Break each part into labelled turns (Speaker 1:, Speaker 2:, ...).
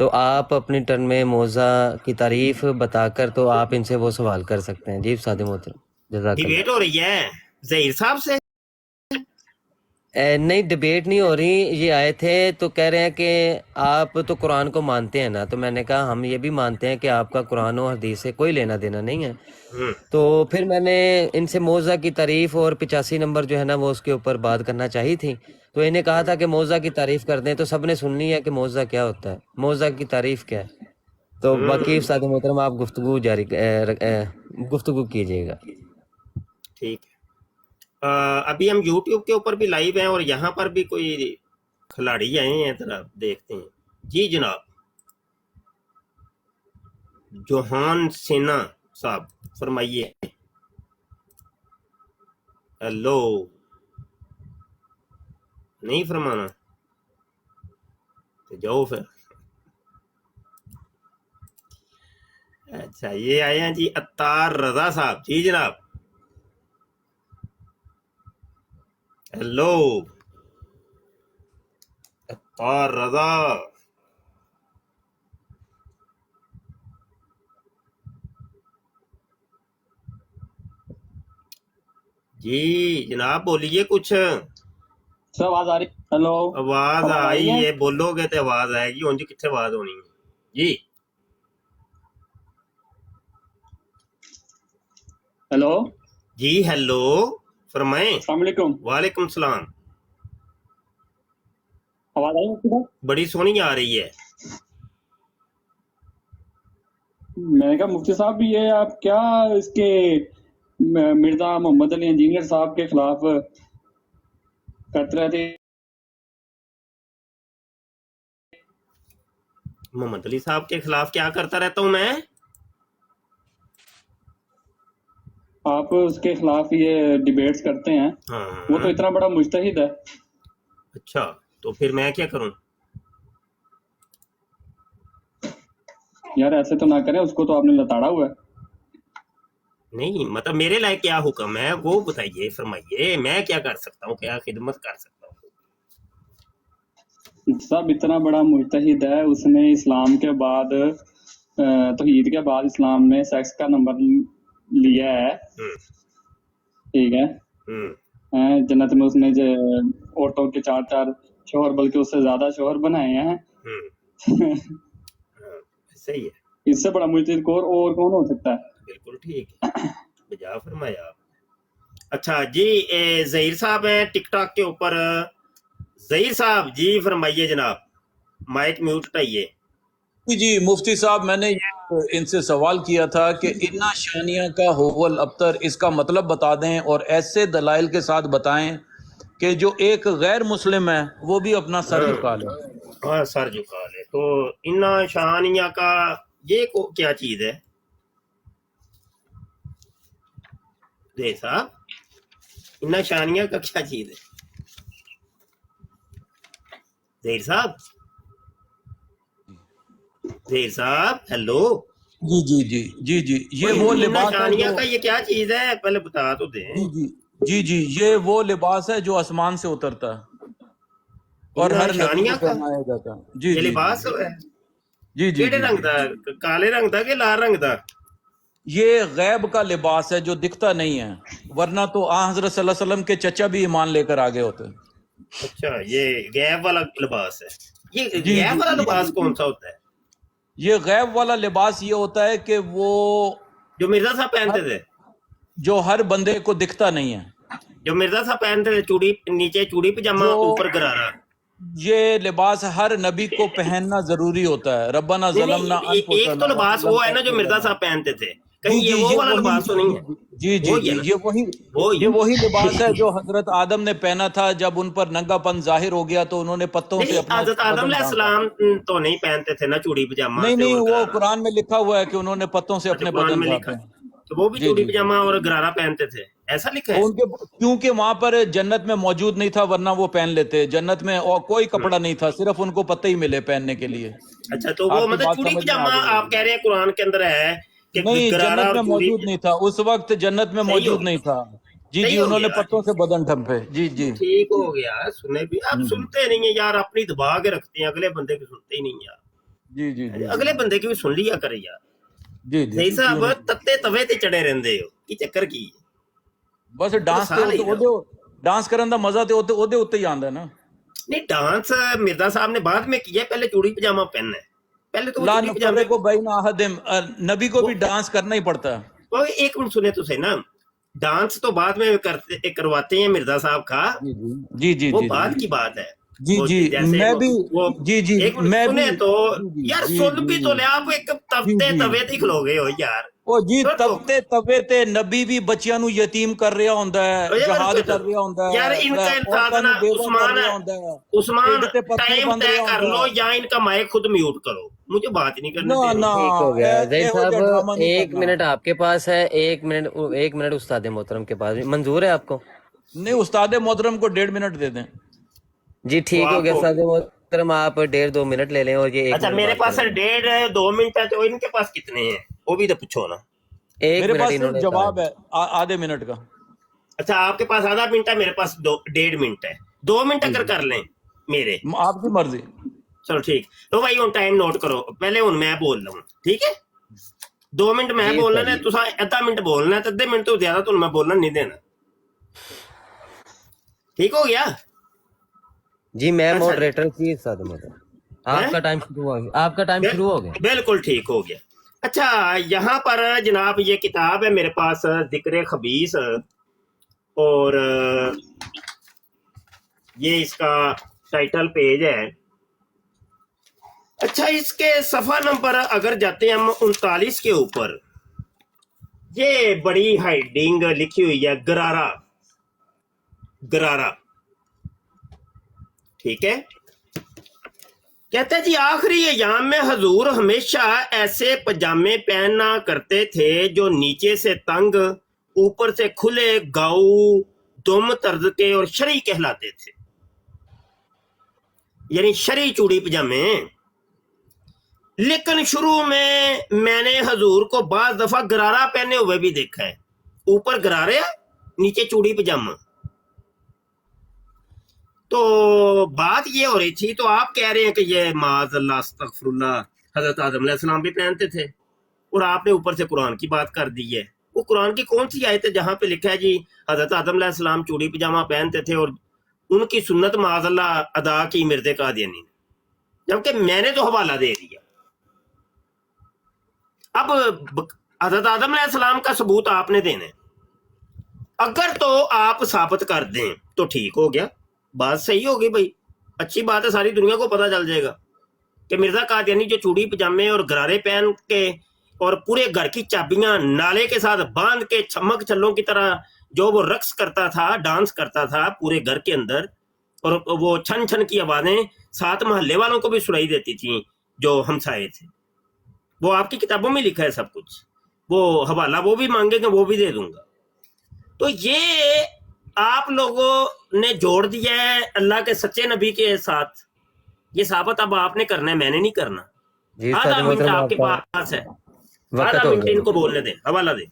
Speaker 1: تو آپ اپنی ٹرن میں موضع کی تعریف بتا کر تو آپ ان سے وہ سوال کر سکتے ہیں. جی سعد محترم جزاک اللہ.
Speaker 2: ڈیبیٹ ہو رہی ہے ظہیر صاحب سے؟
Speaker 1: نہیں ڈبیٹ نہیں ہو رہی. یہ آئے تھے تو کہہ رہے ہیں کہ آپ تو قرآن کو مانتے ہیں نا. تو میں نے کہا ہم یہ بھی مانتے ہیں کہ آپ کا قرآن و حدیث سے کوئی لینا دینا نہیں ہے. تو پھر میں نے ان سے موضع کی تعریف اور 85 نمبر جو ہے نا وہ اس کے اوپر بات کرنا چاہی تھی. تو انہیں کہا تھا کہ موضع کی تعریف کر دیں. تو سب نے سننی ہے کہ موضع کیا ہوتا ہے, موضع کی تعریف کیا ہے. تو باقی سعد محترم آپ گفتگو کیجیے گا.
Speaker 2: ٹھیک ہے. ابھی ہم یوٹیوب کے اوپر بھی لائیو ہیں اور یہاں پر بھی کوئی کھلاڑی آئے ہیں, ذرا دیکھتے ہیں. جی جناب, جوہان سینا صاحب فرمائیے. ہیلو, نہیں فرمانا تو جاؤ پھر. اچھا, یہ آئے ہیں جی عطار رضا صاحب. جی جناب. ہیلو عطار رضا. جی جناب بولیے کچھ.
Speaker 3: سر آواز آ رہی؟ ہیلو,
Speaker 2: آواز آئی ہے, بولو گے تو آواز آئے گی. انجی کتنے آواز ہونی ہے. جی
Speaker 3: ہیلو,
Speaker 2: جی ہیلو فرمائیں.
Speaker 3: السلام علیکم.
Speaker 2: وعلیکم السلام.
Speaker 3: آواز آئی مفتی صاحب؟
Speaker 2: بڑی سونی آ رہی ہے.
Speaker 3: میں نے کہا مفتی صاحب یہ آپ کیا اس کے مرزا محمد علی انجینئر صاحب کے خلاف کرتے رہتے؟
Speaker 2: محمد علی صاحب کے خلاف کیا کرتا رہتا ہوں میں؟
Speaker 3: آپ اس کے خلاف یہ ڈیبیٹس کرتے ہیں. وہ تو اتنا بڑا مجتہد ہے.
Speaker 2: اچھا, تو پھر میں کیا کروں؟
Speaker 3: یار ایسے تو نہ کریں, اس کو تو آپ نے لتاڑا ہوا ہے.
Speaker 2: نہیں مطلب میرے لائق کیا حکم ہے وہ بتائیے, فرمائیے. میں کیا کر سکتا ہوں, کیا خدمت کر سکتا ہوں؟
Speaker 3: سب اتنا بڑا مجتہد ہے, اس نے اسلام کے بعد توحید کے بعد اسلام میں سیکس کا نمبر لیا ہے. ٹھیک ہے, جنت میں اس نے عورتوں کے 4 شوہر بلکہ اس سے زیادہ شوہر بنائے ہیں.
Speaker 2: صحیح ہے.
Speaker 3: اس سے بڑا مجتہد اور کون ہو سکتا ہے؟
Speaker 2: بالکل ٹھیک ہے, بجا فرمایا آپ. اچھا جی, ظہیر صاحب ہیں ٹک ٹاک کے اوپر. ظہیر صاحب جی فرمائیے جناب, مائک میوٹ ہٹائیے.
Speaker 4: جی مفتی صاحب, میں نے ان سے سوال کیا تھا کہ انا شانیہ کا ہوول ابتر, اس کا مطلب بتا دیں اور ایسے دلائل کے ساتھ بتائیں کہ جو ایک غیر مسلم ہے وہ بھی اپنا سر جھکا لے.
Speaker 2: ہاں سر جھکا لے. تو انا شانیہ کا یہ کیا چیز ہے ظہیر صاحب؟ انا شانیہ کا کیا چیز ہے ظہیر صاحب؟ ظہیر صاحب ہیلو.
Speaker 4: جی جی جی جی جی یہ وہ لباس ہے
Speaker 2: شانیہ کا یہ کیا چیز ہے, پہلے بتا تو دیں.
Speaker 4: جی جی جی جی یہ وہ لباس ہے جو آسمان سے اترتا ہے اور ہر نبی کو پہنایا جاتا ہے. جی
Speaker 2: یہ
Speaker 4: جی
Speaker 2: لباس ہے
Speaker 4: جی جی
Speaker 2: کیڑے رنگ دا, کالے رنگ دا کہ لال رنگ دا؟
Speaker 4: یہ غیب کا لباس ہے جو دکھتا نہیں ہے, ورنہ تو حضرت صلی اللہ علیہ وسلم کے چچا بھی ایمان لے کر آگے ہوتے.
Speaker 2: اچھا, یہ غیب والا لباس ہے. یہ
Speaker 4: جی
Speaker 2: غیب والا
Speaker 4: جی
Speaker 2: لباس کون سا ہوتا ہے؟
Speaker 4: یہ غیب والا لباس یہ ہوتا ہے کہ وہ
Speaker 2: جو مرزا صاحب پہنتے تھے,
Speaker 4: جو ہر بندے کو دکھتا نہیں ہے.
Speaker 2: جو مرزا صاحب پہنتے تھے, چوڑی نیچے چوڑی پجامہ اوپر گرارا.
Speaker 4: یہ لباس ہر نبی کو پہننا ضروری ہوتا ہے. ربنا ظلمنا
Speaker 2: ایک تو لباس وہ ہے نا جو مرزا صاحب پہنتے تھے, کہیں یہ وہ والا لباس تو نہیں ہے؟
Speaker 4: جی جی جی یہ وہی لباس ہے جو حضرت آدم نے پہنا تھا. جب ان پر ننگا پن ظاہر ہو گیا تو انہوں نے پتوں سے اپنا
Speaker 2: حضرت آدم علیہ السلام تو نہیں پہنتے تھے نا چوڑی پجامہ؟
Speaker 4: نہیں وہ قرآن میں لکھا ہوا ہے کہ انہوں نے پتوں سے اپنے
Speaker 2: قرآن
Speaker 4: بدن
Speaker 2: میں لکھا
Speaker 4: ڈھانپے.
Speaker 2: تو وہ بھی چوڑی پجامہ اور گرارا پہنتے تھے, ایسا لکھا ہے؟
Speaker 4: کیونکہ وہاں پر جنت میں موجود نہیں تھا, ورنہ وہ پہن لیتے. جنت میں اور کوئی کپڑا نہیں تھا, صرف ان کو پتہ ہی ملے پہننے کے لیے.
Speaker 2: اچھا, تو وہ مطلب چوڑی پجامہ آپ کہہ رہے ہیں قرآن کے اندر ہے کہ
Speaker 4: نہیں,
Speaker 2: گرارا
Speaker 4: جنت
Speaker 2: اور
Speaker 4: میں
Speaker 2: چوڑی
Speaker 4: موجود نہیں تھا اس وقت, جنت میں موجود نہیں تھا. جی جی انہوں نے پتوں سے بدن ڈھمپے. جی جی
Speaker 2: ٹھیک ہو گیا. سنے بھی آپ سنتے نہیں ہیں یار, اپنی دبا کے رکھتے ہیں, اگلے بندے کی سنتے ہی نہیں یار.
Speaker 4: جی جی جی
Speaker 2: ਅਗਲੇ ਬੰਦੇ ਕੀ ਵੀ ਸੁਣ ਲਿਆ ਕਰ ਯਾਰ
Speaker 4: ਜੀ ਜੀ
Speaker 2: ਸਹੀ ਸਾਹਿਬ ਤੱਤੇ ਤਵੇ ਤੇ ਚੜੇ ਰਹਿੰਦੇ ਹੋ ਕੀ ਚੱਕਰ ਕੀ ਹੈ
Speaker 4: ਬਸ ਡਾਂਸ ਤੇ ਉਹਦੇ ਡਾਂਸ ਕਰਨ ਦਾ ਮਜ਼ਾ ਤੇ ਉਹਦੇ ਉੱਤੇ ਹੀ ਆਉਂਦਾ ਨਾ
Speaker 2: नहीं डांस मिर्जा साहब ने बाद में किया पहले चूड़ी पजामा पहनना है पहले तो वो
Speaker 4: ला
Speaker 2: चूड़ी पजामे
Speaker 4: को बैन अहदिम नबी को भी डांस करना ही पड़ता है
Speaker 2: वो एक मिनट सुने तुझे ना डांस तो बाद में करवाते हैं मिर्जा साहब का
Speaker 4: जी जी
Speaker 2: वो
Speaker 4: जी
Speaker 2: बाद की बात है
Speaker 4: जी जी मैं भी जी जी मैं
Speaker 2: सुने
Speaker 4: भी
Speaker 2: तो यार सुन भी तो ले आप एक तपते तवे ते खलोगे हो यार
Speaker 4: ਉਹ ਜੀ ਤਪਤੇ ਤਵੇ ਤੇ ਨਬੀ ਵੀ ਬੱਚਿਆਂ ਨੂੰ ਯਤੀਮ ਕਰ ਰਿਹਾ ਹੁੰਦਾ ਹੈ ਜਹਾਦ ਕਰ ਰਿਹਾ ਹੁੰਦਾ ਹੈ
Speaker 2: यार इनका इंतजार ना उस्मान उस्मान टाइम तय कर लो या इनका माइक खुद म्यूट करो मुझे बात नहीं करनी
Speaker 1: ठीक हो गया ज़हीर साहब 1 मिनट आपके पास है 1 मिनट उस्ताद मोहतरम के पास मंजूर है आपको
Speaker 4: नहीं उस्ताद मोहतरम को 1.5 मिनट दे दें
Speaker 1: जी ठीक हो गया उस्ताद मोहतरम आप 1.5-2 मिनट ले लें और ये
Speaker 2: अच्छा मेरे पास 1.5-2 मिनट है तो इनके पास कितने हैं वो भी तो पूछो ना
Speaker 4: मेरे पास जवाब है आधे मिनट का
Speaker 2: अच्छा आपके पास आधा मिनट है मेरे पास 1.5 मिनट है 2 मिनट अगर कर लें मेरे
Speaker 4: आपकी मर्जी
Speaker 2: चलो ठीक तो भाई हुन टाइम नोट करो पहले हुन मैं बोल रहा हूं ठीक है 2 मिनट मैं बोलना है तुसा आधा मिनट बोलना है आधे मिनट तो ज्यादा तुम मैं बोलना नहीं देना ठीक हो गया
Speaker 1: जी मैं मॉडरेटर की उस्ताद मोहतरम आपका टाइम शुरू हो गया आपका टाइम शुरू हो गया
Speaker 2: बिल्कुल ठीक हो गया अच्छा यहाँ पर जनाब ये किताब है मेरे पास जिक्र खबीस और ये इसका टाइटल पेज है अच्छा इसके सफा नंबर अगर जाते हैं हम 39 के ऊपर ये बड़ी हेडिंग लिखी हुई है गरारा गरारा ठीक है कहते हैं जी आखिरी अयाम में हजूर हमेशा ऐसे पजामे पहना करते थे जो नीचे से तंग ऊपर से खुले गाऊ दुम तर्ज के और शरी कहलाते थे यानी शरी चूड़ी पजामे लेकिन शुरू में मैंने हजूर को बाज दफा गरारा पहने हुए भी देखा है ऊपर गरारे नीचे चूड़ी पजामा तो बात ये हो रही थी तो आप कह रहे हैं कि ये माज़अल्लाह अस्तगफिरुल्लाह हजरत आदम अलैहिस्सलाम भी पहनते थे और आपने ऊपर से कुरान की बात कर दी है वो कुरान की कौन सी आयत है जहां पे लिखा है जी हजरत आदम अलैहिस्सलाम चूड़ी पजामा पहनते थे और उनकी सुन्नत माज़अल्लाह अदा की मिर्ज़े कादियानी ने जबकि मैंने तो हवाला दे दिया अब हजरत आदम अलैहिस्सलाम का सबूत आपने देना है अगर तो आप साबित कर दें तो ठीक हो गया बात सही होगी भाई अच्छी बात है सारी दुनिया को पता चल जाएगा कि मिर्जा कादियानी जो चूड़ी पजामे और गरारे पहन के और पूरे घर की चाबियां नाले के साथ बांध के चमक छल्लों की तरह जो वो रक्स करता था डांस करता था पूरे घर के अंदर और वो छन छन की आवाजें साथ मोहल्ले वालों को भी सुनाई देती थी जो हमसाए थे वो आपकी किताबों में लिखा है सब कुछ वो हवाला वो भी मांगेंगे वो भी दे दूंगा तो ये आप लोगों ने जोड़ दिया है अल्लाह के सच्चे नबी के साथ ये साबित अब आपने करना है मैंने नहीं करना आधा मिनट आपके पास है आधा मिनट इनको बोलने दें हवाला दें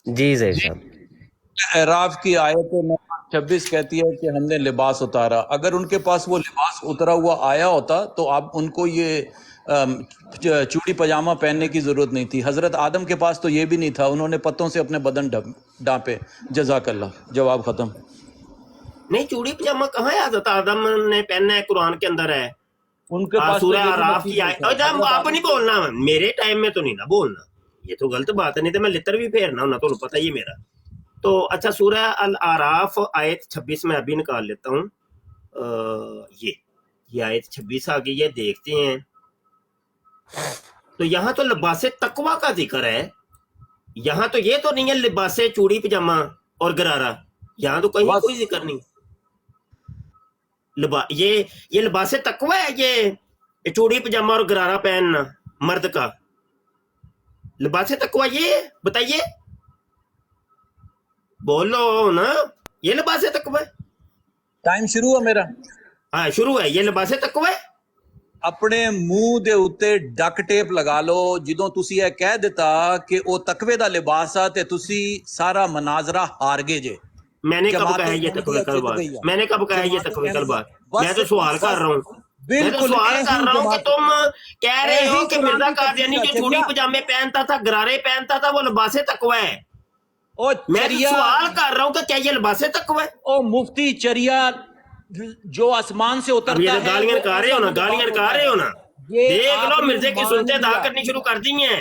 Speaker 1: जी ज़हीर साहब
Speaker 4: एराफ की आयत 26 कहती है कि हमने लिबास उतारा अगर उनके पास वो लिबास उतरा हुआ आया होता तो आप उनको ये चूड़ी पजामा पहनने की जरूरत नहीं थी हजरत आदम के पास तो ये भी नहीं था उन्होंने पत्तों से अपने बदन ढांपे जज़ाकल्लाह जवाब खत्म
Speaker 2: नहीं चूड़ी पजामा कहाँ है हजरत आदम ने पहना है कुरान के अंदर है
Speaker 4: उनके पास
Speaker 2: सूरह आराफ की आयत आप नहीं बोलना मेरे टाइम में तो नहीं ना बोलना ये तो गलत बात है नहीं तो मैं लितर भी फेरना हूं ना तो पता ही मेरा तो अच्छा सूरह अल आराफ आयत 26 में अभी निकाल लेता हूँ ये आयत 26 आ गई है देखते हैं तो यहाँ तो लिबासे तकवा का जिक्र है यहाँ तो ये तो नहीं है लिबासे चूड़ी पजामा और गरारा यहाँ तो कहीं कोई जिक्र नहीं ये लिबासे तकवा है ये चूड़ी पजामा और गरारा पहनना मर्द का लिबासे तकवा ये बताइए बोलो ना ये लिबासे तकवा है
Speaker 4: टाइम शुरू है मेरा
Speaker 2: हाँ शुरू है ये लिबासे तकवा है
Speaker 4: अपने मुंह ਦੇ ਉੱਤੇ ਡਕ ਟੇਪ ਲਗਾ ਲਓ ਜਦੋਂ ਤੁਸੀਂ ਇਹ ਕਹਿ ਦਿੱਤਾ ਕਿ ਉਹ ਤਕਵੇ ਦਾ ਲਿਬਾਸ ਆ ਤੇ ਤੁਸੀਂ ਸਾਰਾ ਮਨਾਜ਼ਰਾ ਹਾਰ ਗਏ ਜੇ
Speaker 2: मैंने कब कहा ये तकवे कल बात मैंने कब कहा ये तकवे कल बात मैं तो सवाल कर रहा हूँ मैं तो
Speaker 4: बिल्कुल
Speaker 2: सवाल
Speaker 4: ऐसी
Speaker 2: कर रहा हूँ कि
Speaker 4: जमात
Speaker 2: तुम कह रहे हो
Speaker 4: ऐसी
Speaker 2: कि
Speaker 4: कुरान
Speaker 2: मिर्जा
Speaker 4: की
Speaker 2: कादियानी
Speaker 4: तफसीर
Speaker 2: जो
Speaker 4: है,
Speaker 2: चूड़ी
Speaker 4: चलिया
Speaker 2: पजामे पहनता था, गरारे पहनता था, वो लिबासे तकवा है।
Speaker 4: ओ
Speaker 2: मैं तो
Speaker 4: चरिया
Speaker 2: सवाल कर रहा हूँ कि क्या ये लिबासे तकवा है?
Speaker 4: ओ मुफ्ती चरिया जो आसमान से
Speaker 2: अब ये
Speaker 4: उतरता
Speaker 2: तो
Speaker 4: है
Speaker 2: गालियां
Speaker 4: वो
Speaker 2: निकाल रहे
Speaker 4: ऐसा
Speaker 2: हो ना,
Speaker 4: भी
Speaker 2: गालियां
Speaker 4: लिबास
Speaker 2: निकाल
Speaker 4: होता
Speaker 2: रहे हो
Speaker 4: है।
Speaker 2: ना।
Speaker 4: ये
Speaker 2: देख लो,
Speaker 4: आपने
Speaker 2: मिर्जे की
Speaker 4: मान
Speaker 2: सुनते अदा
Speaker 4: लिया
Speaker 2: करनी शुरू कर दी हैं।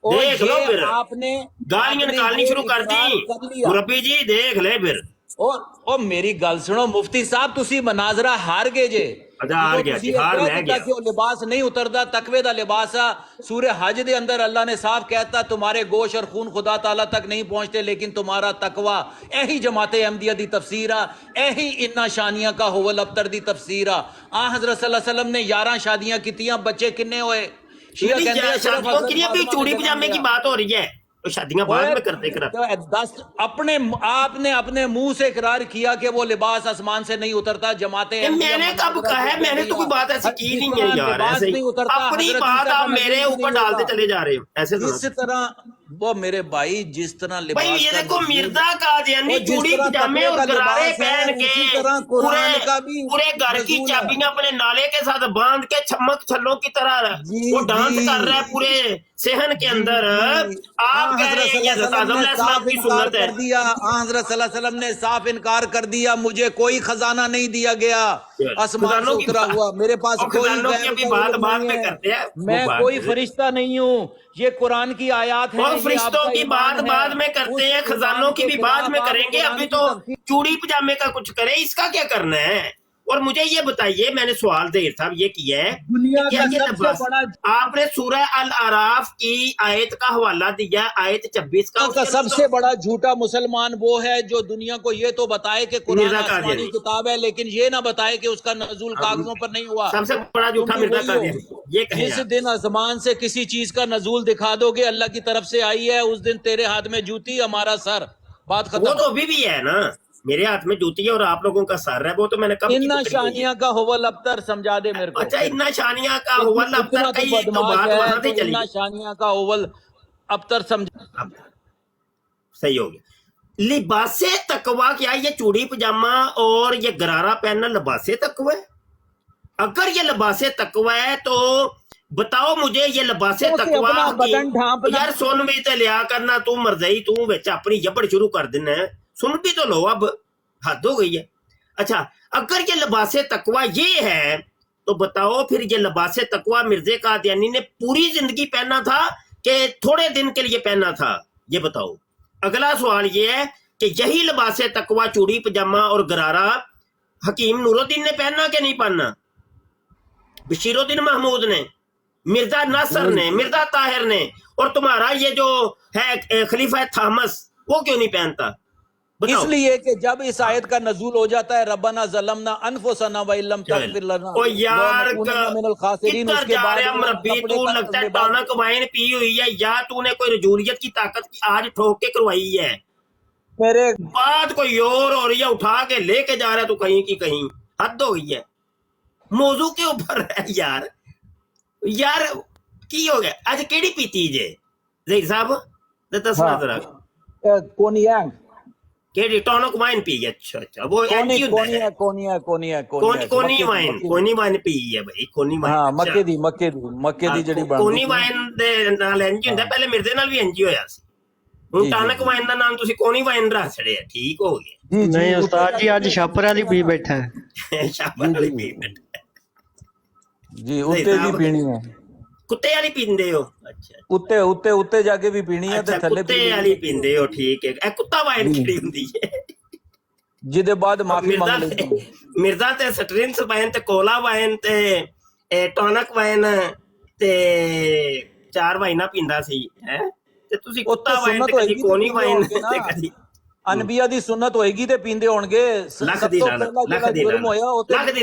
Speaker 4: और
Speaker 2: देख लो
Speaker 4: ये
Speaker 2: फिर
Speaker 4: आपने
Speaker 2: गालियां
Speaker 4: आपने
Speaker 2: निकालनी
Speaker 4: ये
Speaker 2: शुरू कर दी।
Speaker 4: इकरार कर लिया।
Speaker 2: मुरब्बी जी देख ले फिर।
Speaker 4: ओ मेरी गल सुनो मुफ्ती साहब, तुसी मनाजरा हार गए जे।
Speaker 2: अच्छा हार
Speaker 4: ਜਦੋਂ
Speaker 2: गया
Speaker 4: ਤੁਸੀਂ
Speaker 2: जी,
Speaker 4: ਇਹ
Speaker 2: हार
Speaker 4: ਕਹਿ
Speaker 2: मैं
Speaker 4: ਦਿੱਤਾ
Speaker 2: गया।
Speaker 4: ਕਿ ਉਹ ਲਿਬਾਸ ਨਹੀਂ ਉਤਰਦਾ, ਤਕਵੇ ਦਾ ਲਿਬਾਸ ਆ। ਸੂਰੇ ਹਜ ਦੇ ਅੰਦਰ ਅੱਲਾ ਨੇ ਸਾਫ਼ ਕਹਿਤਾ तुम्हारे गोश और खून खुदा ताला तक नहीं पहुंचते लेकिन तुम्हारा तकवा। यही जमात अहमदिया दी तफसीर आ, यही इन्ना शानियां का हुवल अब्तर दी तफसीर आ। हजरत सल्लल्लाहु अलैहि वसल्लम ने 11 शादियां कीतियां, बच्चे किन्ने होए? शिया
Speaker 2: नहीं,
Speaker 4: कहते हैं सिर्फ
Speaker 2: शादियों के
Speaker 4: हजरत
Speaker 2: लिए अभी
Speaker 4: फातिमा ने
Speaker 2: चूड़ी
Speaker 4: जन्म
Speaker 2: पजामे की
Speaker 4: लिया।
Speaker 2: बात हो रही है, तो शादियां बाद में करते कराते।
Speaker 4: दस अपने आपने अपने मुंह से इकरार किया कि वो लिबास आसमान से नहीं उतरता। जमाते
Speaker 2: मैंने कब कहा है? मैंने तो कोई बात ऐसी की नहीं है यार।
Speaker 4: लिबास
Speaker 2: ऐसे ही
Speaker 4: नहीं उतरता,
Speaker 2: अपनी
Speaker 4: हजरत
Speaker 2: बात
Speaker 4: ईसा
Speaker 2: आप
Speaker 4: का
Speaker 2: मेरे
Speaker 4: नजूल
Speaker 2: ऊपर
Speaker 4: नहीं
Speaker 2: डालते
Speaker 4: होता।
Speaker 2: चले जा रहे हो ऐसे
Speaker 4: जिस तरह वो मेरे भाई जिस तरह
Speaker 2: भाई
Speaker 4: लिबास
Speaker 2: ये
Speaker 4: का
Speaker 2: देखो,
Speaker 4: नजूल
Speaker 2: मिर्जा कादियानी
Speaker 4: और जिस
Speaker 2: चूड़ी
Speaker 4: तरह
Speaker 2: पजामे
Speaker 4: तकवे
Speaker 2: और
Speaker 4: का
Speaker 2: गरारे
Speaker 4: लिबास है,
Speaker 2: पहन के
Speaker 4: उसी तरह
Speaker 2: पूरे
Speaker 4: कुरान का भी
Speaker 2: पूरे घर की
Speaker 4: नजूल है।
Speaker 2: चाबियां अपने नाले के साथ बांध के छमक छल्लों की तरह
Speaker 4: जी
Speaker 2: वो डांस
Speaker 4: जी
Speaker 2: कर रहा है पूरे सेहन के
Speaker 4: जी
Speaker 2: अंदर।
Speaker 4: जी।
Speaker 2: आप कह रहे
Speaker 4: हजरत
Speaker 2: हैं ये
Speaker 4: सल्लल्लाहु
Speaker 2: हजरत
Speaker 4: अलैहि वसल्लम
Speaker 2: आदम
Speaker 4: ने
Speaker 2: अलैहिस्सलाम
Speaker 4: साफ
Speaker 2: की
Speaker 4: इनकार
Speaker 2: सुन्नत है।
Speaker 4: कर दिया। हजरत सल्लल्लाहु अलैहि वसल्लम ने साफ इनकार कर दिया, मुझे कोई खजाना नहीं दिया गया आसमान से
Speaker 2: खजानों की
Speaker 4: उतरा हुआ, मेरे पास
Speaker 2: और
Speaker 4: कोई
Speaker 2: खजानों की
Speaker 4: गैब
Speaker 2: अभी
Speaker 4: का
Speaker 2: बात
Speaker 4: इल्म
Speaker 2: बाद
Speaker 4: नहीं
Speaker 2: में
Speaker 4: है,
Speaker 2: करते हैं, वो
Speaker 4: मैं
Speaker 2: बात
Speaker 4: कोई
Speaker 2: करें।
Speaker 4: फरिश्ता नहीं हूँ। ये कुरान की आयत है,
Speaker 2: और
Speaker 4: ये
Speaker 2: फरिश्तों
Speaker 4: आपका
Speaker 2: की
Speaker 4: ईमान
Speaker 2: बात
Speaker 4: है।
Speaker 2: बाद में करते
Speaker 4: उस
Speaker 2: हैं, खजानों
Speaker 4: ईमान
Speaker 2: की
Speaker 4: के
Speaker 2: भी बाद
Speaker 4: खिलाफ
Speaker 2: में
Speaker 4: आप
Speaker 2: करेंगे।
Speaker 4: कुरान
Speaker 2: अभी
Speaker 4: की
Speaker 2: तो
Speaker 4: तफसीर
Speaker 2: चूड़ी पजामे का कुछ करें, इसका क्या करना है? और मुझे ये बताइए, मैंने सवाल देर साहब ये किया है
Speaker 4: दुनिया
Speaker 2: कि क्या
Speaker 4: का
Speaker 2: ये
Speaker 4: सबसे
Speaker 2: लिबास,
Speaker 4: बड़ा
Speaker 2: आपने सूरह अल आराफ की आयत का हवाला दिया, आयत 26 का,
Speaker 4: का
Speaker 2: उसके अंदर
Speaker 4: सबसे बड़ा झूठा मुसलमान वो है जो दुनिया को ये तो बताए कि कुरान
Speaker 2: मिर्जा
Speaker 4: आसमानी
Speaker 2: कादियानी
Speaker 4: किताब है, लेकिन ये ना बताए कि उसका नजूल कागजों पर नहीं हुआ।
Speaker 2: सबसे बड़ा
Speaker 4: तुम
Speaker 2: झूठा
Speaker 4: भी
Speaker 2: मिर्जा
Speaker 4: वही हो,
Speaker 2: कादियानी, ये कहें
Speaker 4: जिस
Speaker 2: आप।
Speaker 4: दिन आसमान से किसी चीज का नजूल दिखा दोगे अल्लाह की तरफ से आई है, उस दिन तेरे हाथ में जूती हमारा सर, बात
Speaker 2: वो
Speaker 4: खत्म।
Speaker 2: तो अभी भी है ना, मेरे हाथ में जूती है और आप लोगों का सर है, वो तो मैंने कब की
Speaker 4: इन्ना
Speaker 2: पकड़ी हुई है।
Speaker 4: शानिया का हुवल अब्तर समझा दे मेरे को।
Speaker 2: अच्छा,
Speaker 4: फिर
Speaker 2: इन्ना शानिया का
Speaker 4: इतना
Speaker 2: हुवल अब्तर
Speaker 4: इतना
Speaker 2: का
Speaker 4: तो
Speaker 2: ही तो
Speaker 4: बदमाश
Speaker 2: बात
Speaker 4: है
Speaker 2: वहां से
Speaker 4: तो
Speaker 2: चली।
Speaker 4: इन्ना शानिया का हुवल अब्तर समझा।
Speaker 2: अब सही हो गया। लिबासे तकवा क्या, ये चूड़ी पजामा और ये गरारा पहनना लिबासे तकवा है? अगर ये लिबासे तकवा है तो बताओ मुझे, ये लिबासे
Speaker 4: तो
Speaker 2: तकवा
Speaker 4: अपना
Speaker 2: की
Speaker 4: बटन ढांपना
Speaker 2: यार सुन भी तो लिया करना, तू मरदई तू विच अपनी जबड़ शुरू कर देना है, सुन भी तो लो, अब हद हो गई है। अच्छा, अगर ये लिबासे तकवा ये है तो बताओ फिर ये लिबासे तकवा मिर्जे कादियानी ने पूरी जिंदगी पहना था कि थोड़े दिन के लिए पहना था, ये बताओ। अगला सवाल ये है कि यही लिबासे तकवा चूड़ी पजामा और गरारा हकीम नूरुद्दीन ने पहना कि नहीं पहना, बशीरुद्दीन महमूद ने, मिर्जा नासर ने, मिर्जा ताहिर ने, और तुम्हारा ये जो है खलीफा थॉमस, वो क्यों नहीं पहनता? बताओ।
Speaker 4: इसलिए कि जब इस आयत का नजूल हो जाता है रब्बना ज़लमना अनफुसना व इल्लम तगफिर लना
Speaker 2: ओ यार
Speaker 4: लनकूनन्ना मिनल खासिरीन,
Speaker 2: किधर
Speaker 4: उसके
Speaker 2: जा
Speaker 4: बाद
Speaker 2: रहा
Speaker 4: वो
Speaker 2: मरब्बी,
Speaker 4: कपड़े
Speaker 2: तू
Speaker 4: का
Speaker 2: लगता है
Speaker 4: लिबास-
Speaker 2: टानक वाइन पी हुई है या तूने कोई रजूलियत की ताकत की आज ठोक के करवाई है,
Speaker 4: मेरे
Speaker 2: बात कोई और हो रही है, उठा के लेके जा रहा है तू कहीं की कहीं, हद हो गई है। मौजू के ऊपर है यार, यार की हो गया आज केड़ी पीती जे ज़हीर साहब दसना जरा,
Speaker 4: कोनियाक
Speaker 2: केड़ी टॉनिक वाइन पी है? अच्छा अच्छा, वो एंटी होता है, कोनी वाइन पी है भाई, कोनी वाइन।
Speaker 4: हाँ,
Speaker 2: अच्छा।
Speaker 4: मक्के दी जड़ी बनदी
Speaker 2: कोनी वाइन ਦੇ ਨਾਲ ਇੰਜ ਹੁੰਦਾ, ਪਹਿਲੇ ਮਿਰਜ਼ੇ ਨਾਲ ਵੀ ਇੰਜ ਹੀ ਹੋਇਆ ਸੀ, ਹੁਣ ਟਾਨਕ ਵਾइन ਦਾ ਨਾਮ ਤੁਸੀਂ ਕੋਨੀ ਵਾइन ਰੱਖ ਛੜਿਆ, ਠੀਕ ਹੋ ਗਿਆ।
Speaker 5: ਨਹੀਂ ਉਸਤਾਦ ਜੀ, ਅੱਜ ਛਾਪਰ ਵਾਲੀ ਪੀ ਬੈਠਾ ਹੈ।
Speaker 2: ਸ਼ਾਬਾਸ਼ ਵਾਲੀ ਪੀ ਬੈਠਾ।
Speaker 4: जी उत्ते दी पीनी है,
Speaker 2: ਕੁੱਤੇ ਵਾਲੀ ਪੀਂਦੇ ਹੋ? ਅੱਛਾ
Speaker 4: उत्ते जाके भी पीनी है ते
Speaker 2: ਅੱਛਾ,
Speaker 4: थल्ले
Speaker 2: ਕੁੱਤੇ ਵਾਲੀ ਪੀਂਦੇ ਹੋ, ਠੀਕ ਹੈ। ਇਹ ਕੁੱਤਾ ਵਾइन ਕਿਹੜੀ ਹੁੰਦੀ ਹੈ?
Speaker 4: जिदे बाद माफी मांग लेते हैं।
Speaker 2: ਮਿਰਜ਼ਾ ਤੇ ਸਟਰਿੰਗਸ ਵਾइन ਤੇ ਕੋਲਾ ਵਾइन ਤੇ ਟੌਨਕ ਵਾइन ਤੇ ਚਾਰ ਵਾਈਨਾਂ ਪੀਂਦਾ ਸੀ ਹੈ, ਤੇ ਤੁਸੀਂ ਕੁੱਤਾ ਵਾइन ਤੇ ਕਦੀ ਕੋਨੀ ਵਾइन ਤੇ ਕਦੀ
Speaker 4: ਅਨਬੀਆ ਦੀ ਸੁਨਨਤ ਹੋਏਗੀ ਤੇ ਪੀਂਦੇ ਹੋਣਗੇ।
Speaker 2: ਲੱਖ ਦੀ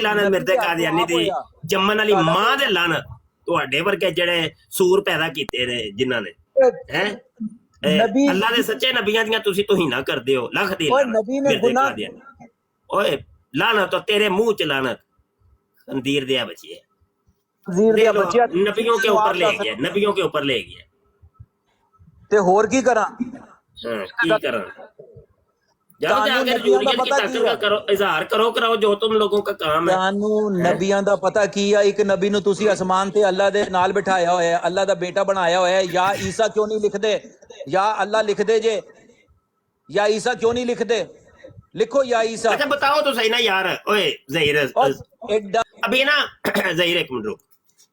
Speaker 2: ਲਾਨਤ ਮਿਰਜ਼ੇ ਕਾਦੀਆਨੀ ਦੀ ਜੰਮਣ ਵਾਲੀ ਮਾਂ ਦੇ ਲਾਨਤ, ਤੁਹਾਡੇ ਵਰਗੇ ਜਿਹੜੇ ਸੂਰ ਪੈਦਾ ਕੀਤੇ ਨੇ ਜਿਨ੍ਹਾਂ ਨੇ ਹੈ ਅੱਲਾ ਦੇ ਸੱਚੇ ਨਬੀਆਂ ਦੀਆਂ ਤੁਸੀਂ ਤੋਹੀਨਾਂ ਕਰਦੇ ਹੋ, ਲੱਖ ਦੀ ਲਾਨਤ। ਓਏ ਲਾਨਤ तो तेरे मुंह च लानत, खंदीर दिया बचिए, नबियों के ऊपर ले गया, नबियों के ऊपर ले गया।
Speaker 4: ਤੇ ਹੋਰ ਕੀ ਕਰਾਂ?
Speaker 2: हाँ, की करा जाओ जाकर जूरियत की ताकत का करो, इजहार करो, कराओ जो तुम लोगों का काम है।
Speaker 4: ਤੁਹਾਨੂੰ ਨਬੀਆਂ ਦਾ ਪਤਾ ਕੀ ਆ? ਇੱਕ ਨਬੀ ਨੂੰ ਤੁਸੀਂ ਅਸਮਾਨ ਤੇ ਅੱਲਾ ਦੇ ਨਾਲ ਬਿਠਾਇਆ ਹੋਇਆ ਹੈ, ਅੱਲਾ ਦਾ ਬੇਟਾ ਬਣਾਇਆ ਹੋਇਆ ਹੈ। ਜਾਂ ਈਸਾ ਕਿਉਂ ਨਹੀਂ ਲਿਖਦੇ? ਜਾਂ ਅੱਲਾ ਲਿਖਦੇ ਜੇ? या ईसा क्यों नहीं लिखते? लिखो या ईसा।
Speaker 2: अच्छा बताओ तो सही ना यार। ओए ज़हीर, अभी ना ज़हीर एक मिनट रुक,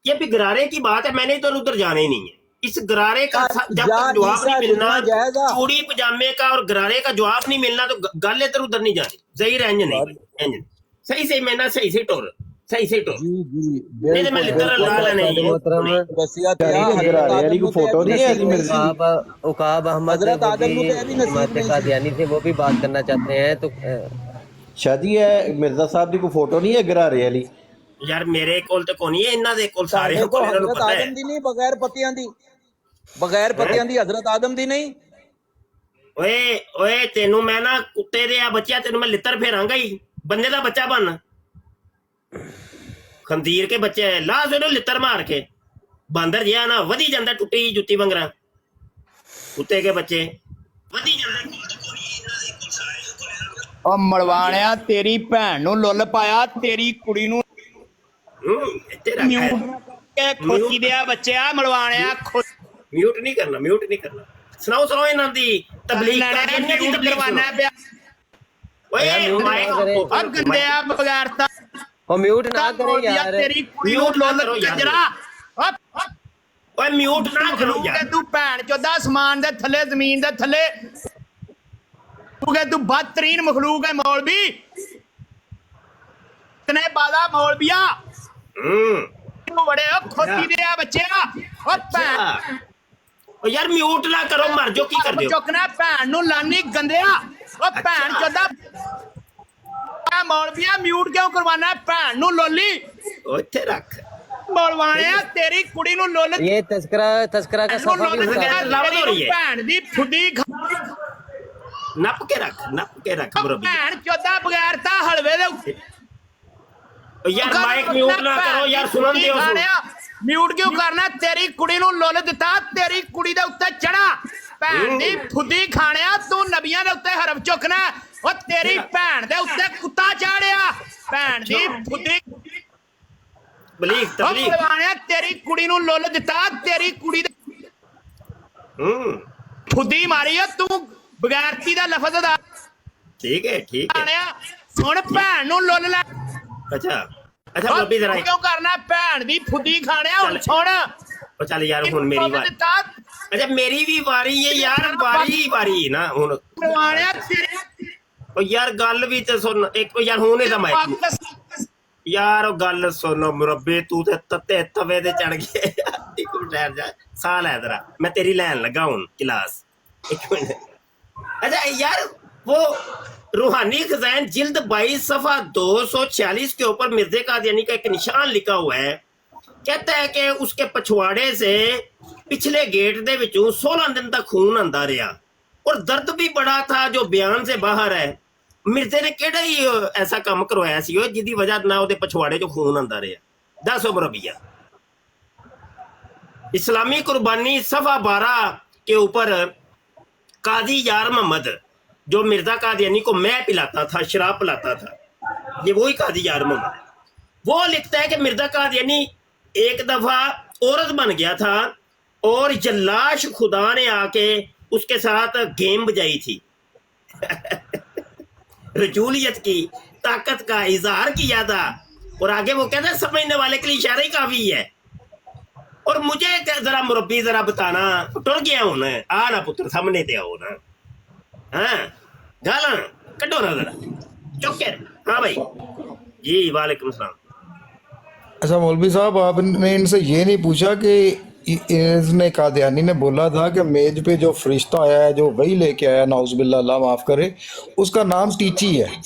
Speaker 2: ये भी गरारे की बात है, मैंने तो उधर जाना ही नहीं है। इस गरारे का जब तक जवाब नहीं मिलना, चूड़ी पजामे का और गरारे का जवाब नहीं मिलना, तो गल इधर उधर नहीं जानी। ज़हीर इंज नहीं, सही से मैं ना सही से टोर, सही से टोर। नहीं तो मैं लिटर ला नहीं
Speaker 5: को फोटो नहीं है। उकाब अहमद कादियानी थे, वो भी बात करना चाहते हैं। तो शादी है मिर्जा साहब की कोई फोटो नहीं है गरारे वाली?
Speaker 2: यार मेरे कोल तो कोई नहीं है, इन्हां दे कोल सारे कोल इन्हां नूं पता है।
Speaker 4: आदम दी नहीं, बगैर पत्तियां दी, बगैर पत्तियां दी हजरत आदम दी नहीं।
Speaker 2: ओए ओए तेनू मैं ना कुत्ते दे आ बच्चा, तेनू मैं लितर फेरांगा ही, बंदे दा बच्चा बन। खंदीर के बच्चे ला सोनो लितर मार के बांदर जिहा ना वधी जांदा टुੱਟੀ जुੱਤੀ वंगरा। कुत्ते के बच्चे वधी जांदा।
Speaker 6: ओ मलवाणिया तेरी भैन नूं लुੱਲ पाया, तेरी कुड़ी नूं खोती दिया बच्चा मलवाणिया।
Speaker 2: म्यूट नहीं करना, म्यूट नहीं करना। सुनाओ सुनाओ इन्हां दी तबलीग करवाना पिया। ओए माइक
Speaker 6: गंदिया बगैरता
Speaker 1: और म्यूट ना करो यार,
Speaker 6: तेरी कुड़ी नूं लुੱਲ कंजरा।
Speaker 2: ओए म्यूट ना करो यार।
Speaker 6: तू भैन चोदा आसमान दे थल्ले जमीन दे थल्ले तू बदतरीन मखलूक है मौलवी, इतने बाला मौलविया बड़े खोती दे बच्चे।
Speaker 2: ओ यार म्यूट ना करो, मर जो की कर दियो।
Speaker 6: चुकना भैन नूं लानी गंदिया। ओ भैन चोदा मौलविया म्यूट क्यों करवाना? भैन नूं लोली
Speaker 2: ओथे रख
Speaker 6: मौलवाणिया, तेरी कुड़ी नूं लुੱਲ।
Speaker 1: ये तस्करा का सफा भी
Speaker 6: भैन दी फुदी
Speaker 2: नप के रख मुरब्बी।
Speaker 6: भैन चोदा बगैरता हलवे दे उत्ते।
Speaker 2: यार माइक म्यूट ना करो यार, सुनन दियो।
Speaker 6: म्यूट क्यों करना? तेरी कुड़ी नूं लुੱਲ दिता, तेरी कुड़ी दे उत्ते चढ़ा। भैन दी फुदी खाणिया, तू नबियां दे उत्ते हरफ चुकना। ओ तेरी भैन दे उत्ते कुत्ता चाड़िया, भैन दी फुदी
Speaker 2: बलीग तबलीग।
Speaker 6: तेरी कुड़ी नूं लुੱਲ दिता, तेरी कुड़ी दे फुदी मारी है तू बगैरती दा लफज दा।
Speaker 2: ठीक है
Speaker 6: सुन भैन नूं लुੱਲ ले।
Speaker 2: अच्छा मुरब्बी जरा
Speaker 6: क्यों करना? भैन दी फुदी खाणिया हुण सुन।
Speaker 2: ओ चल यार हुन मेरी बारी। अच्छा मेरी भी बारी है यार, बारी ना हुन। ओ यार गल भी ते सुन एक यार, हुन इहदा माइक यार ओ गल सुनो मुरब्बी, तू ते तत्ते तवे ते चढ़ गया। एक मिनट ठहर जा, साह लै जरा, मैं तेरी लैन लगा हूं क्लास। एक मिनट। अच्छा यार वो रूहानी खजान जिल्द 22 सफा 246 के ऊपर मिर्जे कादियानी का एक निशान लिखा हुआ है। कहता है कि उसके पछवाड़े से पिछले गेट दे विचों 16 दिन तक खून आंदा रहा और दर्द भी बड़ा था जो बयान से बाहर है। मिर्जे ने केड़ा ही ऐसा काम करवाया सी जिदी वजह ना उहदे पछवाड़े चों खून आंदा रहा? 10 मुरब्बिया। इस्लामी कुर्बानी सफा 12 के ऊपर कादी यार मोहम्मद, जो मिर्जा कादियानी को मैं पिलाता था, शराब पिलाता था, ये वही कादी यार मोहम्मद है। वो लिखता है कि मिर्जा कादियानी एक दफा औरत बन गया था और जल्लाश खुदा ने आके उसके साथ गेम बजाई थी। रजूलियत की ताकत का इजहार किया था। और आगे वो कहता है समझने वाले के लिए इशारा ही काफी है। और मुझे जरा मुरब्बी जरा बताना, टुर गया हूं ना, आ ना पुत्र सामने ते आओ ना। हाँ गाला कटो ना जरा, चुप कर। हाँ भाई जी वालेकुम सलाम।
Speaker 7: अच्छा मौलवी साहब, आपने इनसे ये नहीं पूछा कि इसने कादियानी ने बोला था कि मेज पे जो फरिश्ता आया है, जो वही लेके आया, नाउज़ुबिल्लाह, अल्लाह माफ करे, उसका नाम टीची है।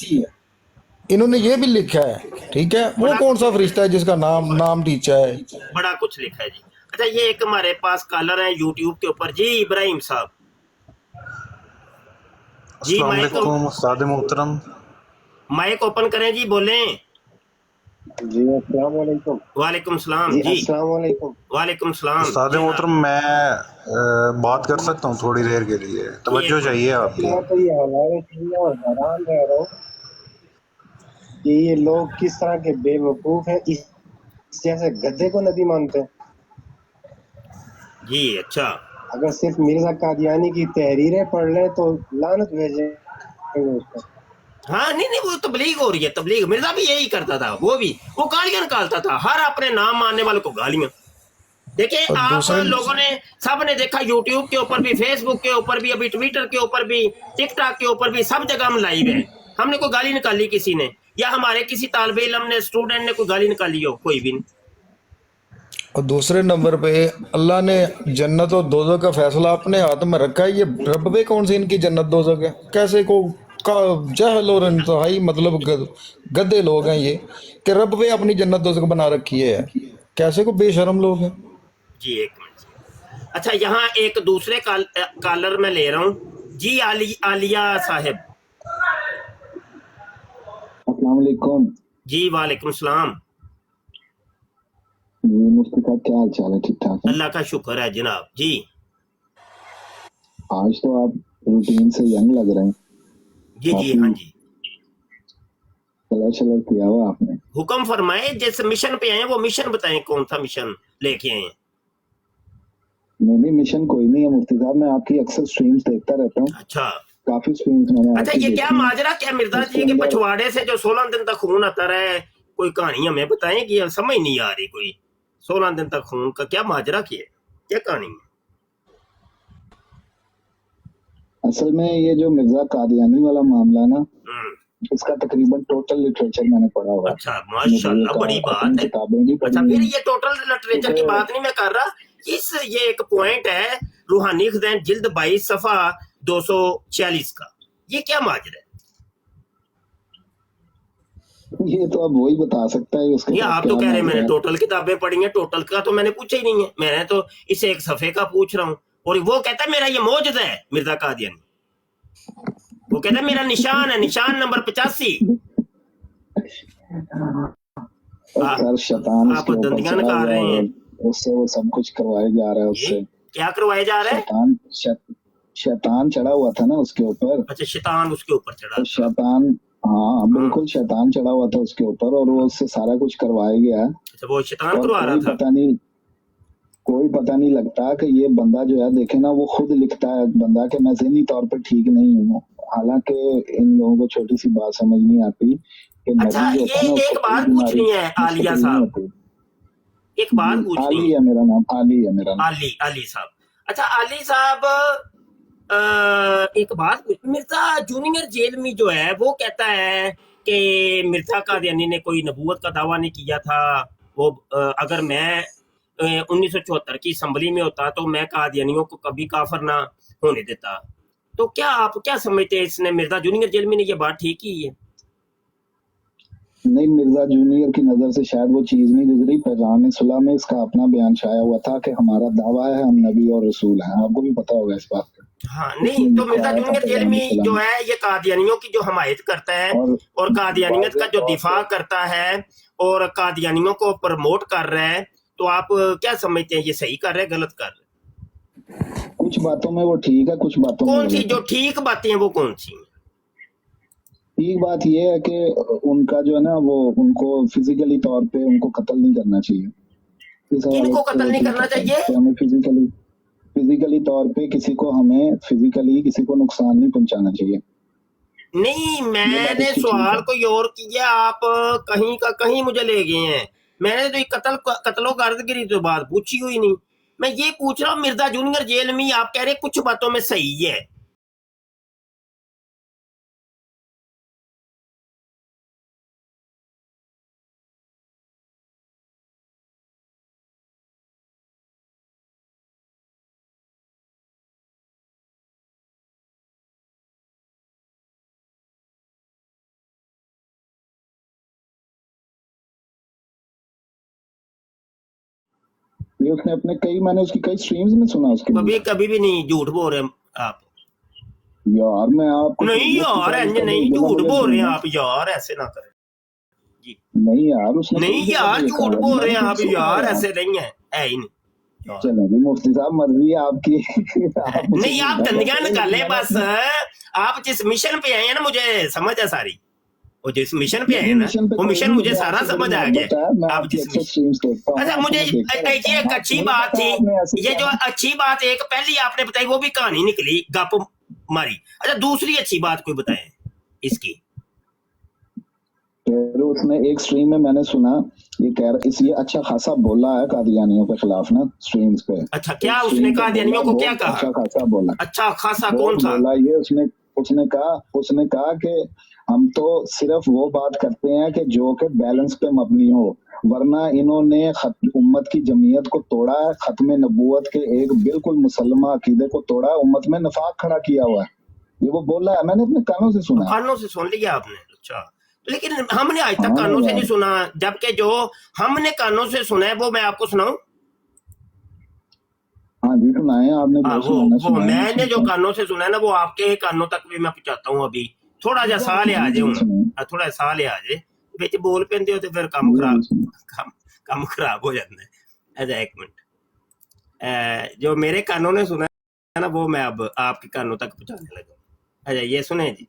Speaker 7: इन्होंने ये भी लिखा है, ठीक है? वो कौन सा फरिश्ता है जिसका नाम टीचा है?
Speaker 2: बड़ा कुछ लिखा है जी। अच्छा ये एक हमारे पास कॉलर है यूट्यूब के ऊपर जी, इब्राहिम साहब जी। माइक मोहतरम, माइक ओपन करें जी, बोलें।
Speaker 8: جی السلام علیکم.
Speaker 2: वालेकुम सलाम
Speaker 8: جی
Speaker 2: जी.
Speaker 8: السلام علیکم.
Speaker 2: वालेकुम सलाम.
Speaker 9: استاد محترم میں بات کر سکتا ہوں تھوڑی دیر کے لیے؟ توجہ چاہیے آپ کی.
Speaker 8: میں تو یہ حوالے سننا اور حیران رہ رہا ہوں کہ یہ لوگ کس طرح کے بے وقوف ہیں، اس جیسے گدھے کو نبی مانتے ہیں.
Speaker 2: جی اچھا.
Speaker 8: اگر صرف مرزا قادیانی کی تحریریں پڑھ لیں تو لعنت بھیجیں گے اس پر.
Speaker 2: ہاں نہیں وہ تبلیغ ہو رہی ہے. تبلیغ مرزا بھی یہی کرتا تھا. وہ گالیاں نکالتا تھا ہر اپنے نام ماننے والوں کو گالیاں. دیکھیں
Speaker 7: اور
Speaker 2: آپ
Speaker 7: دوسرے
Speaker 2: لوگوں نے سب نے دیکھا یوٹیوب کے اوپر بھی، فیس بک کے اوپر بھی، ابھی ٹویٹر کے اوپر بھی، ٹک ٹاک کے اوپر بھی، سب جگہ ہم لائیو ہیں. ہم نے کوئی گالی نکالی کسی نے، یا ہمارے کسی طالب علم نے، اسٹوڈنٹ نے کوئی گالی نکالی ہو؟ کوئی بھی نہیں.
Speaker 7: اور دوسرے نمبر پہ اللہ نے جنت اور دوزخ کا فیصلہ اپنے ہاتھ میں رکھا ہے. یہ رب پہ کون سی ان کی جنت دوزخ ہے؟ کیسے کو جہل اور انتہائی مطلب گدے لوگ ہیں یہ کہ رب پہ اپنی جنت دوزخ بنا رکھی ہے. کیسے کو بے شرم لوگ ہیں.
Speaker 2: جی ایک منٹ. اچھا یہاں ایک دوسرے کالر میں لے رہا ہوں. جی عالیہ صاحب.
Speaker 10: السلام علیکم.
Speaker 2: جی وعلیکم السلام.
Speaker 10: جی مفتی صاحب کیا حال چال ہے؟ ٹھیک ٹھاک ہے؟
Speaker 2: اللہ کا شکر ہے جناب. جی
Speaker 10: آج تو آپ روٹین سے ینگ لگ رہے ہیں.
Speaker 2: جی جی ہاں جی.
Speaker 10: کلر کیا ہوا آپ نے.
Speaker 2: حکم فرمائے. جس مشن پہ آئے ہیں وہ مشن بتائیں، کون سا مشن لے کے آئے ہیں؟
Speaker 10: نہیں مشن کوئی نہیں ہے مفتی صاحب. میں آپ کی اکثر سٹریمز دیکھتا رہتا ہوں.
Speaker 2: اچھا
Speaker 10: کافی سٹریمز میں نے آپ
Speaker 2: اچھا
Speaker 10: کی
Speaker 2: یہ کیا
Speaker 10: دیکھی ہیں.
Speaker 2: ماجرا کیا مرزا
Speaker 10: اس
Speaker 2: جی
Speaker 10: کے
Speaker 2: کے
Speaker 10: اندر
Speaker 2: پچھواڑے سے جو 16 دن تک خون آتا رہا ہے، کوئی کہانی ہمیں بتائیں کہ سمجھ نہیں آ رہی. کوئی 16 دن تک خون کا کیا ماجرا کیا کہانی ہے؟
Speaker 10: اصل میں یہ جو مرزا قادیانی والا معاملہ نا،
Speaker 2: ہم،
Speaker 10: اس کا تقریباً ٹوٹل لٹریچر میں نے پڑھا ہوا ہے.
Speaker 2: اچھا ماشاءاللہ بڑی بات
Speaker 10: اپنی
Speaker 2: ہے.
Speaker 10: کتابیں بھی
Speaker 2: اچھا
Speaker 10: پڑھی
Speaker 2: پھر
Speaker 10: ہیں.
Speaker 2: یہ ٹوٹل لٹریچر کی بات نہیں میں کر رہا. یہ ایک پوائنٹ ہے روحانی خزین جلد 22 صفحہ 246 کا. یہ کیا ماجرا ہے؟
Speaker 10: یہ تو اب وہی بتا سکتا ہے اس کے
Speaker 2: یہ
Speaker 10: ساتھ
Speaker 2: آپ
Speaker 10: کیا
Speaker 2: تو کہہ رہے ہیں میں نے
Speaker 10: معاملہ ہے.
Speaker 2: ٹوٹل کتابیں پڑھی ہیں. ٹوٹل کا تو میں نے پوچھا ہی نہیں ہے. میں نے تو اسے ایک صفحے کا پوچھ رہا ہوں. اور وہ کہتا ہے میرا یہ معجزہ ہے مرزا قادیانی. وہ کہتا ہے میرا نشان ہے، نشان نمبر 85.
Speaker 10: سر شیطان اس
Speaker 2: آپ
Speaker 10: کے اوپر
Speaker 2: دندیاں
Speaker 10: چڑھا
Speaker 2: نکال
Speaker 10: ہوا
Speaker 2: رہے
Speaker 10: ہے
Speaker 2: ہیں.
Speaker 10: اور اس سے وہ سب کچھ کروائے جا رہا ہے. اس
Speaker 2: یہ
Speaker 10: سے
Speaker 2: کیا کروایا جا رہا ہے؟
Speaker 10: شیطان چڑھا ہوا تھا نا اس کے اوپر.
Speaker 2: اچھا شیطان اس کے اوپر چڑھا
Speaker 10: تو
Speaker 2: تھا.
Speaker 10: شیطان، ہاں بالکل شیطان چڑھا ہوا تھا اس کے اوپر اور وہ اس سے سارا کچھ کروایا گیا.
Speaker 2: اچھا وہ شیطان
Speaker 10: اور
Speaker 2: کروا رہا تھا.
Speaker 10: کوئی پتہ نہیں لگتا کہ یہ بندہ جو ہے، دیکھیں نا وہ خود لکھتا ہے بندہ کہ میں ذہنی طور پہ ٹھیک نہیں ہوں. حالانکہ ان لوگوں کو چھوٹی سی بات سمجھ نہیں آتی کہ
Speaker 2: اچھا
Speaker 10: نبی جو ہوتا ہے نا
Speaker 2: یہ
Speaker 10: اس
Speaker 2: ایک
Speaker 10: کو کوئی
Speaker 2: بات
Speaker 10: بیماری
Speaker 2: پوچھنی ہے عالیہ
Speaker 10: مستقل نہیں
Speaker 2: صاحب.
Speaker 10: ہوتی.
Speaker 2: ایک بات پوچھنی
Speaker 10: علی
Speaker 2: ہے.
Speaker 10: ہے میرا نام، علی ہے میرا نام.
Speaker 2: علی صاحب. اچھا علی صاحب ایک بات مرزا جونیئر جیل میں جو ہے وہ کہتا ہے کہ مرزا قادیانی نے کوئی نبوت کا دعویٰ نہیں کیا تھا. وہ اگر میں 1974 کی اسمبلی میں ہوتا تو میں قادیانیوں کو کبھی کافر نہ ہونے دیتا. تو کیا آپ کیا سمجھتے ہیں اس نے مرزا جونیئر جیل میں نے یہ بات ٹھیک کی ہے؟
Speaker 10: نہیں، مرزا جونیئر کی نظر سے شاید وہ چیز نہیں گزری. پیغام صلح میں اس کا اپنا بیان شائع ہوا تھا کہ ہمارا دعویٰ ہے ہم نبی اور رسول ہیں. آپ کو بھی پتا ہوگا اس بات کا.
Speaker 2: ہاں نہیں تو مرزا جونیئر جیل میں جو ہے یہ قادیانیوں کی جو حمایت کرتا ہے اور قادیانیت کا جو دفاع کرتا ہے اور قادیانیوں کو پروموٹ کر رہا ہے، تو آپ کیا سمجھتے ہیں یہ صحیح کر رہے ہیں غلط کر رہے؟
Speaker 10: کچھ باتوں میں وہ ٹھیک ہے، کچھ باتوں میں
Speaker 2: کون سی
Speaker 10: غلط
Speaker 2: جو
Speaker 10: ہے.
Speaker 2: ٹھیک باتیں ہیں وہ کون سی ہیں؟
Speaker 10: ٹھیک بات یہ ہے کہ ان کا جو ہے نا وہ ان کو فزیکلی طور پہ ان کو قتل نہیں کرنا چاہیے. اس
Speaker 2: کن
Speaker 10: حوالے
Speaker 2: کو
Speaker 10: سے
Speaker 2: قتل
Speaker 10: وہ
Speaker 2: نہیں
Speaker 10: ٹھیک
Speaker 2: کرنا
Speaker 10: ہے
Speaker 2: چاہیے؟
Speaker 10: کہ ہمیں فزیکلی طور پہ کسی کو نقصان نہیں پہنچانا چاہیے.
Speaker 2: نہیں میں نے سوال کوئی اور کیا، آپ کہیں کا کہیں مجھے لے گئے ہیں. میں نے تو یہ قتل و غارتگری تو بات پوچھی ہوئی نہیں. میں یہ پوچھ رہا ہوں مرزا جونیئر جیل میں آپ کہہ رہے کچھ باتوں میں صحیح ہے.
Speaker 10: یہ اس نے اپنے میں نے اس کی کئی سٹریمز میں سنا اس کے
Speaker 2: کبھی بھی نہیں. جھوٹ بول رہے ہیں آپ.
Speaker 10: یار میں آپ کو
Speaker 2: نہیں یار نہیں جھوٹ بول رہے ہیں آپ یار، ایسے نہ کریں. जी
Speaker 10: नहीं यार, उसने
Speaker 2: नहीं
Speaker 10: कई जगह
Speaker 2: यार
Speaker 10: पे
Speaker 2: झूठ
Speaker 10: कहा,
Speaker 2: बोल रहे हैं
Speaker 10: मैंने
Speaker 2: आप
Speaker 10: खुद सुना
Speaker 2: यार,
Speaker 10: है।
Speaker 2: ऐसे नहीं है ही नहीं।
Speaker 10: चलो जी मुफ्ती साहब, मर्जी है आपकी। आप मुझे
Speaker 2: नहीं आप
Speaker 10: झूठा
Speaker 2: दंदियां
Speaker 10: कहते हैं,
Speaker 2: निकाले
Speaker 10: लेकिन
Speaker 2: बस।
Speaker 10: मैंने
Speaker 2: आप जिस मिशन पे आए हैं ना, मुझे समझ है सारी, वो जिस मिशन पे आए
Speaker 10: नहीं
Speaker 2: हैं ना,
Speaker 10: मिशन पे
Speaker 2: वो
Speaker 10: कोई
Speaker 2: मिशन
Speaker 10: नहीं,
Speaker 2: मुझे
Speaker 10: मुझे
Speaker 2: सारा
Speaker 10: आपसे बड़ी
Speaker 2: समझ आ गया।
Speaker 10: मोहब्बत है, मैं
Speaker 2: आप
Speaker 10: आपकी
Speaker 2: जिस
Speaker 10: अक्सर
Speaker 2: मिशन,
Speaker 10: स्ट्रीम्स देखता हूँ,
Speaker 2: अच्छा
Speaker 10: आपको
Speaker 2: मुझे
Speaker 10: मैं देखता रहता
Speaker 2: ये
Speaker 10: हूँ।
Speaker 2: एक
Speaker 10: आप
Speaker 2: अच्छी
Speaker 10: मुझे
Speaker 2: बात
Speaker 10: पता
Speaker 2: थी,
Speaker 10: है आपने ऐसी
Speaker 2: ये जो
Speaker 10: क्या
Speaker 2: अच्छी बात एक पहली आपने बताई वो भी कहानी निकली, गप मारी। अच्छा दूसरी अच्छी बात कोई बताए इसकी।
Speaker 10: फिर उसने एक स्ट्रीम में मैंने सुना, ये कह रहा इसलिए अच्छा खासा बोला है कादियानियों के खिलाफ ना स्ट्रीम्स पे।
Speaker 2: अच्छा
Speaker 10: एक
Speaker 2: क्या उसने
Speaker 10: स्ट्रीम पे
Speaker 2: कादियानियों
Speaker 10: बोला,
Speaker 2: को क्या
Speaker 10: बहुत
Speaker 2: कहा?
Speaker 10: अच्छा खासा बोला,
Speaker 2: अच्छा खासा कौन
Speaker 10: बहुत
Speaker 2: सा?
Speaker 10: बोला ये उसने उसने कहा कि हम तो सिर्फ वो बात करते हैं कि जो कि बैलेंस पे मबनी हो, वरना इन्होंने उम्मत की जमीयत को तोड़ा है, खत्म नबूवत के एक बिल्कुल मुसलमान अकीदे को तोड़ा है, उम्मत में नफाक खड़ा किया हुआ है। ये वो बोला है, मैंने अपने कानों से सुना है।
Speaker 2: कानों से सुन लिया आपने? अच्छा लेकिन हमने आज तक
Speaker 10: हाँ
Speaker 2: कानों से
Speaker 10: यार,
Speaker 2: नहीं सुना, जबकि जो हमने कानों से सुना है वो मैं आपको सुनाऊं?
Speaker 10: हाँ जी सुनाए, आपने
Speaker 2: हाँ
Speaker 10: जो सुनाना
Speaker 2: वो
Speaker 10: सुनाए, मैं
Speaker 2: मैंने जो
Speaker 10: सुनता हूँ।
Speaker 2: कानों से सुना है ना, वो आपके कानों तक भी मैं पहुंचाता हूँ। अभी थोड़ा जा साह ले आ
Speaker 10: जी
Speaker 2: जाए
Speaker 10: जी सुनाए,
Speaker 2: थोड़ा साह ले आ जाए, ਵਿੱਚ बोल ਪੈਂਦੇ ਹੋ ਤੇ ਫਿਰ ਕੰਮ
Speaker 10: जी
Speaker 2: ਖਰਾਬ
Speaker 10: जी सुनाए।
Speaker 2: ਕੰਮ खराब हो जाता है। अच्छा एक मिनट, जो मेरे कानों ने सुना है ना वो मैं अब आपके कानों तक पहुंचाने लगा। अच्छा ये सुने जी,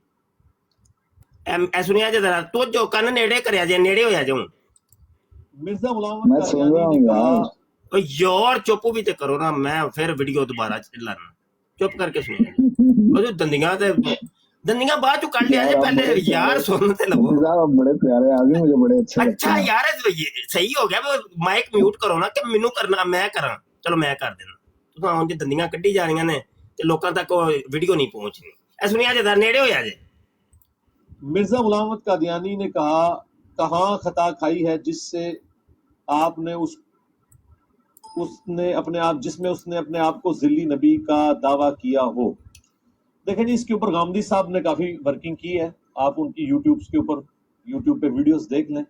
Speaker 2: ऐ सुनिया जी जरा, तो जो कान नेड़े करया जे, नेड़े होया जाऊं।
Speaker 11: मिर्जा गुलाम
Speaker 10: मैं
Speaker 11: अहमद
Speaker 10: सुन रहा
Speaker 11: कादियानी ने
Speaker 10: हूँ
Speaker 11: कहा,
Speaker 10: यार।
Speaker 2: ओ यार चुप भी तो करो ना, मैं फिर वीडियो दोबारा चलाना, चुप करके सुनिए। और जो दंदियां बाद चो कट लिया
Speaker 10: यार
Speaker 2: जे,
Speaker 10: आप
Speaker 2: पहले
Speaker 10: बड़े
Speaker 2: यार
Speaker 10: प्यारे,
Speaker 2: सुनते लगो।
Speaker 10: मुफ्ती साहब आप बड़े प्यारे आदमी, मुझे बड़े अच्छे लगते
Speaker 2: अच्छा
Speaker 10: हैं।
Speaker 2: यार ये सही हो गया, वो माइक म्यूट करो ना, कि मैनू करना मैं करा, चलो मैं कर देना। तो ਹੁਣ ਜੇ ਦੰਦੀਆਂ ਕੱਢੀ ਜਾ ਰਹੀਆਂ ਨੇ ਤੇ ਲੋਕਾਂ ਤੱਕ ਵੀਡੀਓ ਨਹੀਂ ਪਹੁੰਚਣੀ। ਐ ਸੁਣਿਆ ਜੇ ਨੇੜੇ ਹੋਇਆ ਜੇ।
Speaker 11: मिर्जा गुलाम अहमद कादियानी ने कहा, कहाँ खता खाई है जिससे आपने उसने अपने आप जिसमें उसने अपने आप को जिल्ली नबी का दावा किया हो। देखें जी, इसके ऊपर गामदी साहब ने काफी वर्किंग की है, आप उनकी यूट्यूब पे वीडियोस देख लें।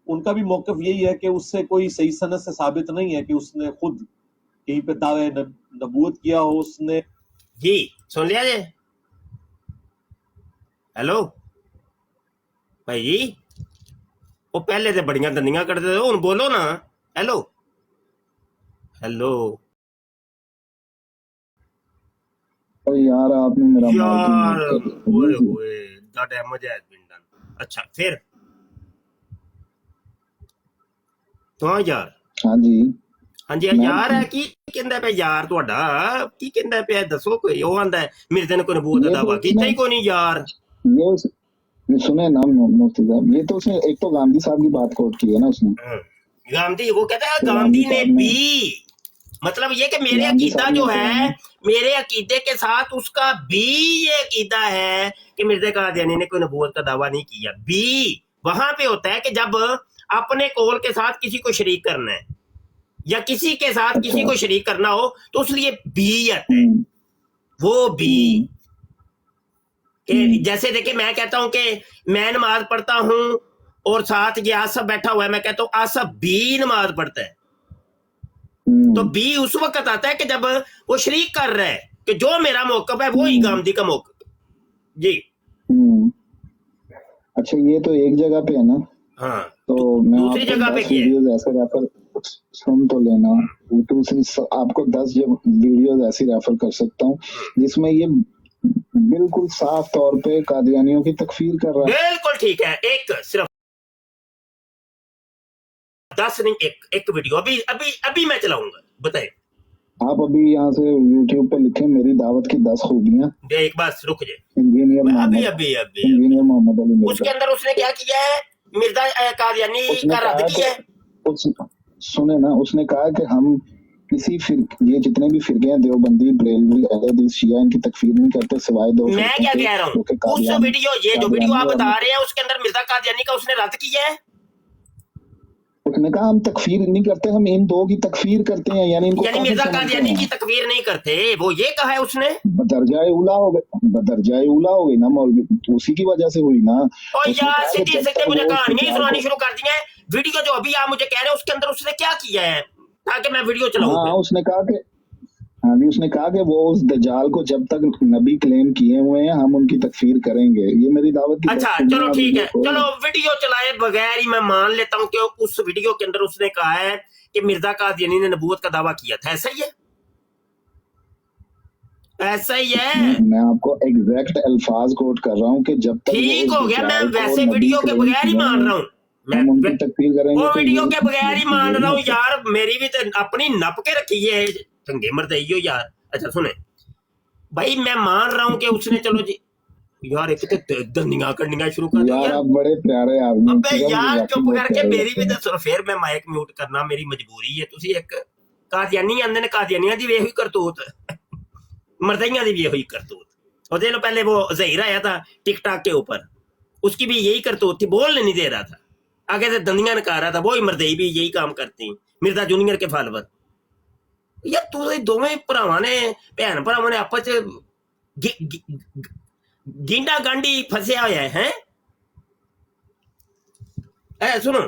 Speaker 11: उनका भी मौकफ यही है कि उससे कोई सही सनद से साबित नहीं है कि उसने खुद कहीं पे दावे नबूवत किया हो। उसने
Speaker 2: जी सुन लिया जे? हेलो भाई जी, वो पहले तो बड़ियां दंदियां कटते थे, हुण बोलो ना। हेलो हेलो
Speaker 10: तो यार आपने मेरा माइक ही
Speaker 2: यार,
Speaker 10: म्यूट कर दिया।
Speaker 2: ओए
Speaker 10: जी जी
Speaker 2: होए that damage has been done. अच्छा फिर तो यार,
Speaker 10: हाँ जी,
Speaker 2: हाँ जी
Speaker 10: मैं
Speaker 2: यार है की कहंदा पे यार, ਤੁਹਾਡਾ ਕੀ ਕਹਿੰਦਾ ਪਿਆ ਦੱਸੋ। ਕੋਈ ਉਹ ਆਂਦਾ ਹੈ ਮਿਰਜ਼ੇ ਨੇ ਕੋਈ ਨਬੂਵਤ ਦਾ
Speaker 10: ये तो
Speaker 2: ਦਾਵਾ ਕੀਤਾ
Speaker 10: उसने
Speaker 2: ही कोई नहीं यार।
Speaker 10: ये सुने ना मुफ्ती साहब, ये तो उसने एक तो गांधी साहब की बात कोट की है ना उसने,
Speaker 2: गांधी, वो कहता है
Speaker 10: तो
Speaker 2: गांधी ने
Speaker 10: साहब
Speaker 2: भी, मतलब ये कि मेरे
Speaker 10: गांधी
Speaker 2: अकीदा
Speaker 10: साहब ने
Speaker 2: जो
Speaker 10: कहा
Speaker 2: है,
Speaker 10: ना,
Speaker 2: मेरे अकीदे के साथ उसका भी ये अकीदा है कि मिर्जा कादियानी ने कोई नबूवत का दावा नहीं किया। भी वहां पे होता है कि जब अपने कौल के साथ किसी को शरीक करना है या किसी के साथ किसी
Speaker 10: अच्छा
Speaker 2: को शरीक करना हो, तो उसलिए भी आता है। वो भी कि जैसे देखिए मैं कहता हूं कि मैं नमाज पढ़ता हूं और साथ ये आसफ बैठा हुआ है, मैं कहता हूं आसफ भी नमाज पढ़ता है, तो बी उस वक्त आता है कि जब वो शरीक कर रहा है, कि जो मेरा मौकफ है वो ही गांधी का मौकफ जी।
Speaker 10: अच्छा ये तो एक जगह पे है ना,
Speaker 2: हाँ
Speaker 10: तो मैं
Speaker 2: दूसरी
Speaker 10: आपको
Speaker 2: जगह पे
Speaker 10: 10
Speaker 2: किया है।
Speaker 10: वीडियोस ऐसे रेफर सुन तो लेना, दूसरी आपको 10 वीडियोस ऐसी रेफर कर सकता हूँ जिसमें ये बिल्कुल साफ तौर पे कादियानियों की तकफीर कर रहा है।
Speaker 2: बिल्कुल ठीक है, एक सिर्फ 10 नहीं, एक वीडियो अभी अभी अभी मैं चलाऊंगा, बताए।
Speaker 10: आप अभी यहाँ से YouTube पे लिखें मेरी दावत की 10 खूबियां,
Speaker 2: एक बार रुक जाए,
Speaker 10: इंजीनियर
Speaker 2: अभी
Speaker 10: मोहम्मद
Speaker 2: अभी अभी
Speaker 10: इंजीनियर मोहम्मद अली
Speaker 2: उसके
Speaker 10: मिर्जा।
Speaker 2: अंदर उसने क्या किया है, मिर्जा कादियानी
Speaker 10: उसने
Speaker 2: का रद्द
Speaker 10: कहा
Speaker 2: किया है।
Speaker 10: कि सुने ना, उसने कहा कि हम किसी ये जितने भी फिरके हैं, देवबंदी, बरेलवी, अहले हदीस, शिया, इनकी तकफीर नहीं करते सिवाय दो
Speaker 2: मैं क्या कह रहा हूँ, उस वीडियो, ये जो वीडियो आप बता रहे हैं उसके अंदर मिर्जा कादियानी का उसने रद्द किया है।
Speaker 10: उसने कहा हम तकफीर नहीं करते, हम इन दो की तकफीर करते हैं, यानी इनको
Speaker 2: यानी
Speaker 10: काफिर
Speaker 2: मिर्जा
Speaker 10: समझते
Speaker 2: कादियानी की
Speaker 10: हैं।
Speaker 2: तकफीर नहीं करते, वो ये कहा है उसने।
Speaker 10: बदरजाए उला हो गई ना मौलवी, उसी की वजह से हुई ना।
Speaker 2: और
Speaker 10: उसने
Speaker 2: यार
Speaker 10: कहा कि
Speaker 2: सीधे
Speaker 10: जब
Speaker 2: सीधे
Speaker 10: तक
Speaker 2: मुझे
Speaker 10: वो
Speaker 2: कहानियां
Speaker 10: फितराल
Speaker 2: सुनानी
Speaker 10: को,
Speaker 2: शुरू कर दी है। वीडियो जो अभी आप मुझे कह रहे हैं उसके अंदर उसने क्या किया है, ताकि मैं वीडियो चलाऊं
Speaker 10: हाँ
Speaker 2: फिर।
Speaker 10: उसने कहा कि हाँ जी, उसने कहा कि वो उस दज्जाल को जब तक नबी क्लेम किए हुए हैं हम उनकी तकफीर करेंगे। ये मेरी दावत की
Speaker 2: अच्छा
Speaker 10: बात
Speaker 2: चलो
Speaker 10: सुनिए,
Speaker 2: ठीक है,
Speaker 10: आप देखो।
Speaker 2: चलो वीडियो चलाए बगैर ही मैं मान लेता हूँ कि उस वीडियो के अंदर उसने कहा है कि मिर्जा कादियानी ने नबूवत का दावा किया था, ऐसा ही है? ऐसा ही है?
Speaker 10: मैं आपको एग्जैक्ट अल्फाज कोट कर रहा हूँ कि जब तक वो
Speaker 2: ठीक
Speaker 10: उस
Speaker 2: हो गया, मैं
Speaker 10: दज्जाल को
Speaker 2: वैसे
Speaker 10: नबी
Speaker 2: वीडियो के
Speaker 10: क्लेम
Speaker 2: बगैर ही
Speaker 10: किए
Speaker 2: मान
Speaker 10: हैं,
Speaker 2: रहा हूँ, मैं
Speaker 10: हम उनकी तकफीर करेंगे।
Speaker 2: वो
Speaker 10: तो
Speaker 2: वीडियो
Speaker 10: ये
Speaker 2: के बगैर ही मान रहा हूँ
Speaker 10: ये
Speaker 2: यार, मेरी भी तो अपनी नप के रखी है चंगे मरदइयो यार। अच्छा सुने भाई, मैं मान रहा हूँ कि उसने, चलो जी यार, एक तो दंदियां करनियां शुरू कर दी
Speaker 10: यार,
Speaker 2: यार।
Speaker 10: आप बड़े प्यारे आदमी हैं,
Speaker 2: अबे
Speaker 10: ठीक है, मुझे
Speaker 2: यार
Speaker 10: वाकई
Speaker 2: चुप
Speaker 10: बहुत
Speaker 2: करके
Speaker 10: प्यारे
Speaker 2: मेरी
Speaker 10: लगते
Speaker 2: भी
Speaker 10: हैं।
Speaker 2: दसो, फिर मैं माइक म्यूट करना मेरी मजबूरी है। तुसी एक कादियानी आंदे ने, कादियानियां दी वेही करतूत, मरदइयां दी भी यही करतूत। और देख लो, पहले वो ज़हीर आया था टिकटॉक के ऊपर, उसकी भी यही करतूत थी, बोलने नहीं दे रहा था, आगे से दंदियां निकाल रहा था, वही मरदई भी यही काम करती, मिर्जा जूनियर के फॉलोवर। यार तू दोवें भरावां ने, भैन भरावां ने आपस च गिंडा गांडी फंसिया होया है। सुनो,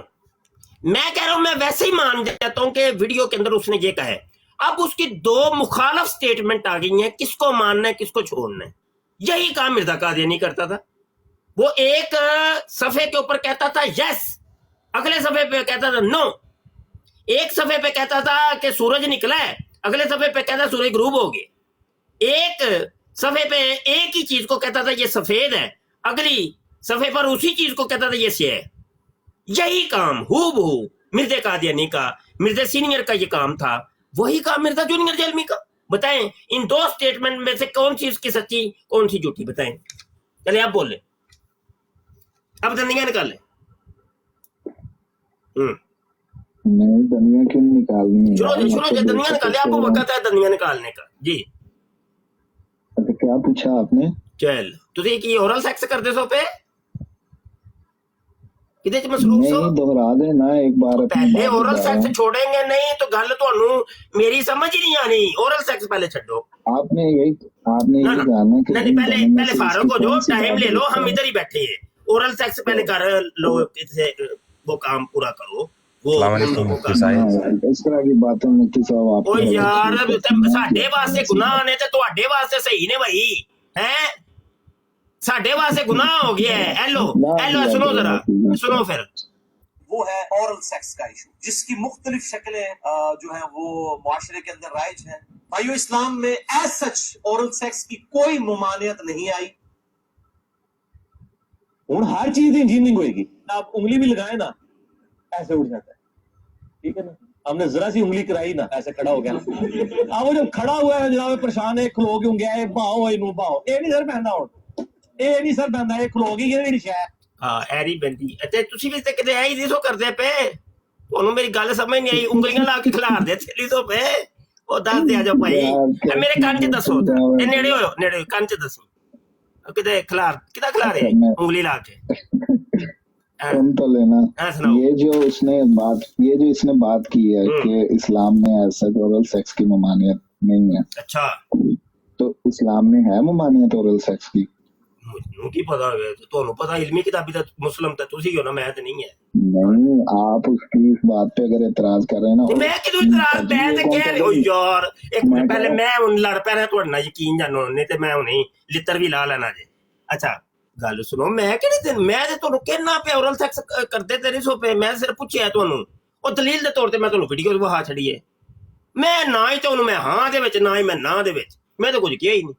Speaker 2: मैं कह रहा हूं, मैं वैसे ही मान जाता हूं कि वीडियो के अंदर उसने ये कहा है। अब उसकी दो मुखालफ स्टेटमेंट आ गई हैं, किसको मानना है किसको छोड़ना है। यही काम मिर्जा कादियानी करता था। वो एक सफे के ऊपर कहता था यस, अगले सफे पे कहता था नो, एक सफे पे कहता था कि सूरज निकला है, अगले सफे पे कहता सूरज ग्रूब हो गए, एक सफे पे एक ही चीज को कहता था ये सफेद है, अगली सफे पर उसी चीज को कहता था ये स्याह है। यही काम हूबहू मिर्जा कादियानी का, मिर्जा सीनियर का ये काम था, वही काम मिर्जा जूनियर जलमी का। बताएं इन दो स्टेटमेंट में से कौन सी उसकी सच्ची कौन सी झूठी, बताएं। चलिए आप बोल ले, अब दंदियां निकाल ले।
Speaker 10: नहीं, दनिया क्यों निकालनी है
Speaker 2: सुनो
Speaker 10: यार,
Speaker 2: सुनो, जो दंदियां निकाले, आपको वक्त है दंदियां निकालने का जी।
Speaker 10: अच्छा, क्या पूछा आपने?
Speaker 2: चल तुझे की ओरल सेक्स करते सो पे किदे च मसरूफ सो?
Speaker 10: नहीं, दोहरा देना एक बार अपनी
Speaker 2: पहले
Speaker 10: बात
Speaker 2: ओरल
Speaker 10: दोहराओ।
Speaker 2: सेक्स छोड़ेंगे नहीं तो गल ਤੁਹਾਨੂੰ मेरी समझ ही नहीं आनी। ओरल सेक्स पहले छड्डो।
Speaker 10: आपने यही जानना कि
Speaker 2: नहीं, पहले
Speaker 10: इन दोनों में
Speaker 2: पहले
Speaker 10: से
Speaker 2: फारूक
Speaker 10: इसकी
Speaker 2: हो जो,
Speaker 10: कौन सी
Speaker 2: टाइम
Speaker 10: बात
Speaker 2: ले लो,
Speaker 10: दुरुस्त
Speaker 2: हम
Speaker 10: है?
Speaker 2: इधर ही बैठे हैं। ओरल सेक्स पहले कर लो, इससे वो काम पूरा करो, वो उन लोगों का।
Speaker 10: हाँ, इस तरह की बातें मुफ्ती साहब आप
Speaker 2: ओ यार ਸਾਡੇ ਵਾਸਤੇ ਗੁਨਾਹ ਨੇ ਤੇ ਤੁਹਾਡੇ ਵਾਸਤੇ ਸਹੀ ਨੇ ਭਾਈ, हैं ਸਾਡੇ ਵਾਸਤੇ ਗੁਨਾਹ हो गया है। हेलो हेलो, सुनो जरा, सुनो फिर।
Speaker 12: वो है ओरल सेक्स का इशू, जिसकी मुख्तलिफ शक्लें जो है वो मुआशरे के अंदर राइज है। भाइयों, इस्लाम में एज सच ओरल सेक्स की कोई ममानियत नहीं आई।
Speaker 11: हूं हर चीज की इंजीनियरिंग होगी, आप उंगली भी लगाए ना ऐसे उड़ जाता है, ठीक है ना। हमने जरा सी उंगली कराई ना, ऐसे खड़ा हो गया ना। अब वो जब खड़ा हुआ है जनाब परेशान है, खलो क्यों गया है, भाओ इनू भाओ, ये नहीं सर पहनना हूं, ये नहीं सर पहनना, ये खलो गई है मेरी शय।
Speaker 2: हाँ ਐਰੀ ਬੰਦੀ ਅਤੇ ਤੁਸੀਂ ਵੀ ਤੇ ਕਿਤੇ ਐ ਹੀ ਦਿਸੋ ਕਰਦੇ ਪਏ, ਤੁਹਾਨੂੰ ਮੇਰੀ ਗੱਲ ਸਮਝ ਨਹੀਂ ਆਈ। ਉਂਗਲੀਆਂ ਲਾ ਕੇ ਖਿਲਾਰਦੇ ਥੇਲੀ ਤੋਂ ਪਏ, ਉਹ ਦੱਸ ਦੇ ਆ ਜਾ ਭਾਈ, ਮੇਰੇ ਕੰਨ 'ਚ ਦੱਸੋ, ਇਹ ਨੇੜੇ ਹੋਇਓ, ਨੇੜੇ ਕੰਨ 'ਚ ਦੱਸੋ ਕਿਤੇ ਖਿਲਾਰ ਕਿਦਾ ਖਿਲਾਰੇ ਉਂਗਲੀ ਲਾ ਕੇ।
Speaker 10: सुन तो लेना, ये जो इसने बात की है कि इस्लाम में ऐसा ओरल सेक्स की ममानियत नहीं है।
Speaker 2: अच्छा,
Speaker 10: तो इस्लाम में है ममानियत ओरल सेक्स की?
Speaker 2: ਮੈਨੂੰ ਕੀ ਪਤਾ ਹੋਵੇ, ਤੁਹਾਨੂੰ ਪਤਾ ਇਲਮੀ ਕਿਤਾਬੀ ਤਾਂ ਮੁਸਲਮ ਤਾਂ ਤੁਸੀਂ ਹੋ ਨਾ, ਮੈਂ ਤਾਂ ਨਹੀਂ ਹੈ।
Speaker 10: नहीं, आप उसकी इस बात पे अगर एतराज कर रहे हैं ना,
Speaker 2: ਮੈਂ ਕਿਦੋਂ ਇਤਰਾਜ਼, ਮੈਂ ਤੇ ਕਹਿ ਰਿਹਾ ਯਾਰ, ਇੱਕ ਮਿੰਟ ਪਹਿਲੇ ਮੈਂ ਹੁਣ ਲੜ ਪੈਣਾ ਤੁਹਾਡੇ ਨਾਲ, ਯਕੀਨ ਜਾਣੋ, ਨਹੀਂ ਤੇ ਮੈਂ ਹੁਣੇ ਲਿੱਤਰ ਵੀ ਲਾ ਲੈਣਾ ਜੇ। ਅੱਛਾ ਗੱਲ ਸੁਣੋ, ਮੈਂ ਕਿਹੜੇ ਦਿਨ ਮੈਂ ਤੇ ਤੁਹਾਨੂੰ ਕਹਿਣਾ ਪਿਆ ਓਰਲ ਸੈਕਸ ਕਰਦੇ ਤੇ ਨਹੀਂ ਸੋ ਪਏ, ਮੈਂ ਸਿਰਫ ਪੁੱਛਿਆ ਤੁਹਾਨੂੰ, ਉਹ ਦਲੀਲ ਦੇ ਤੌਰ ਤੇ ਮੈਂ ਤੁਹਾਨੂੰ ਵੀਡੀਓ ਵਿਖਾ ਛੱਡੀ ਹੈ। ਮੈਂ ਨਾ ਹੀ ਤੁਹਾਨੂੰ ਮੈਂ ਹਾਂ ਦੇ ਵਿੱਚ, ਨਾ ਹੀ ਮੈਂ ਨਾ ਦੇ ਵਿੱਚ, मैं तो कुछ किया ही नहीं,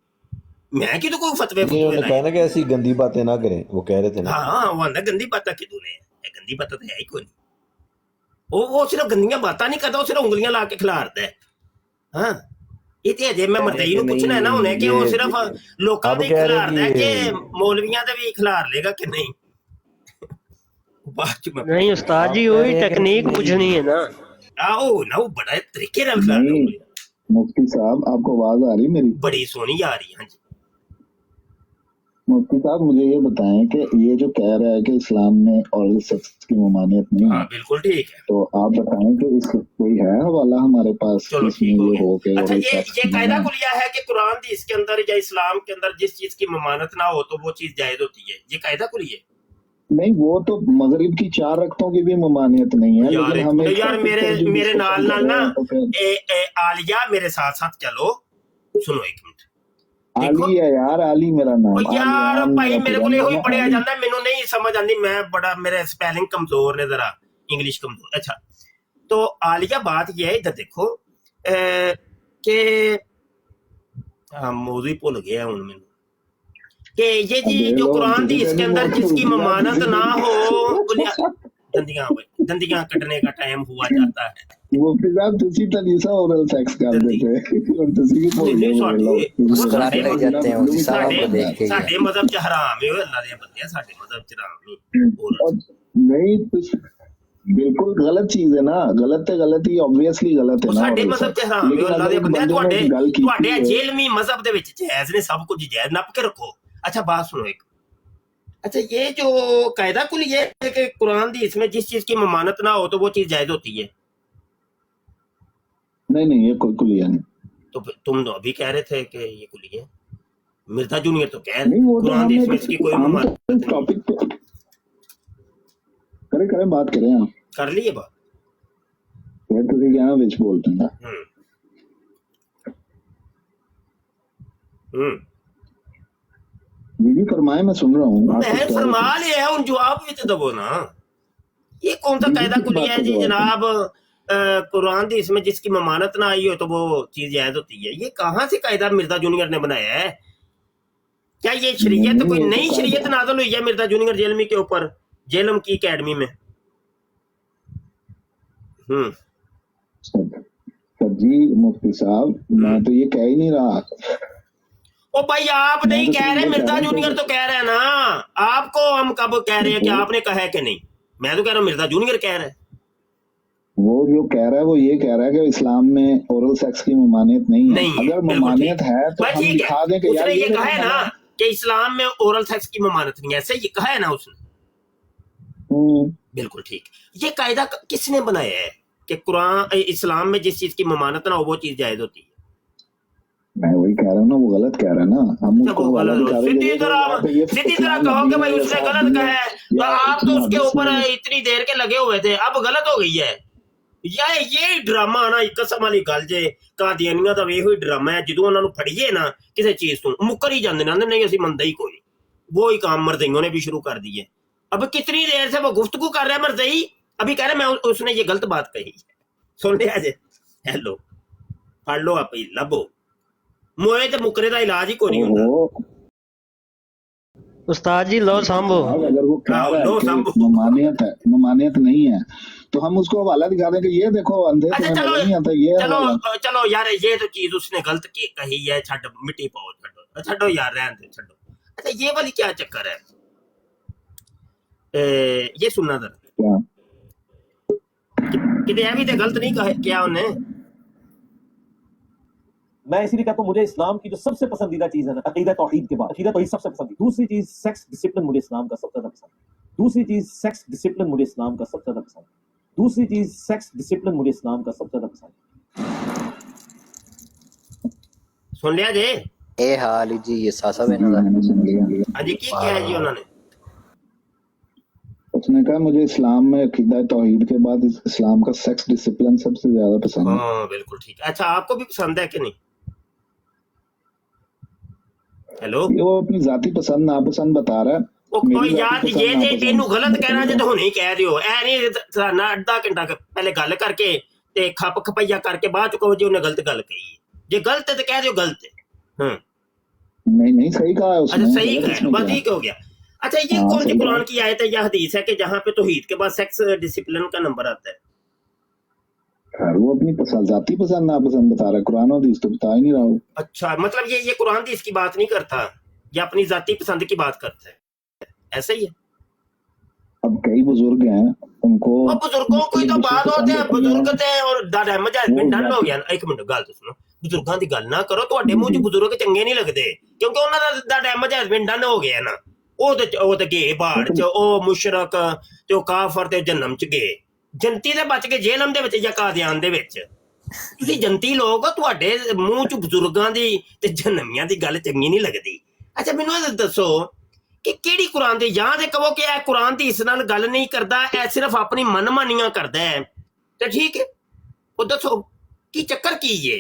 Speaker 2: मैं कि तो कोई फतवे
Speaker 5: उन्होंने कहा ना कि ऐसी गंदी बातें ना करें, वो कह रहे थे ना।
Speaker 2: हाँ वो आंदा गंदी बातें किदू ने, गंदी बातें तो है ही कोई नहीं। वो सिर्फ गंदियां बातें नहीं करता, वो सिर्फ उंगलियां ला के खिलारता है। हाँ ये तो अजे मैं मरदई नूं पूछना है ना हुणे कि वो सिर्फ लोकां दे खिलारदा है कि मौलवियां दे भी खिलार लेगा कि नहीं।
Speaker 1: नहीं उस्ताद जी वही टेक्निक पूछनी है ना।
Speaker 2: आओ ना, वो बड़ा तरीके नाल खिलार रहे।
Speaker 10: मुफ्ती साहब आपको आवाज आ रही मेरी?
Speaker 2: बड़ी सोहनी आ रही है। हाँ जी
Speaker 10: मुफ्ती साहब मुझे ये बताएं कि ये जो कह रहा है कि इस्लाम में ओरल सेक्स की ममानियत नहीं है,
Speaker 2: बिल्कुल ठीक है,
Speaker 10: तो आप बताएं कि इस कोई है हवाला हमारे पास इसमें ये हो के
Speaker 2: अच्छा
Speaker 10: ओरल
Speaker 2: ये
Speaker 10: सेक्स की
Speaker 2: कायदा
Speaker 10: ममानियत?
Speaker 2: कुलिया है कि कुरान हदीस के अंदर या इस्लाम के अंदर जिस चीज की ममानत ना हो तो वो चीज जायज होती है, ये कायदा कुलिया है।
Speaker 10: नहीं, वो तो मगरिब की 4 रकतों की भी ममानियत नहीं है, लेकिन हमें
Speaker 2: यार मेरे नाल नाल ना आलिया मेरे साथ साथ चलो, ਸੁਣੋ ਇੱਕ ਮਿੰਟ
Speaker 10: आली है यार, आली मेरा नाम।
Speaker 2: ਉਹ
Speaker 10: आली
Speaker 2: ਯਾਰ
Speaker 10: आम
Speaker 2: ਭਾਈ
Speaker 10: मेरा
Speaker 2: ਮੇਰੇ
Speaker 10: पूरा
Speaker 2: ਕੋਲ ਇਹੋ ਹੀ
Speaker 10: नाम
Speaker 2: ਪੜਿਆ
Speaker 10: आली।
Speaker 2: ਜਾਂਦਾ, ਮੈਨੂੰ ਨਹੀਂ ਸਮਝ ਆਉਂਦੀ, ਮੈਂ ਬੜਾ मेरे स्पेलिंग कमजोर ने जरा, इंग्लिश कमजोर। अच्छा तो आलिया बात ये है, इधर देखो कि हाँ मौजू ही भूल गया हूँ मैंने, कि ये जी
Speaker 10: अबे
Speaker 2: जो
Speaker 10: लो,
Speaker 2: कुरान
Speaker 10: तुझे
Speaker 2: दी इसके
Speaker 10: तेरी
Speaker 2: अंदर
Speaker 10: मौत
Speaker 2: जिसकी
Speaker 10: होगी,
Speaker 2: ममानत
Speaker 10: तुझे
Speaker 2: ना हो,
Speaker 10: तेरी
Speaker 2: दंदियां कटने का टाइम हुआ जाता है।
Speaker 10: मुफ्ती साहब तुसी तो नहीं सा ओरल सेक्स कर देते और तुसी भी भूल
Speaker 2: नहीं,
Speaker 10: गए
Speaker 2: साढ़े-
Speaker 10: लो।
Speaker 1: मुस्कुराते रह जाते हैं मुफ्ती साहब
Speaker 2: ਸਾਡੇ
Speaker 1: आपको देख के ही।
Speaker 2: ਸਾਡੇ ਮਜ਼ਹਬ ਚ ਹਰਾਮ ਹੈ, ਅੱਲਾਹ ਦੇ ਬੰਦੇ, ਸਾਡੇ ਮਜ਼ਹਬ ਚ ਹਰਾਮ ਨਹੀਂ।
Speaker 10: और नहीं बिल्कुल गलत चीज है ना, गलत है, गलत ही ऑब्वियसली गलत है
Speaker 2: ਉਹ
Speaker 10: ना
Speaker 2: ਸਾਡੇ
Speaker 10: oral
Speaker 2: ਮਜ਼ਹਬ ਚ
Speaker 10: sex।
Speaker 2: ਹਰਾਮ ਹੈ,
Speaker 10: लेकिन
Speaker 2: ਅੱਲਾਹ
Speaker 10: अगर
Speaker 2: ਦੇ
Speaker 10: एक
Speaker 2: ਬੰਦੇ,
Speaker 10: बंदे
Speaker 2: ਤੁਹਾਡੇ
Speaker 10: ने गल की
Speaker 2: ਤੁਹਾਡੇ
Speaker 10: है,
Speaker 2: ਜੇਲਮੀ ਮਜ਼ਹਬ ਦੇ ਵਿੱਚ ਜਾਇਜ਼ ਨੇ, ਸਭ ਕੁਝ ਜਾਇਜ਼, ਨੱਪ ਕੇ ਰੱਖੋ। अच्छा बात सुनो एक, अच्छा ये जो कायदा कुल ये है कि कुरान दी इसमें जिस चीज की ममानत ना हो तो वो चीज जायज होती है,
Speaker 10: नहीं ये कोई कुलिया नहीं।
Speaker 2: तो तुम तो अभी कह रहे थे कि ये कुल है, मिर्जा जूनियर तो कह
Speaker 10: नहीं वो तो
Speaker 2: कुरान दी
Speaker 10: हमने
Speaker 2: इसमें इसकी कोई
Speaker 10: हम
Speaker 2: ममानत
Speaker 10: तो इस टॉपिक पे करें बात करें आप
Speaker 2: कर ली है बात।
Speaker 10: ये तो क्या ना विच बोलते हैं ना। बीबी फरमाए, मैं सुन रहा हूँ। आप
Speaker 2: मैं
Speaker 10: कुछ कह रहे
Speaker 2: फरमा
Speaker 10: थे।
Speaker 2: लिया है, उन जवाब भी तो दबो ना, ये कौन सा कायदा
Speaker 10: बीबी की
Speaker 2: कुल
Speaker 10: बात
Speaker 2: है
Speaker 10: का
Speaker 2: जी
Speaker 10: जवाब
Speaker 2: जनाब, कुरान दी इसमें जिसकी ममानत ना आई हो तो वो चीज जायज होती है, ये कहाँ से कायदा मिर्जा जूनियर ने बनाया है? क्या ये शरीयत
Speaker 10: नहीं,
Speaker 2: कोई
Speaker 10: वो तो
Speaker 2: नई शरीयत
Speaker 10: कायदा
Speaker 2: नाज़िल हुई है मिर्जा जूनियर जेलमी के ऊपर, जेलम की एकेडमी में?
Speaker 10: सर जी मुफ्ती साहब, मैं तो ये कह ही नहीं रहा।
Speaker 2: ओ भाई आप
Speaker 10: मैं
Speaker 2: नहीं
Speaker 10: तो
Speaker 2: कह
Speaker 10: सिर्फ
Speaker 2: रहे,
Speaker 10: ये कह
Speaker 2: मिर्जा
Speaker 10: रहा हूँ
Speaker 2: जूनियर तो कह रहे हैं ना, आपको हम कब कह रहे हैं कि
Speaker 10: वो
Speaker 2: आपने कहा है कि नहीं? मैं तो कह रहा हूँ मिर्जा जूनियर कह रहा है।
Speaker 10: वो जो कह रहा है वो ये कह रहा है कि इस्लाम में ओरल सेक्स की ममानियत नहीं है।
Speaker 2: नहीं है,
Speaker 10: अगर
Speaker 2: बिल्कुल
Speaker 10: ममानियत
Speaker 2: ठीक
Speaker 10: है तो
Speaker 2: बस
Speaker 10: हम
Speaker 2: ठीक
Speaker 10: दिखा
Speaker 2: है,
Speaker 10: दें कि यार
Speaker 2: उसने ये
Speaker 10: देखो
Speaker 2: कहा है ना
Speaker 10: मना।
Speaker 2: कि इस्लाम में ओरल सेक्स की ममानत नहीं है, ऐसे ये कहा है ना उसने, बिल्कुल ठीक। ये कायदा किसने बनाया है कि कुरान इस्लाम में जिस चीज की ममानत ना हो वो चीज जायज होती है?
Speaker 10: मैं वही कह रहा हूँ ना, वो गलत कह रहा है ना, हम
Speaker 2: जब
Speaker 10: उसको
Speaker 2: वो
Speaker 10: हवाला
Speaker 2: गलत
Speaker 10: दिखा
Speaker 2: हो,
Speaker 10: दें कि
Speaker 2: सीधी
Speaker 10: देखो
Speaker 2: तरह
Speaker 10: यहाँ पे ये
Speaker 2: सीधी तरह
Speaker 10: इस्लाम
Speaker 2: कहो कि
Speaker 10: नबी
Speaker 2: भाई
Speaker 10: ने
Speaker 2: उसने
Speaker 10: साथ
Speaker 2: गलत
Speaker 10: दिया
Speaker 2: कहा है, तो
Speaker 10: या
Speaker 2: आप तो
Speaker 10: इतनी
Speaker 2: उसके
Speaker 10: हदीस
Speaker 2: ऊपर
Speaker 10: में
Speaker 2: इतनी देर के लगे हुए थे, अब गलत हो गई है। ये ड्रामा ना एक किस्म वाली गल जे, कादियानियां दा ਇਹੋ ਹੀ ड्रामा है, ਜਦੋਂ ਉਹਨਾਂ ਨੂੰ ਫੜੀਏ ਨਾ ਕਿਸੇ ਚੀਜ਼ ਤੋਂ ਮੁੱਕਰ ਹੀ ਜਾਂਦੇ ਨੇ, ਕਹਿੰਦੇ नहीं ਅਸੀਂ ਮੰਨਦੇ ਹੀ ਕੋਈ, वो ही काम मर्दइयों ने भी शुरू कर दिए। अब कितनी देर से वो गुफ्तगू कर रहा है मर्दई, अभी कह रहे मैं उसने ये गलत बात कही, सुन लिया जे, हेलो पढ़ लो आप ही लभो, मोए ते मुकरे का इलाज ही कोई नहीं होता।
Speaker 5: उस्ताद जी लो सांभो।
Speaker 10: अगर वो कह रहा
Speaker 2: लो
Speaker 10: है
Speaker 2: सांभो।
Speaker 10: कि ममानियत है, ममानियत नहीं है, तो हम उसको हवाला दिखा दें कि ये देखो अंधे
Speaker 2: अच्छा
Speaker 10: तुम्हें
Speaker 2: चलो
Speaker 10: नजर नहीं आता, ये हवाला।
Speaker 2: चलो यार ये तो चीज उसने गलत कही है, छड़ मिट्टी पाओ, छो यार रहने दो, छो। अच्छा ये वाली क्या चक्कर है, ये सुनना जरा,
Speaker 10: क्या
Speaker 2: कि भी तो गलत नहीं कहा क्या उन्हें?
Speaker 11: मैं इसीलिए कहता हूँ मुझे इस्लाम की जो सबसे पसंदीदा चीज है ना, अकीदा तौहीद के बाद अकीदा तौहीद सबसे पसंद। दूसरी चीज सेक्स डिसिप्लिन मुझे इस्लाम का सबसे ज्यादा पसंद। दूसरी चीज सेक्स डिसिप्लिन मुझे इस्लाम का सबसे ज्यादा पसंद। दूसरी चीज सेक्स डिसिप्लिन मुझे इस्लाम का सबसे ज्यादा पसंद।
Speaker 2: सुन लिया जे?
Speaker 1: ए हाल जी ये सासा बहना दा।
Speaker 10: मैंने सुन लिया।
Speaker 2: हाँ जी की क्या है जी उन्होंने?
Speaker 10: उसने कहा मुझे इस्लाम में अकीदा तौहीद के बाद इस्लाम का सेक्स डिसिप्लिन सबसे ज्यादा पसंद है।
Speaker 2: हाँ बिल्कुल ठीक। अच्छा आपको भी पसंद है कि नहीं? हेलो
Speaker 10: ये वो अपनी जाती पसंद नापसंद बता रहा है।
Speaker 2: ਉਹ
Speaker 10: मेरी
Speaker 2: ਕੋਈ
Speaker 10: जाती
Speaker 2: ਯਾਰ
Speaker 10: पसंद
Speaker 2: ਜੇ
Speaker 10: नापसंद
Speaker 2: ਤੈਨੂੰ ਗਲਤ ਕਹਿਣਾ ਜੇ
Speaker 10: बताइए।
Speaker 2: ਤਾਂ ਹੁਣੇ ਹੀ ਕਹਿ ਦਿਓ, ਐ ਨਹੀਂ ਨਾ ਅੱਧਾ ਘੰਟਾ ਪਹਿਲੇ ਗੱਲ ਕਰਕੇ ਤੇ ਖੱਪ ਖਪਈਆ ਕਰਕੇ ਬਾਅਦ ਚ ਕਹੋ ਜੀ ਉਹਨੇ ਗਲਤ ਗੱਲ ਕਹੀ ਹੈ। ਜੇ ਗਲਤ ਹੈ ਤਾਂ ਕਹਿ ਦਿਓ ਗਲਤ ਹੈ। ਹਾਂ
Speaker 10: नहीं सही कहा है उसने।
Speaker 2: अच्छा सही
Speaker 10: गलत
Speaker 2: कह
Speaker 10: इसमें
Speaker 2: बस
Speaker 10: क्या?
Speaker 2: ठीक हो गया। अच्छा ये
Speaker 10: हाँ,
Speaker 2: कौन सी
Speaker 10: सही
Speaker 2: कुरान
Speaker 10: कहा।
Speaker 2: की आयत है या हदीस है कि जहाँ पे तौहीद के बाद सेक्स डिसिप्लिन का नंबर आता है?
Speaker 10: खैर वो अपनी पसंद जाती पसंद नापसंद बता रहा है, कुरान और हदीस तो बता ही नहीं रहा हूँ।
Speaker 2: अच्छा मतलब ये कुरान हदीस की बात नहीं करता, या अपनी जाती पसंद की बात करता है, ऐसा ही है?
Speaker 10: अब कई बुजुर्ग हैं उनको
Speaker 2: और बुजुर्गों को ही तो बात होती है, बुजुर्ग थे और दादा मजाज
Speaker 10: वो
Speaker 2: डन हो
Speaker 10: जाति-
Speaker 2: गया। एक मिनट गल तो सुनो, ਬਜ਼ੁਰਗਾਂ ਦੀ ਗੱਲ ਨਾ ਕਰੋ, ਤੁਹਾਡੇ ਮੂੰਹ 'ਚ ਬਜ਼ੁਰਗ ਚੰਗੇ ਨਹੀਂ ਲੱਗਦੇ ਕਿਉਂਕਿ ਉਹਨਾਂ ਦਾ ਟਾਈਮ ਹਸਬੈਂਡ ਡਨ ਹੋ ਗਿਆ ਨਾ, ਉਹ ਤੇ ਗਏ ਬਾੜ 'ਚ, ਉਹ ਮੁਸ਼ਰਕ ਤੇ ਉਹ ਕਾਫਰ ਤੇ ਜਨਮ 'ਚ ਗਏ, ਜੰਤੀ ਦੇ ਬਚ ਕੇ ਜੇਲਮ ਦੇ ਵਿੱਚ ਜਾਂ ਕਾਦੀਆਨ ਦੇ ਵਿੱਚ। ਤੁਸੀਂ ਜੰਤੀ ਲੋਕ, ਤੁਹਾਡੇ ਮੂੰਹ 'ਚ ਬਜ਼ੁਰਗਾਂ ਦੀ ਤੇ ਜਨਮੀਆਂ ਦੀ ਗੱਲ ਚੰਗੀ ਨਹੀਂ ਲੱਗਦੀ। ਅੱਛਾ ਮੈਨੂੰ ਇਹ ਦੱਸੋ ਕਿ ਕਿਹੜੀ ਕੁਰਾਨ ਦੀ, ਜਾਂ ਤੇ ਕਹੋ ਕਿ ਇਹ ਕੁਰਾਨ ਦੀ ਇਸ ਨਾਲ ਗੱਲ ਨਹੀਂ ਕਰਦਾ, ਇਹ ਸਿਰਫ ਆਪਣੀ ਮਨਮਾਨੀਆਂ ਕਰਦਾ ਹੈ, ਤੇ ਠੀਕ ਹੈ ਉਹ ਦੱਸੋ ਕੀ ਚੱਕਰ ਕੀ ਹੈ?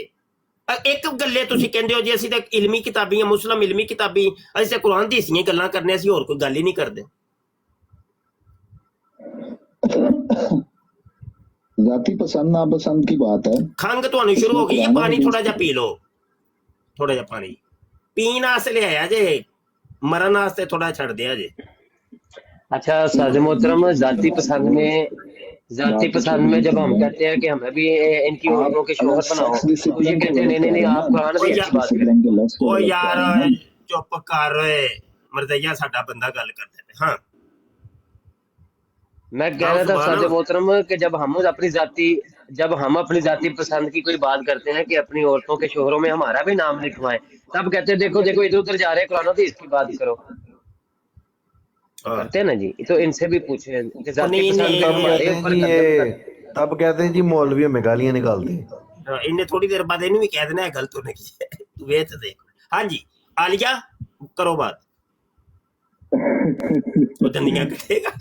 Speaker 2: ਇੱਕ ਗੱਲੇ ਤੁਸੀਂ ਕਹਿੰਦੇ ਹੋ ਜੀ ਅਸੀਂ ਤਾਂ ਇਲਮੀ ਕਿਤਾਬੀ ਮੁਸਲਮ ਇਲਮੀ ਕਿਤਾਬੀ, ਅਸੀਂ ਤਾਂ ਕੁਰਾਨ ਦੀ ਹਿੱਸੀਆਂ ਗੱਲਾਂ ਕਰਨੇ, ਅਸੀਂ ਹੋਰ ਕੋਈ ਗੱਲ ਹੀ ਨਹੀਂ ਕਰਦੇ।
Speaker 10: जाति पसंद नापसंद की बात है।
Speaker 2: ਖੰਗ ਤੁਹਾਨੂੰ ਸ਼ੁਰੂ ਹੋ ਗਈ ਹੈ, ਪਾਣੀ ਥੋੜਾ ਜਿਹਾ ਪੀ ਲਓ, ਥੋੜਾ ਜਿਹਾ ਪਾਣੀ ਪੀਣ ਵਾਸਤੇ ਲਿਆਇਆ ਜੇ, मरन वास्ते थोड़ा छड़ दिया जे।
Speaker 1: अच्छा साद मोहतरम, जाति पसंद में जब हम कहते हैं कि हमें भी इनकी औरतों के शोहर बनाओ, तो ये कहते हैं नहीं नहीं आप कुरान की अच्छी बात करें।
Speaker 2: ओ यार चुप कर, मरदैया साडा बंदा गल करते थे। हाँ
Speaker 1: मैं कह रहा था साद मोहतरम कि जब हम अपनी जाति पसंद की कोई बात करते हैं कि अपनी औरतों के शोहरों में हमारा भी नाम लिखवाएं, तब कहते हैं देखो देखो इधर उधर जा रहे हैं, कुरान की इसकी बात करो। करते हैं ना जी, तो इनसे भी पूछे कि जाति पसंद का हमारे ऊपर
Speaker 5: तब कहते हैं जी मौलवी में गालियां निकालते हैं।
Speaker 2: इन्हें थोड़ी देर बाद इन्हें भी कह देना है गलत होने की, तू वेच दे। हाँ जी आलिया करो बात। तो दंदियां कटेगा।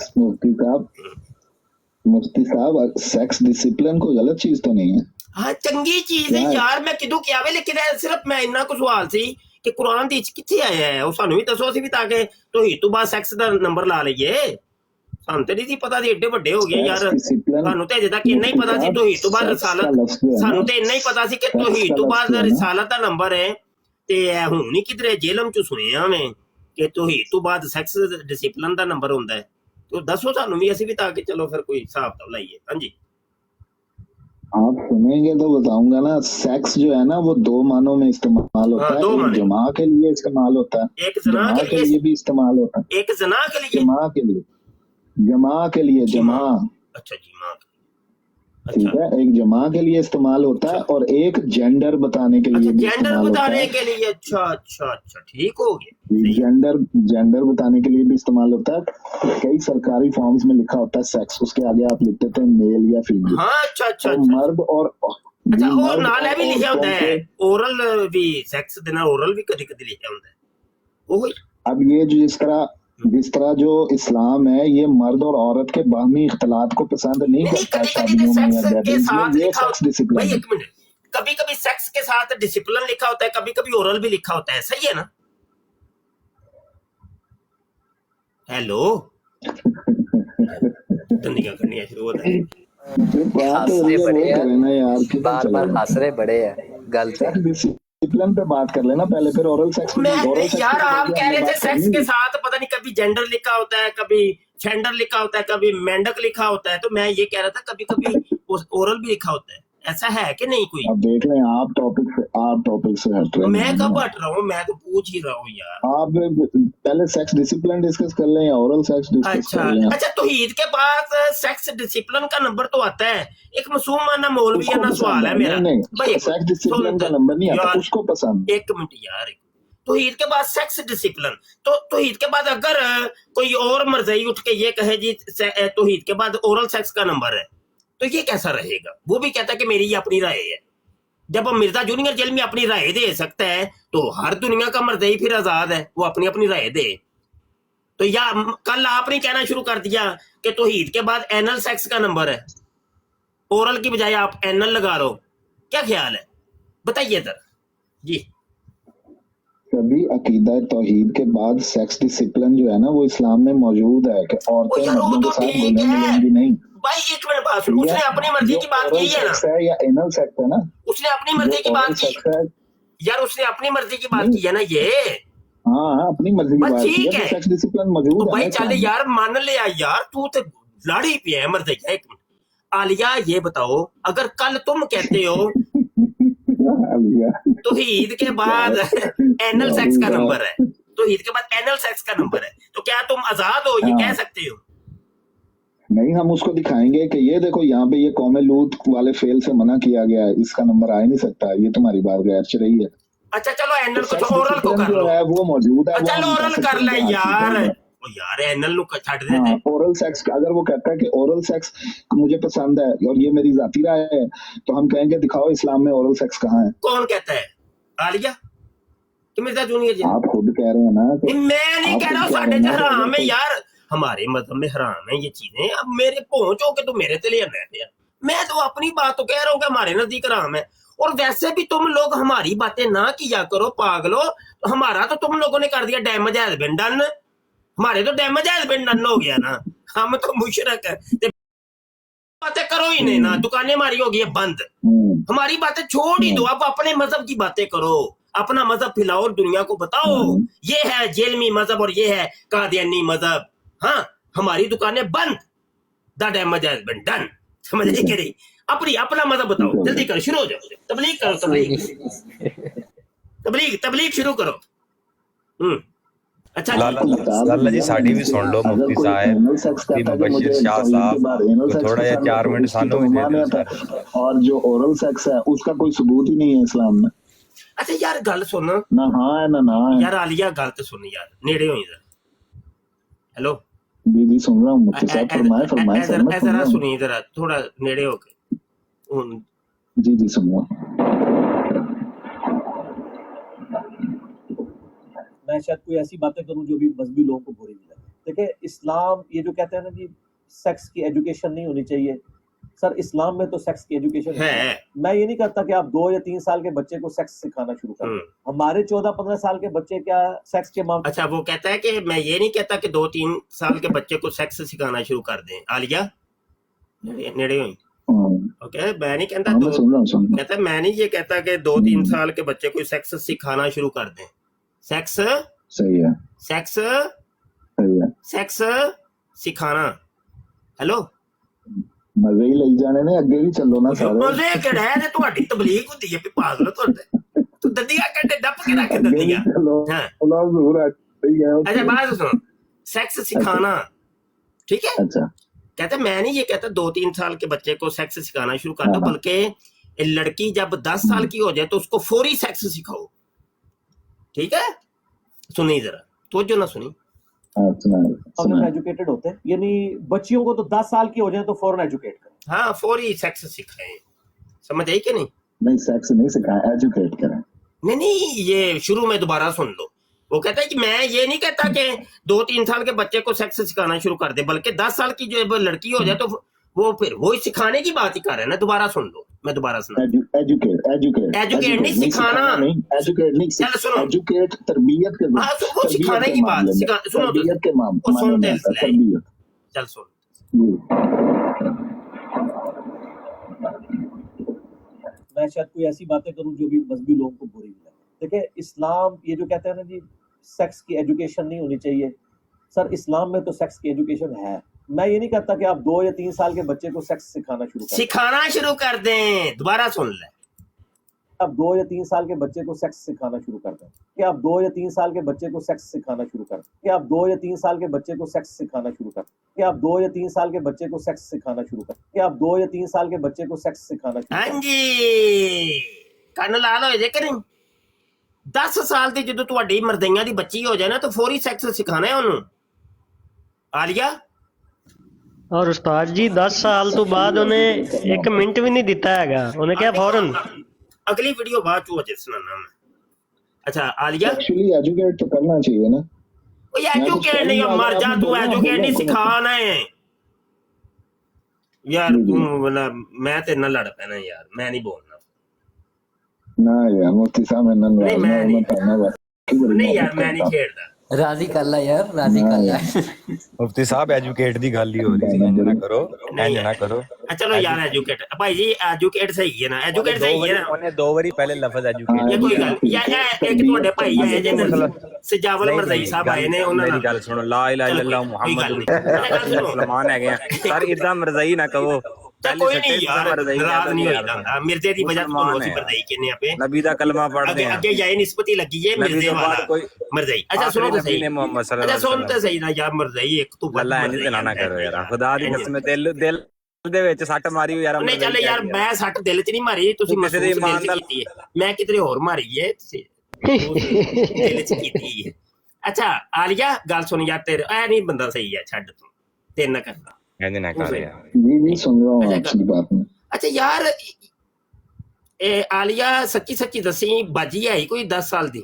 Speaker 10: मुफ्ती साहब सेक्स डिसिप्लिन कोई गलत चीज तो नहीं है।
Speaker 2: हाँ चंगी चीज है यार, मैं किदू क्या वे, लेकिन सिर्फ मैं इन्ना को सवाल सी कि कुरान दी किथे आया है, ਉਹ ਸਾਨੂੰ ਵੀ ਦੱਸੋ, ਅਸੀਂ ਵੀ ਤਾਂ ਕਿ ਤੌਹੀਦ ਤੋਂ ਬਾਅਦ ਸੈਕਸ ਦਾ ਨੰਬਰ ਲਾ ਲਈਏ। ਸਾਨੂੰ ਤੇ ਨਹੀਂ ਪਤਾ ਸੀ, ਏਡੇ ਵੱਡੇ ਹੋ ਗਏ ਯਾਰ, ਸਾਨੂੰ ਤੇ ਅਜੇ ਤੱਕ ਇੰਨਾ ਹੀ ਪਤਾ ਸੀ ਤੌਹੀਦ ਤੋਂ ਬਾਅਦ ਰਿਸਾਲਤ, ਸਾਨੂੰ ਤੇ ਇੰਨਾ ਹੀ ਪਤਾ ਸੀ ਕਿ ਤੌਹੀਦ ਤੋਂ ਬਾਅਦ ਰਿਸਾਲਤ ਦਾ ਨੰਬਰ ਹੈ। ਤੇ ਹੁਣ ਹੀ ਕਿਧਰੇ ਜੇਲਮ ਚ ਸੁਣਿਆ ਮੈਂ ਕਿ ਤੌਹੀਦ ਤੋਂ ਬਾਅਦ ਸੈਕਸ ਡਿਸਿਪਲਿਨ ਦਾ ਨੰਬਰ ਹੁੰਦਾ ਹੈ। तो दसो सानू भी, ਅਸੀਂ भी ਤਾਂ कि चलो फिर कोई हिसाब तो लाइए। हाँ जी
Speaker 10: आप सुनेंगे तो बताऊंगा ना। सेक्स जो है ना वो दो मानों में इस्तेमाल होता है, एक जमा के लिए इस्तेमाल होता है,
Speaker 2: एक जना
Speaker 10: के लिए भी इस्तेमाल होता है,
Speaker 2: एक जना के लिए,
Speaker 10: जमा के लिए जमा।
Speaker 2: अच्छा जमा,
Speaker 10: ठीक है, एक जमा के लिए इस्तेमाल होता है और एक जेंडर बताने के लिए,
Speaker 2: जेंडर बताने के लिए। अच्छा अच्छा अच्छा ठीक हो गया।
Speaker 10: जेंडर बताने के लिए भी इस्तेमाल होता है। कई सरकारी फॉर्म्स में लिखा होता है सेक्स, उसके आगे आप लिख देते हैं मेल या फीमेल।
Speaker 2: हाँ अच्छा अच्छा,
Speaker 10: तो मर्द और
Speaker 2: अच्छा और नाल भी लिखा होता है, ओरल भी सेक्स देना, ओरल भी कभी कभी लिखा होता है। ओही
Speaker 10: अब ये जिस तरह जो इस्लाम है ये मर्द और औरत के बाहमी इख्तलात को पसंद नहीं करता शादियों में या वेडिंग में। ये सेक्स डिसिप्लिन।
Speaker 2: भाई एक मिनट, कभी कभी सेक्स के साथ डिसिप्लिन लिखा होता है, कभी कभी ओरल भी लिखा होता है, सही है ना? हेलो दंदियां करनी शुरू हो जाए।
Speaker 1: बार बार हंस रहे बड़े हैं, गलत
Speaker 10: डिसिप्लिन पे बात कर लेना पहले, फिर ओरल सेक्स।
Speaker 2: यार आप कह रहे थे सेक्स के साथ पता नहीं कभी जेंडर लिखा होता है, कभी जेंडर लिखा होता है, कभी मेंढक लिखा होता है, तो मैं ये कह रहा था कभी कभी ओरल भी लिखा होता है, ऐसा है कि नहीं कोई?
Speaker 10: अब देख रहे हैं आप टॉपिक से हट रहे हैं।
Speaker 2: मैं कब हट रहा हूँ, मैं तो पूछ ही रहा हूँ यार।
Speaker 10: आप पहले सेक्स डिसिप्लिन डिस्कस कर लें या ओरल सेक्स डिस्कस कर लें।
Speaker 2: अच्छा तौहीद के बाद सेक्स डिसिप्लिन का नंबर तो आता है। एक मासूमाना मौलवियाना सवाल है मेरा,
Speaker 10: भाई सेक्स डिसिप्लिन का नंबर नहीं आता, उसको पसंद।
Speaker 2: एक मिनट यार, तौहीद के बाद सेक्स डिसिप्लिन, तो तौहीद के बाद अगर कोई और मर्ज़ई उठ के ये कहे जी तौहीद के बाद ओरल सेक्स का नंबर है, तो ये कैसा रहेगा? वो भी कहता है कि मेरी ये अपनी राय है। जब मिर्जा जूनियर जेल में अपनी राय दे सकता है, तो हर दुनिया का मर्ज़ई फिर आजाद है, वो अपनी अपनी राय दे। तो या कल आपने कहना शुरू कर दिया कि तौहीद के बाद एनल सेक्स का नंबर है, ओरल की बजाय आप एनल लगा लो, क्या ख्याल है बताइए सर जी।
Speaker 10: कभी अकीदा तौहीद के बाद सेक्स डिसिप्लिन जो है ना वो इस्लाम में मौजूद है कि औरतें मर्दों के साथ घुलेंगी नहीं।
Speaker 2: भाई एक मिनट बात सुन, उसने अपनी मर्जी की बात की है ना,
Speaker 10: या एनल सेक्स है ना,
Speaker 2: उसने अपनी मर्जी की बात की यार, उसने अपनी मर्जी की बात की है ना ये।
Speaker 10: हाँ अपनी मर्जी की बात की है, सेक्स डिसिप्लिन मौजूद है।
Speaker 2: भाई चल यार मान ले यार, तू तो लाड़ी पे है मर्जी। एक मिनट आलिया ये बताओ, अगर कल तुम कहते हो तौहीद के बाद एनल सेक्स का नंबर है, तौहीद के बाद एनल सेक्स का नंबर है, तो क्या तुम आजाद हो ये कह सकते हो?
Speaker 10: नहीं, हम उसको दिखाएंगे कि ये देखो यहाँ पे ये कौमे लूत वाले फेल से मना किया गया है, इसका नंबर आ ही नहीं सकता, ये तुम्हारी बात गैर रही है।
Speaker 2: अच्छा चलो एनल को ओरल को कर लो,
Speaker 10: है वो मौजूद है।
Speaker 2: चलो ओरल कर ले यार, ओ यार एनल नु छाड़ देते।
Speaker 10: ओरल सेक्स अगर वो कहता है कि ओरल सेक्स मुझे पसंद है और ये मेरी जाती राय है, तो हम कहेंगे दिखाओ इस्लाम में ओरल सेक्स कहाँ है।
Speaker 2: कौन कहता है? आलिया कि मिर्जा जूनियर जी?
Speaker 10: आप खुद कह रहे हैं ना।
Speaker 2: मैं नहीं कह रहा, साढ़े हराम है यार, हमारे मजहब में हराम है ये चीजें। अब मेरे पहुंच हो के तो मेरे ते ले आना है, मैं तो अपनी बात तो कह रहा हूँ कि हमारे नजदीक हराम है। اور ویسے بھی تم لوگ ہماری باتیں نہ کیا کرو پاگلو. ہمارا تو تم لوگوں نے کر دیا ڈیمیج ہسبینڈ ڈن. ہمارے تو ڈیمیج ہسبینڈ ڈن ہو گیا نا. ہم تو مشرک ہے. باتیں کرو ہی نہیں نا. دکانیں ہماری ہو گئی ہے بند. ہماری باتیں چھوڑ ہی دو. اب اپنے مذہب کی باتیں کرو. اپنا مذہب پھیلاؤ اور دنیا کو بتاؤ یہ ہے جیلمی مذہب اور یہ ہے قادیانی مذہب. ہاں ہماری دکانیں بند. The damage has been done. سمجھ رہے کہ نہیں؟ اپنا مذہب بتاؤ. جلدی کرو شروع ہو جاؤ. تبلیغ کرو. تبلیغ شروع کرو. اچھا
Speaker 13: لالا جی ساڈی بھی سن لو مفتی صاحب مفتی مبشر شاہ صاحب تھوڑا جہا 4 منٹ سانو بھی دے دو.
Speaker 10: اور جو اورل سیکس ہے اس کا کوئی ثبوت ہی نہیں ہے اسلام میں.
Speaker 2: اچھا یار گل سن
Speaker 10: نہ ہاں ہے نہ ہے
Speaker 2: یار. عالیہ گل تو سن یار. نیڑے ہوئی ذرا. ہیلو
Speaker 10: جی سن رہا ہوں مفتی صاحب فرمائے
Speaker 2: ذرا سنی ذرا تھوڑا نیڑے ہو کے.
Speaker 10: جی سن رہا ہوں.
Speaker 11: میں شاید کوئی ایسی باتیں کروں جو بھی مذہبی لوگوں کو بری ملے. دیکھیں اسلام یہ جو کہتے ہیں نا جی سیکس کی ایجوکیشن نہیں ہونی چاہیے. سر اسلام میں تو سیکس کی ایجوکیشن ہے. میں یہ نہیں کہتا کہ آپ 2 یا 3 سال کے بچے کو سیکس سکھانا شروع کریں. ہمارے 14-15 سال کے بچے کیا سیکس کے معاملے.
Speaker 2: اچھا وہ کہتا ہے کہ میں یہ نہیں کہتا کہ 2-3 سال کے بچے کو سیکس سکھانا شروع کر دیں. عالیہ نیڑے ہوئی. اوکے میں نہیں کہتا میں نہیں یہ کہتا کہ 2-3 سال کے بچے کو سیکس سکھانا شروع کر دیں. سیکس
Speaker 10: صحیح ہے.
Speaker 2: سیکس سکھانا. ہیلو
Speaker 10: مزے ہی لئی جانے نے اگے بھی چلو نا سارے.
Speaker 2: مزے کہڑا ہے تہاڈی تبلیغ ہوندی ہے پاگل تہاڈے. تو دندیاں کڈے ڈپ کے رکھ دندیاں. ہاں اچھا بات سنو. سیکس سکھانا ٹھیک ہے.
Speaker 10: اچھا
Speaker 2: کہتے میں نہیں یہ کہتا 2-3 سال کے بچے کو سیکس سکھانا شروع کر دو بلکہ لڑکی جب 10 سال کی ہو جائے تو اس کو فوری سیکس سکھاؤ. ٹھیک ہے سنی ذرا توجہ نہ سنی.
Speaker 11: ایجوکیٹڈ ہوتے ہیں یعنی بچیوں کو تو 10 سال کی ہو جائیں تو فوراً ایجوکیٹ کریں.
Speaker 2: ہاں فوری سیکس سکھائیں. سمجھ آئی کہ نہیں؟
Speaker 10: نہیں سیکس نہیں سکھائیں ایجوکیٹ کریں.
Speaker 2: نہیں یہ شروع میں دوبارہ سن لو. وہ کہتا ہے کہ میں یہ نہیں کہتا کہ 2-3 سال کے بچے کو سیکس سکھانا شروع کر دے بلکہ 10 سال کی جو لڑکی ہو جائے تو وہ پھر وہی سکھانے کی بات ہی کر رہے ہیں نا. دوبارہ سن لو میں دوبارہ سنا. ایجوکیٹ نہیں سکھانا. چل سنو
Speaker 10: ایجوکیٹ تربیت کے
Speaker 2: وہ سکھانے کی بات سنو چل سن.
Speaker 11: میں شاید کوئی ایسی باتیں کروں جو بھی مذہبی لوگوں کو بری ملے. دیکھیں اسلام یہ جو کہتے ہیں نا جی سیکس کی ایجوکیشن نہیں ہونی چاہیے. سر اسلام میں تو سیکس کی ایجوکیشن ہے. میں یہ نہیں کہتا کہ آپ 2 یا 3 سال کے بچے کو سیکس سکھانا شروع کر دیں.
Speaker 2: دوبارہ سن لیں.
Speaker 11: آپ 2 یا 3 سال کے بچے کو سیکس سکھانا شروع کر دیں. کہ آپ 2 یا 3 سال کے بچے کو سیکس سکھانا شروع کر دیں. کہ آپ 2 یا 3 سال کے بچے کو سیکس سکھانا شروع کر دیں. کہ آپ 2 یا 3 سال کے بچے کو سیکس سکھانا شروع کر دیں. کہ آپ 2 یا 3 سال کے بچے کو سیکس سکھانا شروع کر دیں.
Speaker 2: ہاں جی کن لال ہوئے جے کہ نہیں. 10 سال دی جدو تہاڈی مردیاں دی بچی ہو جائے نا تو فوری سیکس سکھانا ہے انہوں. عالیہ
Speaker 14: اور استاد جی 10 سال تو بعد انہیں 1 منٹ بھی نہیں دیتا ہے. انہیں کیا فوراً
Speaker 2: اگلی ویڈیو بعد چو اجے سنانا میں. اچھا عالیہ
Speaker 10: ایکچولی ایجوکیٹ تو کرنا چاہیے نا.
Speaker 2: وہ ایجوکیٹ نہیں مر جا تو ایجوکیٹ نہیں سکھانا ہے یار. میں تے نہ لڑ پینا یار. میں نہیں بولنا.
Speaker 10: نہ یار مفتی صاحب
Speaker 2: نہیں یار میں نہیں کھیڑدا.
Speaker 1: راضی کر لا یار راضی کر لا.
Speaker 13: مفتی صاحب ایجوکیٹ دی گل ہی ہو رہی سی. انج نہ کرو.
Speaker 2: چلو یار ایجوکیٹ بھائی جی ایجوکیٹ صحیح ہے نا. ایجوکیٹ صحیح ہے نا.
Speaker 13: انہیں 2 واری پہلے لفظ ایجوکیٹ.
Speaker 2: یہ کوئی گل یا ایک تواڈے بھائی ہے جن سجاول مرزائی صاحب آئے نے انہاں
Speaker 13: میری گل سنو. لا الہ الا اللہ محمد مسلمان ہے گئے سر. اردا مرزائی نہ کہو.
Speaker 2: کوئی نہیں یار ناراض نہیں ہوئی. مرزے دی وجہ تو اسی مرزائی کہنے اپے
Speaker 13: نبی دا کلمہ پڑھ دے.
Speaker 2: اگے جائے نسبتی لگی ہے مرزے والا مرزائی. اچھا سنو تو صحیح
Speaker 13: محمد صلی اللہ
Speaker 2: علیہ وسلم. اچھا سن تے صحیح نا یار مرزائی ایک تو
Speaker 13: اللہ انج تے نہ کرو یار. خدا دی قسم دل دے وچ سੱਟ ماری یار.
Speaker 2: نہیں چل یار میں سੱਟ دل چ نہیں ماری. تسی مسعود دل چ کیتی ہے. میں کدھر اور ماری ہے دل چ کیتی ہے. اچھا عالیہ گل سن یار تیرے اے نہیں بندہ صحیح ہے. چھڈ تو تے نہ کرنا
Speaker 13: انج نہ کر یار.
Speaker 10: جی سن رہا ہوں آپ کی بات میں.
Speaker 2: اچھا یار عالیہ سچی سچی دسی باجی ہے کوئی 10 سال دی.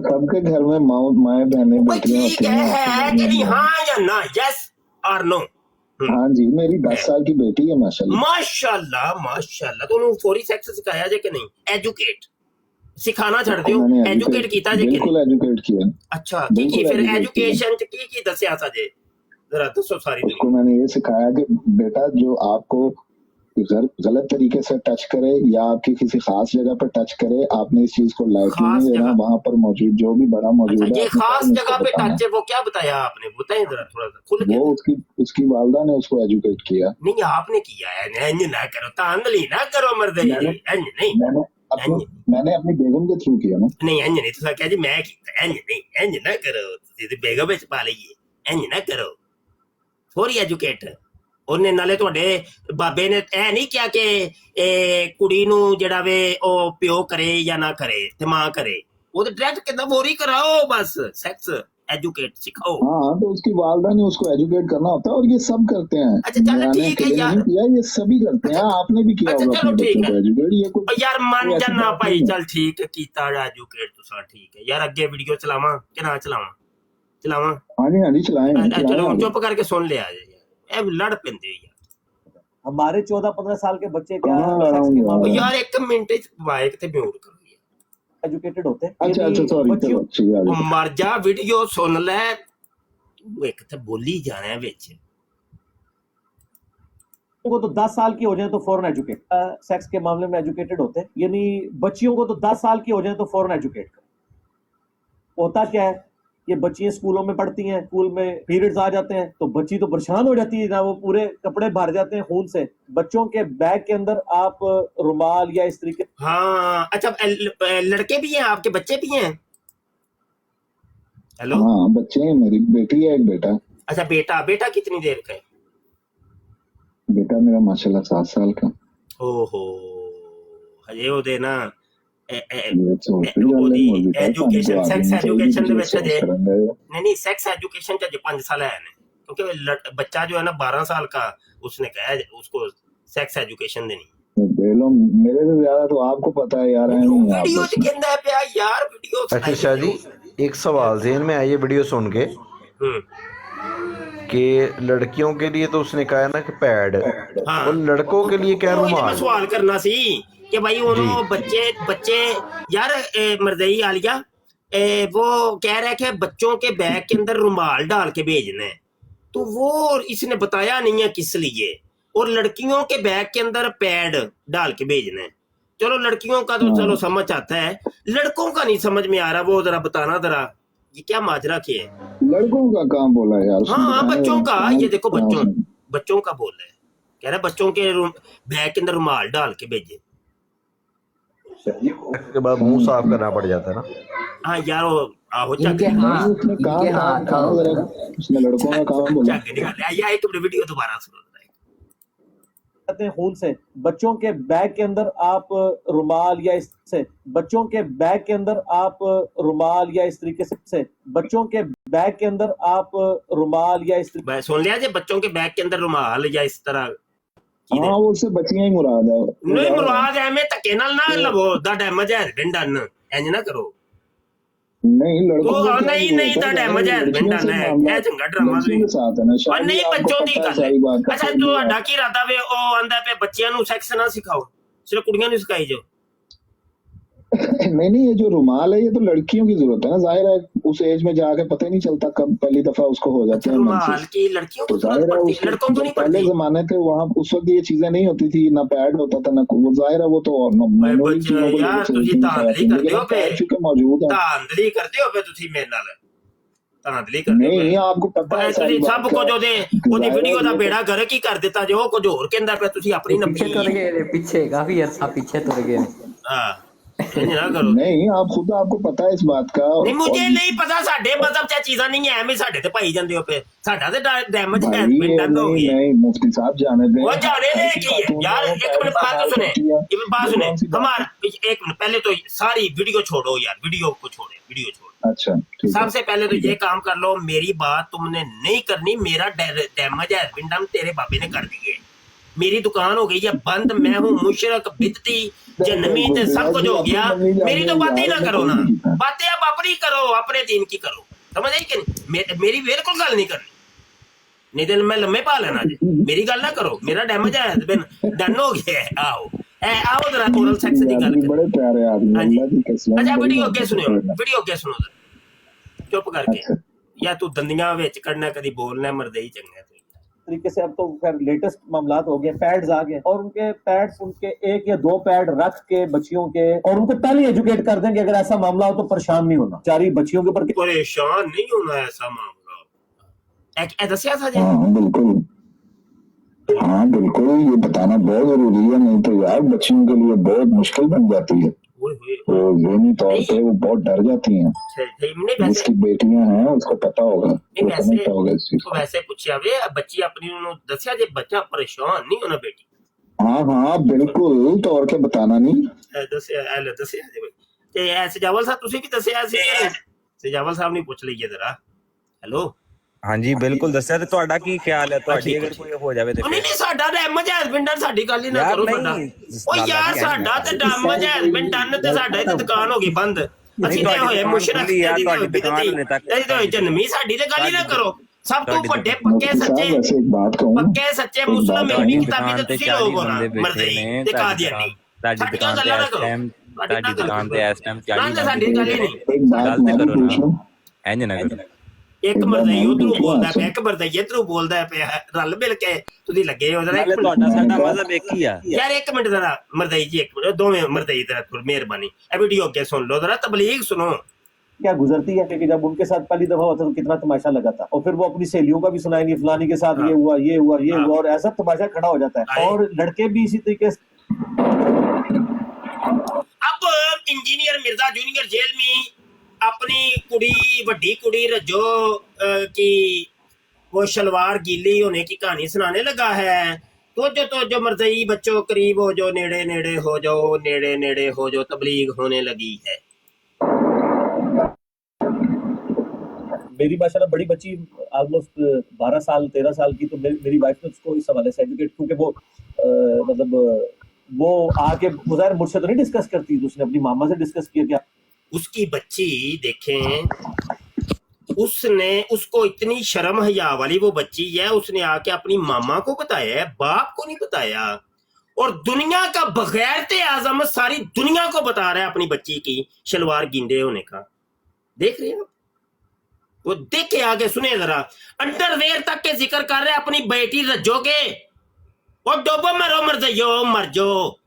Speaker 10: سب کے گھر میں مائیں بہنیں بیٹیاں ہوتی ہیں.
Speaker 2: ہے کہ نہیں ہاں یا نہ. یس اور نو.
Speaker 10: हाँ जी, मेरी 10 साल की बेटी है माशाल्लाह।
Speaker 2: माशाल्लाह माशाल्लाह। तो उन्होंने फौरी सेक्स सिखाया जे कि नहीं? एजुकेट सिखाना छड़ दियो,
Speaker 10: मैंने
Speaker 2: एजुकेट कीता जे कि
Speaker 10: बिल्कुल
Speaker 2: नहीं?
Speaker 10: एजुकेट किया।
Speaker 2: अच्छा की
Speaker 10: बिल्कुल
Speaker 2: फिर
Speaker 10: एजुकेट किया।
Speaker 2: एजुकेशन च की दस्या सा जे? जरा दसो सारी
Speaker 10: उसको मैंने ये सिखाया कि बेटा जो आपको गलत तरीके से टच करे या आपकी किसी खास जगह पर टच करे, आपने इस चीज को लाइटली
Speaker 2: खास
Speaker 10: नहीं लेना।
Speaker 2: जगह
Speaker 10: वहां पर मौजूद जो भी बड़ा मौजूद
Speaker 2: अच्छा
Speaker 10: है
Speaker 2: ये
Speaker 10: अपने
Speaker 2: खास
Speaker 10: पेरेंट्स
Speaker 2: जगह
Speaker 10: को
Speaker 2: पे
Speaker 10: बताना।
Speaker 2: टच है, वो क्या बताया आपने? बताएं जरा थोड़ा सा खुल के।
Speaker 10: वो उसकी वालदा ने उसको एजुकेट किया।
Speaker 2: नहीं आपने किया है, इंज ना करो, तांदली ना करो मर्दे जी,
Speaker 10: मैंने
Speaker 2: इंज नहीं इंज
Speaker 10: मैंने अपनी बेगम के थ्रू किया ना।
Speaker 2: नहीं इंज नहीं, तुसा कह जी मैं कीता, इंज नहीं, इंज ना करो, तुसी बेगम विच पा लईए, इंज ना करो। थोड़ी एजुकेट ਉਹਨੇ ਨਾਲੇ ਤੁਹਾਡੇ ਬਾਬੇ ਨੇ ਇਹ ਨਹੀਂ ਕਿਹਾ ਕਿ ਇਹ ਕੁੜੀ ਨੂੰ ਜਿਹੜਾ ਵੇ ਉਹ ਪਿਓ ਕਰੇ ਜਾਂ ਨਾ ਕਰੇ ਤੇ ਮਾਂ ਕਰੇ, ਉਹ ਤੇ ਡਾਇਰੈਕਟ ਕਹਿੰਦਾ ਫੋਰੀ ਕਰਾਓ, ਬਸ ਸੈਕਸ एजुकेट सिखाओ।
Speaker 10: हाँ तो उसकी वालदा ने उसको एजुकेट करना होता है और ये सब करते हैं।
Speaker 2: अच्छा चलो
Speaker 10: मैंने
Speaker 2: ठीक है
Speaker 10: अकेले
Speaker 2: यार,
Speaker 10: नहीं किया, ये सभी करते हैं। आपने भी किया
Speaker 2: अच्छा
Speaker 10: होगा
Speaker 2: चलो
Speaker 10: अपने
Speaker 2: ठीक
Speaker 10: बच्चों
Speaker 2: है
Speaker 10: को एजुकेट। ये कोई
Speaker 2: यार मन
Speaker 10: कोई ऐसी
Speaker 2: जाना
Speaker 10: बात
Speaker 2: भाई,
Speaker 10: नहीं है।
Speaker 2: चल ठीक है कीता एजुकेट तुसा, ठीक है यार। अगे वीडियो चलावा कि ना चलावा? चलावा
Speaker 10: हाँ जी चलाएं
Speaker 2: चलो
Speaker 10: आगे।
Speaker 2: चुप करके सुन लिया यार, ए लड़ पेंदे यार।
Speaker 11: हमारे 14-15 साल के बच्चे क्या
Speaker 10: कहाँ
Speaker 11: सेक्स के
Speaker 10: लड़ाऊंगे
Speaker 11: मामले में
Speaker 2: यार एक मिनट माइक ते म्यूट करो
Speaker 11: एजुकेटेड होते हैं।
Speaker 10: अच्छा
Speaker 11: यानी
Speaker 10: सॉरी
Speaker 11: बच्चियों
Speaker 10: चलो ठीक है आगे।
Speaker 2: यार। मर जा, वीडियो सुन ले, तू एक ते बोली जाना है विच।
Speaker 11: को तो 10 साल की हो जाए तो फौरन एजुकेट, सेक्स के मामले में एजुकेटेड होते हैं। यानी बच्चियों को तो 10 साल की हो जाए तो फौरन एजुकेट कर। होता क्या है, ये बच्चियां स्कूलों में पढ़ती हैं, स्कूल में पीरियड्स आ जाते हैं तो बच्ची तो परेशान हो जाती है ना, वो पूरे कपड़े भर जाते हैं खून से। बच्चों के बैग के अंदर आप रुमाल या इस तरीके।
Speaker 2: हाँ अच्छा, लड़के भी हैं आपके, बच्चे भी हैं? हेलो
Speaker 10: हाँ बच्चे हैं, मेरी बेटी है एक बेटा।
Speaker 2: अच्छा बेटा, बेटा कितनी देर का है?
Speaker 10: बेटा मेरा माशाल्लाह 7 साल का।
Speaker 2: ओहो हजे ਉਹਦੇ ਨਾ
Speaker 10: ये तो होती है
Speaker 2: ਉਹਦੀ
Speaker 10: मौलवी साहब,
Speaker 2: एजुकेशन
Speaker 10: हमको
Speaker 2: ਸੈਕਸ
Speaker 10: आगे नहीं चाहिए
Speaker 2: एजुकेशन ਦੇ
Speaker 10: कि
Speaker 2: ਵਿੱਚ
Speaker 10: जो
Speaker 2: ਹਜੇ
Speaker 10: सोच रहे हैं।
Speaker 2: नहीं सेक्स एजुकेशन का जो 5 साल है ने, क्योंकि बच्चा जो है ना 12 साल का, उसने कहा है उसको सेक्स एजुकेशन देनी।
Speaker 10: दे लो, मेरे से ज्यादा तो आपको पता है यार।
Speaker 2: वीडियो च कहंदा है पिया यार, वीडियो
Speaker 5: अच्छा शाह जी एक सवाल ज़हन में आया ये वीडियो सुन के कि लड़कियों के लिए तो उसने कहा ना कि पैड,
Speaker 2: हाँ।
Speaker 5: और लड़कों के लिए क्या
Speaker 2: मैं
Speaker 5: रुमाल?
Speaker 2: सवाल करना सी कि भाई उन्होंने बच्चे यार मर्दई आलिया वो कह रहा है कि बच्चों के बैग के अंदर रुमाल डाल के भेजना है, तो वो इसने बताया नहीं है किस लिए। और लड़कियों के बैग के अंदर पैड डाल के भेजना है। चलो लड़कियों का तो चलो समझ आता है, लड़कों का नहीं समझ में आ रहा, वो जरा बताना जरा ये क्या माजरा के है?
Speaker 10: लड़कों का काम बोला यार।
Speaker 2: हाँ बच्चों का, ये देखो बच्चों का बोल रहे हैं, कह रहा है बच्चों के बैग के अंदर रुमाल डाल के भेजे।
Speaker 5: के बाद मुंह साफ करना पड़ जाता है ना।
Speaker 2: हाँ यार वो आहो चक
Speaker 10: उसने काम कहा उसने लड़कों का काम बोला।
Speaker 2: चक निकाल या एक वीडियो दोबारा सुनो
Speaker 11: हैं खून से। बच्चों के बैग के अंदर आप रुमाल या इससे, बच्चों के बैग के अंदर आप रुमाल या इस तरीके से, बच्चों के बैग के अंदर आप रुमाल या इस तरीके।
Speaker 2: सुन लिया जी, बच्चों के बैग के अंदर रुमाल या इस तरह।
Speaker 10: हाँ वो उससे बच्चियां ही मुराद है।
Speaker 2: नहीं मुराद है, मैं धक्के नाल ना लवो दा डैमेज है हस्बैंड डन, इंज ना करो।
Speaker 10: नहीं लड़कों
Speaker 2: तो नहीं दा डैमेज है हस्बैंड डन है, ए चंगा ड्रामा भी
Speaker 10: के साथ है ना।
Speaker 2: और नहीं बच्चों दी गल है। अच्छा ਤੁਹਾਡਾ ਕੀ ਇਰਾਦਾ ਵੇ ਉਹ ਆਂਦਾ पे ਬੱਚਿਆਂ ਨੂੰ ਸੈਕਸ ਨਾ ਸਿਖਾਓ, ਸਿਰਫ ਕੁੜੀਆਂ ਨੂੰ ਸਿਖਾਈ ਜੋ?
Speaker 10: नहीं ये जो रुमाल है ये तो लड़कियों की जरूरत है ना। जाहिर है उस एज में जाके पता ही नहीं चलता कब पहली दफा उसको हो जाता है
Speaker 2: रुमाल की लड़कियों को जरूरत पड़ती है, लड़कों को नहीं
Speaker 10: पहले
Speaker 2: पड़ती।
Speaker 10: जमाने थे वहाँ उस वक्त ये चीजें नहीं होती थी, ना पैड होता था ना वो। जाहिर है वो तो और
Speaker 2: यार ਤੁਸੀਂ ਧਾਂਦਲੀ ਕਰਦੇ ਹੋ पे,
Speaker 10: चुके मौजूद है।
Speaker 2: ਧਾਂਦਲੀ ਕਰਦੇ ਹੋ पे ਤੁਸੀਂ ਮੇਰੇ ਨਾਲ, ਧਾਂਦਲੀ ਕਰਦੇ ਹੋ।
Speaker 10: नहीं आपको पता है
Speaker 2: ਤੁਸੀਂ ਸਭ ਕੁਝ ਉਹਦੀ ਵੀਡੀਓ ਦਾ ਬੇੜਾ ਗਰਕ ਹੀ ਕਰ ਦਿੱਤਾ ਜੋ, ਕੁਝ ਹੋਰ ਕਹਿੰਦਾ ਪਿਆ, ਤੁਸੀਂ ਆਪਣੀ
Speaker 15: पीछे तुर गए, पीछे काफी अरसा पीछे तुर गए।
Speaker 2: हाँ ना करो।
Speaker 10: नहीं आप खुद आपको पता है इस बात का।
Speaker 2: नहीं मुझे नहीं पता, साडे मतलब च चीज़ां नहीं है, मैं साडे ते पाई जांदे हो पे, साडा ते डैमेज है पिंडा हो गई।
Speaker 10: नहीं मुफ्ती साहब जाने दे।
Speaker 2: वो जाने दे की है यार, एक मिनट बात तो सुने, ये बात सुने हमारा, एक मिनट पहले तो सारी वीडियो छोड़ो यार, वीडियो को छोड़े, वीडियो छोड़ो।
Speaker 10: अच्छा
Speaker 2: सबसे पहले तो ये काम कर लो, मेरी बात तुमने नहीं करनी, मेरा डैमेज है पिंडा तेरे बाबे ने कर दिए, मेरी दुकान हो गई है बंद, मैं हूँ मुशरक बिदती जन्मी ते सब कुछ हो गया, मेरी तो बातें ही ना करो ना, बातें आप अपनी करो, अपने दीन की करो, समझ आई कि नहीं? मेरी बिल्कुल गल नहीं करनी, ਨਹੀਂ ਤੇ ਮੈਂ ਲੰਮੇ ਪਾ ਲੈਣਾ ਜੀ। ਮੇਰੀ ਗੱਲ ਨਾ ਕਰੋ, ਮੇਰਾ ਡੈਮੇਜ ਹੈ ਡਨ ਹੋ ਗਿਆ ਹੈ। ਆਓ ਆਓ ਜਰਾ ਓਰਲ ਸੈਕਸ ਦੀ ਗੱਲ ਕਰੀਏ।
Speaker 10: ਬੜੇ ਪਿਆਰੇ ਆਦमी अल्लाह की कसम
Speaker 2: ਅੱਛਾ ਵੀਡੀਓ ਅੱਗੇ ਸੁਣਿਓ, ਵੀਡੀਓ ਅੱਗੇ ਸੁਣੋ ਜਰਾ ਚੁੱਪ ਕਰਕੇ। या तू दंदियां विच कढ़ना कदी बोलना मरदे ही चंगा
Speaker 11: तरीके से। अब तो खैर लेटेस्ट मामलात हो गए, पैड्स आ गए और उनके पैड्स उनके 1 या 2 पैड रख के बच्चियों के और उनको पहले एजुकेट कर देंगे अगर ऐसा मामला हो तो परेशान नहीं होना, चारी बच्चियों के ऊपर
Speaker 2: परेशान नहीं होना ऐसा मामला। एक दसिया था जी।
Speaker 10: हाँ बिल्कुल, हाँ बिल्कुल, ये बताना बहुत जरूरी है, नहीं तो यार बच्चियों के लिए बहुत मुश्किल बन जाती है। वो ज़हनी तौर पे वो बहुत डर जाती हैं। जिसकी बेटियां हैं उसको पता होगा, वो समझता होगा इस चीज को।
Speaker 2: वैसे पूछा वे बच्ची अपनी दसिया जे बच्चा परेशान नहीं होना बेटी।
Speaker 10: हाँ हाँ बिल्कुल, तौर के बताना नहीं
Speaker 2: दसिया ते सजावल साहब तुसी भी दसिया सी। सजावल साहब ने पूछ लीजिए जरा। हेलो
Speaker 13: हाँ जी बिल्कुल दस्या ते ਤੁਹਾਡਾ ਕੀ ਖਿਆਲ ਹੈ ਤੁਹਾਡੀ ਅਗਰ ਕੋਈ ਹੋ ਜਾਵੇ ਤੇ
Speaker 2: ਨਹੀਂ ਨਹੀਂ ਸਾਡਾ ਡੈਮੇਜ ਹਸਬੈਂਡ ਸਾਡੀ ਗੱਲ ਹੀ ਨਾ ਕਰੋ ਸਾਡਾ। ਉਹ ਯਾਰ ਸਾਡਾ ਤੇ ਡੈਮੇਜ ਹਸਬੈਂਡ ਡਨ ਤੇ ਸਾਡਾ ਇੱਕ ਦੁਕਾਨ ਹੋ ਗਈ ਬੰਦ। ਅਸੀਂ ਤੇ ਹੋਏ ਮੁਸ਼ਰਕ ਦੀ ਤੁਹਾਡੀ ਦੁਕਾਨ ਨੇ ਤੱਕ ਤੇ ਜਨਮੀ ਸਾਡੀ ਤੇ ਗੱਲ ਹੀ ਨਾ ਕਰੋ। ਸਭ ਤੋਂ ਵੱਡੇ ਪੱਕੇ ਸੱਚੇ ਮੁਸਲਮਾਨ ਇੰਨੀ ਕਿਤਾਬੀ ਤੇ ਤੁਸੀਂ ਲੋਕ ਹੋ ਨਾ ਮਰਦੇ ਤੇ ਕਾਦੀਆਨੀ
Speaker 13: ਤੁਹਾਡੀ ਦੁਕਾਨ ਤੇ ਇਸ ਟਾਈਮ ਤੁਹਾਡੀ ਦੁਕਾਨ ਤੇ ਇਸ ਟਾਈਮ
Speaker 2: ਸਾਡੀ ਗੱਲ ਹੀ ਨਹੀਂ।
Speaker 13: ਗੱਲ ਤੇ ਕਰੋ ਨਾ ਇੰਜ ਨਾ ਕਰੋ।
Speaker 2: ਇੱਕ ਮਰਦਈ ਉਧਰੋਂ ਬੋਲਦਾ ਪਿਆ, ਇੱਕ ਮਰਦਈ ਇਧਰੋਂ ਬੋਲਦਾ ਪਿਆ, ਰਲ ਮਿਲ ਕੇ ਤੁਸੀਂ ਲੱਗੇ ਹੋ ਜਰਾ।
Speaker 13: ਤੁਹਾਡਾ ਸਾਡਾ ਮਜ਼ਹਬ ਇੱਕ ਹੀ ਆ
Speaker 2: ਯਾਰ। ਇੱਕ ਮਿੰਟ ਜਰਾ ਮਰਦਈ ਜੀ, ਇੱਕ ਮਿੰਟ ਦੋਵੇਂ मरदई जरा मेहरबानी वीडियो के सुन लो जरा, तबलीग सुनो।
Speaker 11: क्या गुजरती है कि जब उनके साथ पहली दफा होता तो कितना तमाशा लगा था और फिर वो अपनी सहेलियों का भी सुनाएंगी फलानी के साथ ये हुआ ये हुआ ये हुआ और ऐसा तमाशा खड़ा हो जाता है। और लड़के भी इसी तरीके से।
Speaker 2: अब इंजीनियर मिर्जा जूनियर जेल में अपनी कुड़ी वड्डी कुड़ी रज्जो की वो शलवार गीली होने की कहानी सुनाने लगा है। तो जो मर्दई बच्चों करीब हो जो, नेड़े नेड़े हो जाओ, नेड़े नेड़े हो जो, तबलीग होने लगी है।
Speaker 11: मेरी माशाल्लाह बड़ी बच्ची ऑलमोस्ट 12 साल 13 साल की, तो मेरी वाइफ ने उसको इस हवाले से एजुकेट, क्योंकि वो मतलब वो आके मुज़ाहिर मुझसे तो नहीं डिस्कस करती, तो उसने अपनी मामा से डिस्कस किया। क्या
Speaker 2: उसकी बच्ची देखें, उसने उसको इतनी शर्म हया वाली वो बच्ची है, उसने आके अपनी मामा को बताया है, बाप को नहीं बताया। और दुनिया का बगैरते आजम सारी दुनिया को बता रहा है अपनी बच्ची की शलवार गिंडे होने का। देख रहे हो वो, देख के आगे सुने जरा। अंडरवेयर तक के जिक्र कर रहे अपनी बेटी रज्जोगे और डोबो मरो मरजयो मर जाओ।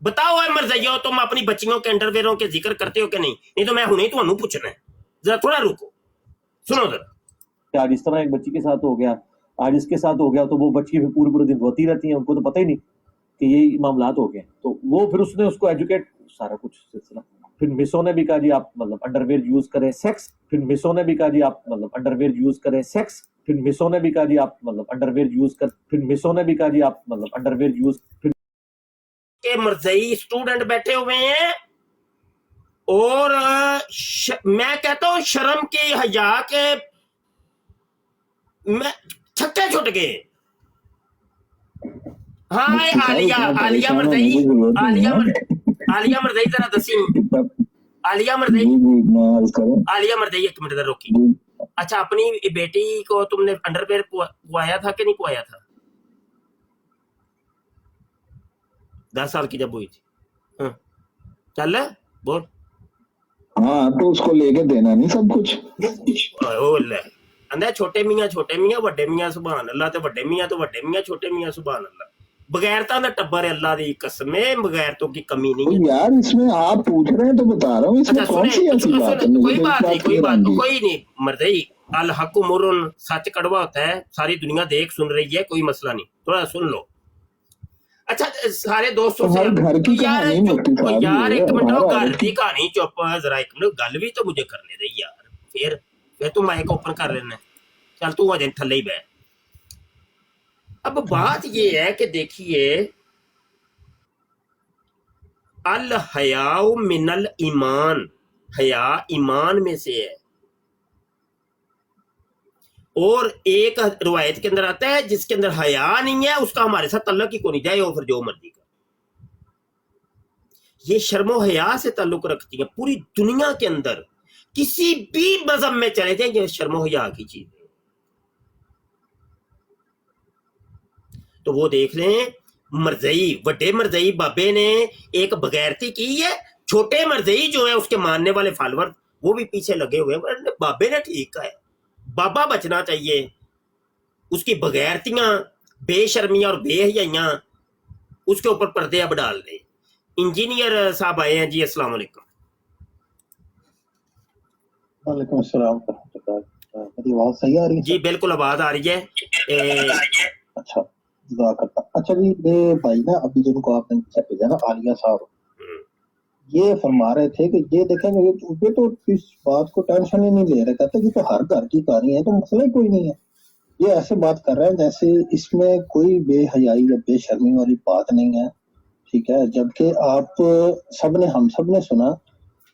Speaker 2: बताओ है मरजयो तुम अपनी बच्चियों के अंडरवेयरों के जिक्र करते हो कि नहीं? नहीं तो मैं हुने तो पूछना है। जरा थोड़ा रुको, सुनो जरा।
Speaker 11: आज इस तरह एक बच्ची के साथ हो गया, आज इसके साथ हो गया, तो वो बच्ची पूरे दिन रोती रहती है, उनको तो पता ही नहीं कि ये मामलात हो गए। तो वो फिर उसने उसको एजुकेट सारा कुछ सिलसिला। फिर मिसों ने भी कहा जी आप मतलब अंडरवेयर यूज करें सेक्स। फिर मिसों ने भी कहा जी आप मतलब अंडरवेयर यूज करें सेक्स। फिर मिसों ने भी कहा जी आप मतलब अंडरवेयर यूज कर। फिर मिसों ने भी कहा जी आप मतलब अंडरवेयर यूज।
Speaker 2: के मर्दई स्टूडेंट बैठे हुए हैं और मैं कहता हूं शर्म के हया के मैं छक्के छुट गए। हाँ आलिया मर्दई जरा दसी। आलिया मर्दई एक मिनट रोकी। अच्छा अपनी बेटी को तुमने अंडरवेयर पुआया था कि नहीं पुआया था? 10 साल की जब हुई थी। हाँ। चल बोल।
Speaker 10: हाँ तो उसको लेके देना नहीं सब कुछ।
Speaker 2: छोटे मियाँ वड्डे मियाँ सुभान अल्लाह, ते वड्डे मियाँ तो वड्डे मियाँ, छोटे मियाँ सुभान अल्लाह। बगैरता दा टब्बर अल्लाह दी कसम है, बगैरतों की कमी नहीं है
Speaker 10: यार। इसमें आप पूछ रहे हैं तो बता रहा हूँ, इसमें कौन सी ऐसी बात है?
Speaker 2: कोई नहीं मर्दई अल हक मुरुन, सच कड़वा होता है, सारी दुनिया देख सुन रही है, कोई मसला नहीं, थोड़ा सुन लो। अच्छा सारे दोस्तों से
Speaker 10: घर की
Speaker 2: यार एक मिनट घर की कहानी चुप जरा, एक मिनट गल भी तो मुझे करने दे यार। फिर तू माइक ओपन कर लेना, चल तू अजय थले ही बैठ। अब बात ये है कि देखिए अल हयाउ मिनल ईमान, हया ईमान में से है। और एक रिवायत के अंदर आता है जिसके अंदर हया नहीं है उसका हमारे साथ ताल्लुक ही को नहीं, जाए वो फिर जो मर्जी का। ये शर्मो हया से ताल्लुक रखती है पूरी दुनिया के अंदर, किसी भी मजहब में चले जाए ये शर्मो हया की चीज है। تو وہ دیکھ لیں مرزئی وڈے مرزئی بابے نے ایک بغیرتی کی ہے, چھوٹے مرزئی جو ہے اس کے ماننے والے فالوور وہ بھی پیچھے لگے ہوئے ہیں. بابے نے ٹھیک کہا ہے, بابا بچنا چاہیے, اس کی بغیرتیاں بے شرمیاں اور بے حیائیاں اس کے اوپر پردے اب ڈال دیں. انجینئر صاحب آئے ہیں جی, السلام علیکم.
Speaker 10: وعلیکم السلام ورحمۃ اللہ. میری آواز صحیح آ رہی ہے
Speaker 2: جی بالکل آواز آ رہی ہے.
Speaker 10: اچھا دعا کرتا. اچھا جی یہ بھائی نا ابھی جن کو آپ نے بھیجا نا عالیہ صاحب, یہ فرما رہے تھے کہ یہ دیکھیں گے یہ تو اس بات کو ٹینشن ہی نہیں لے رہے, کہتے کہ تو ہر گھر کی کہانی ہے تو مسئلہ ہی کوئی نہیں ہے. یہ ایسے بات کر رہے ہیں جیسے اس میں کوئی بے حیائی یا بے شرمی والی بات نہیں ہے, ٹھیک ہے. جبکہ آپ ہم سب نے سنا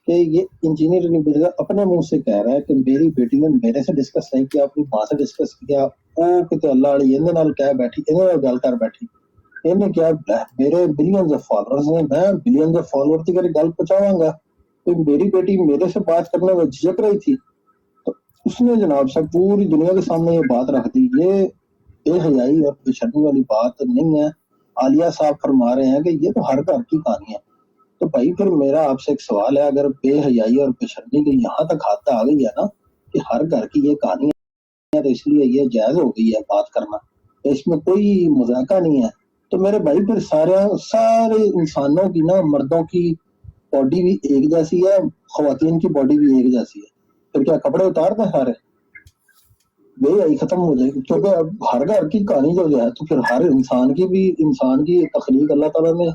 Speaker 10: کہ یہ انجینئر مرزا اپنے منہ سے کہہ رہا ہے کہ میری بیٹی نے میرے سے ڈسکس نہیں کیا, اپنی ماں سے ڈسکس کیا, وہ کتے اللہ والی اندے نال کہہ بیٹھی, اندے نال گل کر بیٹھی, انہیں کیا میرے بلینز آف فالوورز ہیں, میں بلینز آف فالوور کی گل پہنچاواں گا, تو میری بیٹی میرے سے بات کرنے میں جھجک رہی تھی, تو اس نے جناب صاحب پوری دنیا کے سامنے یہ بات رکھ دی. یہ بے حیائی اور بے شرمی والی بات نہیں ہے. عالیہ صاحب فرما رہے ہیں کہ یہ تو ہر گھر کی کہانی ہے. تو بھائی پھر میرا آپ سے ایک سوال ہے, اگر بے حیائی اور بے شرمی کی یہاں تک حد آ گئی ہے نا کہ ہر گھر کی یہ کہانی ہے, تو اس لیے یہ جائز ہو گئی ہے بات کرنا, اس میں کوئی مذاکرہ نہیں ہے. تو میرے بھائی پھر سارے انسانوں کی نا, مردوں کی باڈی بھی ایک جیسی ہے, خواتین کی باڈی بھی ایک جیسی ہے, پھر کیا کپڑے اتار دیں سارے, بے حیائی ختم ہو جائے گی. کیونکہ اب ہر گھر کی کہانی جو ہے تو پھر ہر انسان کی تخلیق اللہ تعالیٰ نے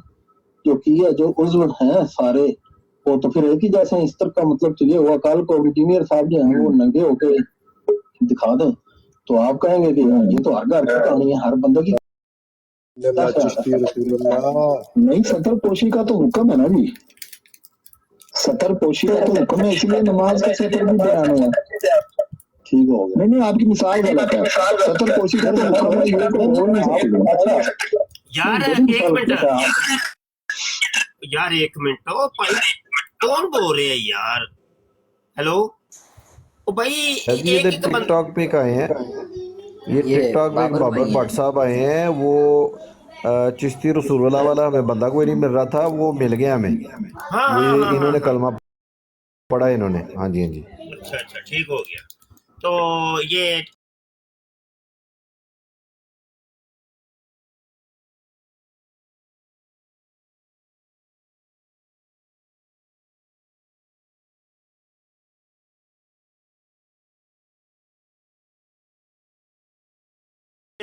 Speaker 10: جو کی ہے, جو عضو ہیں سارے وہ تو پھر ایک ہی جیسے ہیں. اس طرح کا مطلب تو یہ ہوا کل کو انجینئر صاحب جو ہیں وہ ننگے ہو کے دکھا دیں تو آپ کہیں گے کہ یہ تو ہر گھر کی کہانی ہے, ہر بندے کی. نہیں, ستر پوشی کا تو حکم ہے نا جی, ستر پوشی کا تو حکم ہے, اس لیے نماز کا ستر بھی بیان ہوا. ٹھیک ہو گیا. نہیں آپ کی مثال غلط ہے, ستر پوشی کا تو حکم ہے, یہ تو بول نہیں سکتے.
Speaker 2: یار ایک منٹ کون بول رہے ہیں یار, ہیلو بھائی.
Speaker 5: یہ ٹک ٹاک پہ آئے ہیں, یہ ٹک ٹاک پہ بابر بٹ صاحب آئے ہیں, وہ چشتی رسول اللہ والا ہمیں بندہ کوئی نہیں مل رہا تھا, وہ مل گیا ہمیں. یہ انہوں نے کلمہ پڑھا انہوں نے. ہاں جی ہاں جی,
Speaker 2: اچھا ٹھیک ہو گیا. تو یہ